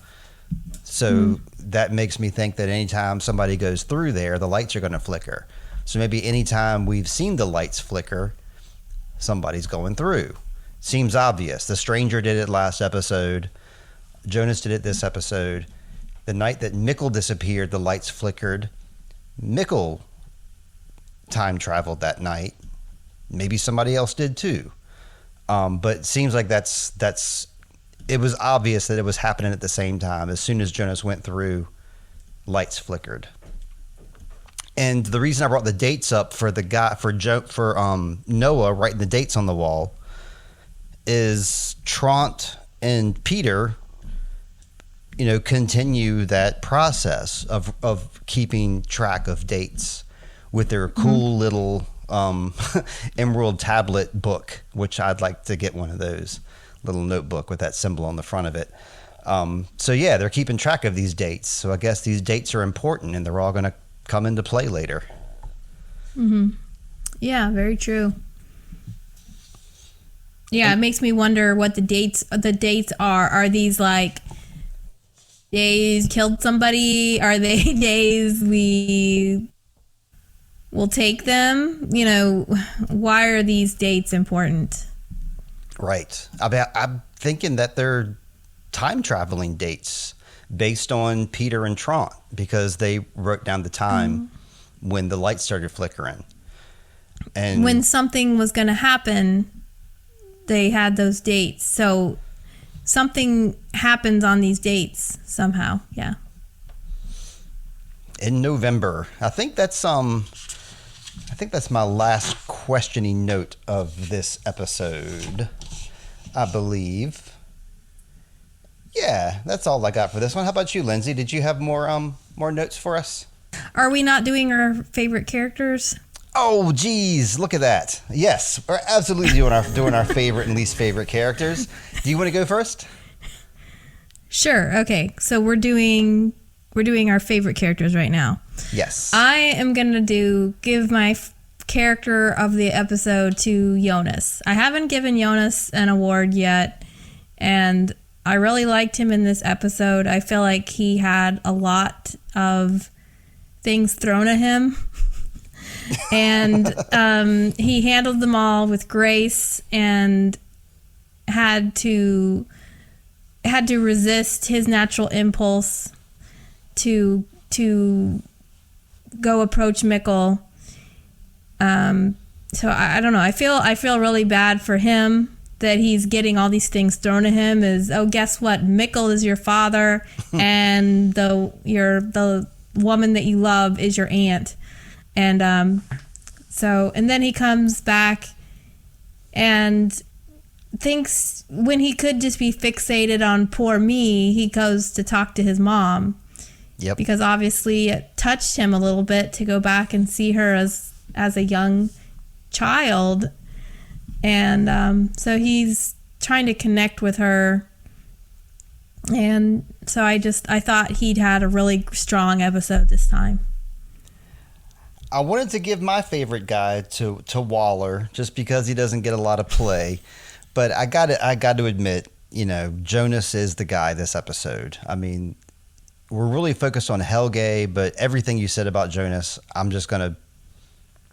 So that makes me think that anytime somebody goes through there, the lights are going to flicker. So maybe anytime we've seen the lights flicker, somebody's going through. Seems obvious. The stranger did it last episode. Jonas did it this episode. The night that Mikkel disappeared, the lights flickered. Mikkel time traveled that night. Maybe somebody else did too. But it seems like it was obvious that it was happening at the same time. As soon as Jonas went through, lights flickered. And the reason I brought the dates up for Noah writing the dates on the wall is Trant and Peter, continue that process of keeping track of dates with their cool little emerald tablet book, which I'd like to get one of those. Little notebook with that symbol on the front of it. So yeah, they're keeping track of these dates. So I guess these dates are important and they're all going to come into play later. Yeah, very true. Yeah, it makes me wonder what the dates are. Are these like days killed somebody? Are they days we will take them? Why are these dates important? Right. I'm thinking that they're time traveling dates based on Peter and Trant because they wrote down the time when the lights started flickering. And when something was going to happen, they had those dates. So something happens on these dates somehow. Yeah. In November. I think that's my last questioning note of this episode, I believe. Yeah, that's all I got for this one. How about you, Lindsay? Did you have more notes for us? Are we not doing our favorite characters? Oh, geez, look at that. Yes, we're absolutely doing our favorite and least favorite characters. Do you want to go first? Sure. Okay. So we're doing our favorite characters right now. Yes. I am going to give my character of the episode to Jonas. I haven't given Jonas an award yet, and I really liked him in this episode. I feel like he had a lot of things thrown at him. And he handled them all with grace and had to resist his natural impulse to go approach Mikkel. So I don't know. I feel really bad for him that he's getting all these things thrown at him. Guess what? Mikkel is your father, and the woman that you love is your aunt. And and then he comes back and thinks when he could just be fixated on poor me, he goes to talk to his mom. Yep. Because obviously it touched him a little bit to go back and see her as a young child. And so he's trying to connect with her. And so I thought he'd had a really strong episode this time. I wanted to give my favorite guy to Waller just because he doesn't get a lot of play. But I got to admit, Jonas is the guy this episode. I mean, we're really focused on Helge, but everything you said about Jonas, I'm just going to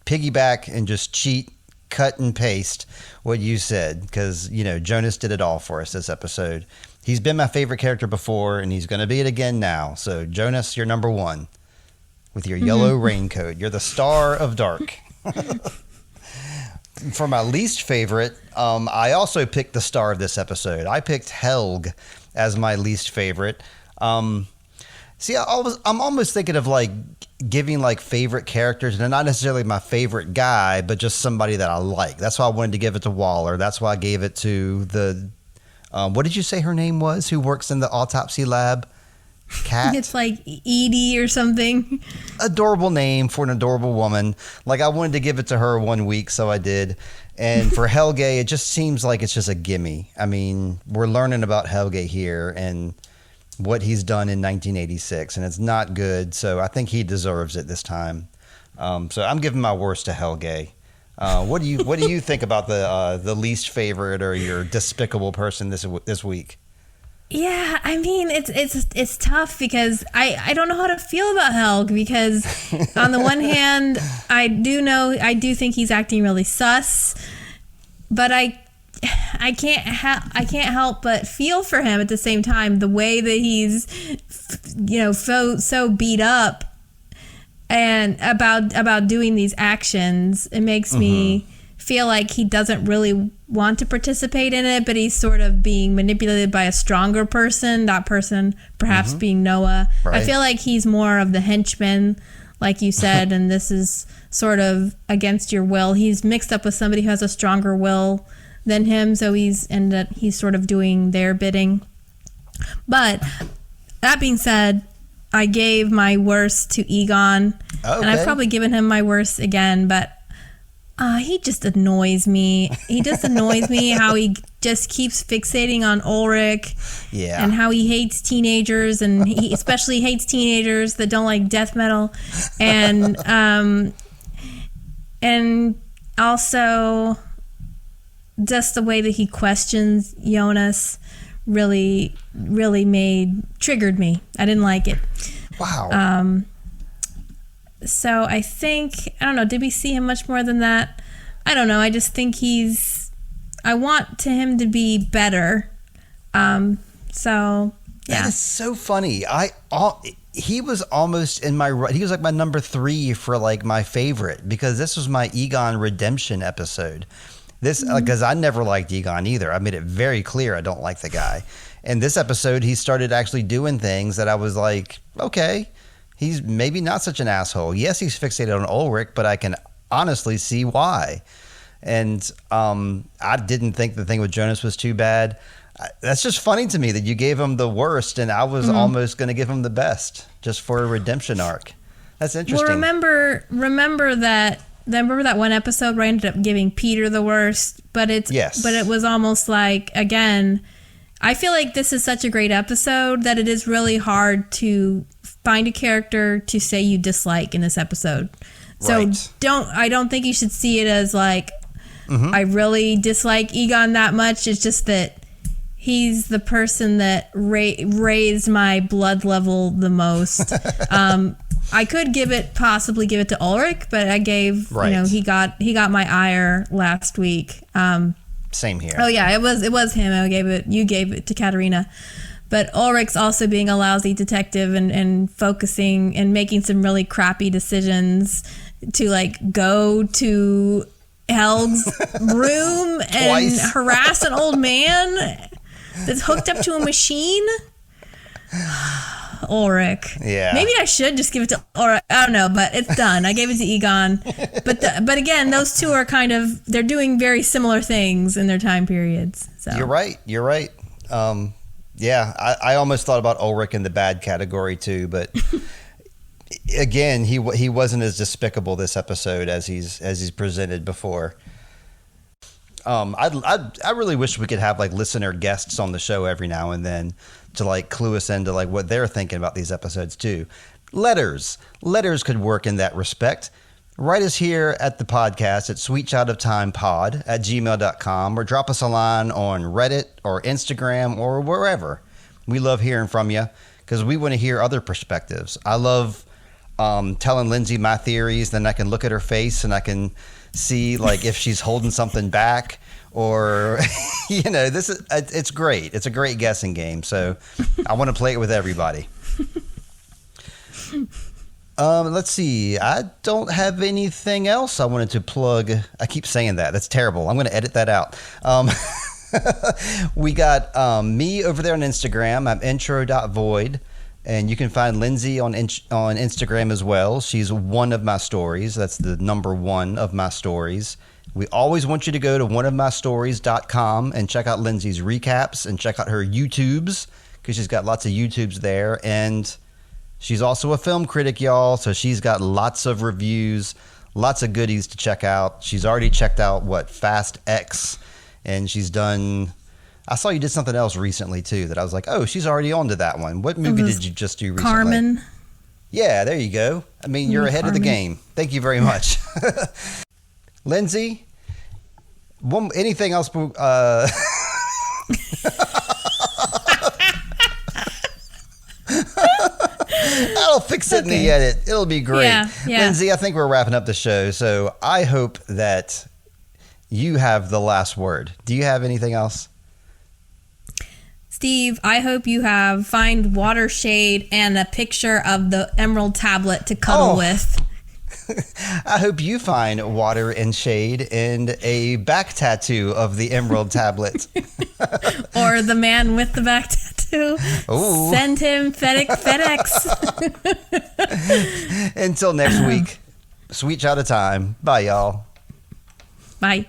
piggyback and just cheat, cut and paste what you said because, Jonas did it all for us this episode. He's been my favorite character before, and he's going to be it again now. So, Jonas, you're number one with your yellow raincoat. You're the star of Dark. For my least favorite, I also picked the star of this episode. I picked Helge as my least favorite. I'm almost thinking of giving favorite characters, and not necessarily my favorite guy, but just somebody that I like. That's why I wanted to give it to Waller. That's why I gave it to the what did you say her name was? Who works in the autopsy lab? Cat. It's like Edie or something. Adorable name for an adorable woman. I wanted to give it to her 1 week, so I did. And for Helge, it just seems like it's just a gimme. I mean, we're learning about Helge here and what he's done in 1986, and it's not good. So I think he deserves it this time. So I'm giving my worst to Helge. What do you think about the least favorite or your despicable person this week? Yeah, I mean it's tough because I don't know how to feel about Helge because on the one hand I do think he's acting really sus, but I can't help but feel for him at the same time. The way that he's so beat up and about doing these actions, it makes me feel like he doesn't really want to participate in it, but he's sort of being manipulated by a stronger person, that person perhaps being Noah. Right. I feel like he's more of the henchman, like you said, and this is sort of against your will. He's mixed up with somebody who has a stronger will than him, so he's sort of doing their bidding. But that being said, I gave my worst to Egon, and I've probably given him my worst again, but he just annoys me. He just annoys me how he just keeps fixating on Ulrich. Yeah. And how he hates teenagers, and he especially hates teenagers that don't like death metal. And also just the way that he questions Jonas really, really triggered me. I didn't like it. Wow. So I think, I don't know, did we see him much more than that? I don't know. I just think I want him to be better. So, yeah. That is so funny. He was almost he was like my number 3 for my favorite, because this was my Egon redemption episode. This because I never liked Egon either. I made it very clear I don't like the guy. And this episode, he started actually doing things that I was like, okay, he's maybe not such an asshole. Yes, he's fixated on Ulrich, but I can honestly see why. And I didn't think the thing with Jonas was too bad. That's just funny to me that you gave him the worst, and I was almost going to give him the best just for a redemption arc. That's interesting. Well, remember that one episode where I ended up giving Peter the worst, but it was almost like, again, I feel like this is such a great episode that it is really hard to find a character to say you dislike in this episode. So I don't think you should see it as like, I really dislike Egon that much. It's just that he's the person that raised my blood level the most. I could possibly give it to Ulrich, but I gave, he got my ire last week. Same here. Oh yeah, it was him. You gave it to Katerina. But Ulrich's also being a lousy detective and focusing and making some really crappy decisions to like go to Helg's room and harass an old man that's hooked up to a machine. Ulrich. Yeah. Maybe I should just give it to Ulrich. I don't know, but it's done. I gave it to Egon. But again, those two are they're doing very similar things in their time periods. So You're right. Yeah, I almost thought about Ulrich in the bad category too, but again, he wasn't as despicable this episode as he's presented before. I really wish we could have like listener guests on the show every now and then to like clue us into like what they're thinking about these episodes too. Letters could work in that respect. Write us here at the podcast at sweetchildoftimepod@gmail.com or drop us a line on Reddit or Instagram or wherever. We love hearing from you because we want to hear other perspectives. I love telling Lindsay my theories, then I can look at her face and I can see like if she's holding something back or it's great. It's a great guessing game. So I want to play it with everybody. Let's see. I don't have anything else I wanted to plug. I keep saying that. That's terrible. I'm going to edit that out. We got me over there on Instagram. I'm intro.void. And you can find Lindsay on Instagram as well. She's one of my stories. That's the number one of my stories. We always want you to go to oneofmystories.com and check out Lindsay's recaps and check out her YouTubes because she's got lots of YouTubes there. And she's also a film critic, y'all. So she's got lots of reviews, lots of goodies to check out. She's already checked out, Fast X. And she's done... I saw you did something else recently, too, that I was like, oh, she's already on to that one. What movie did you just do recently? Carmen. Yeah, there you go. I mean, you're ahead of the game. Thank you very much. Lindsay, anything else? I'll fix it in the edit. It'll be great. Yeah. Lindsay, I think we're wrapping up the show, so I hope that you have the last word. Do you have anything else? Steve, I hope you find water shade and a picture of the emerald tablet to cuddle with. I hope you find water and shade and a back tattoo of the emerald tablet. Or the man with the back tattoo. Ooh. Send him FedEx. Until next week, sweet child of time. Bye, y'all. Bye.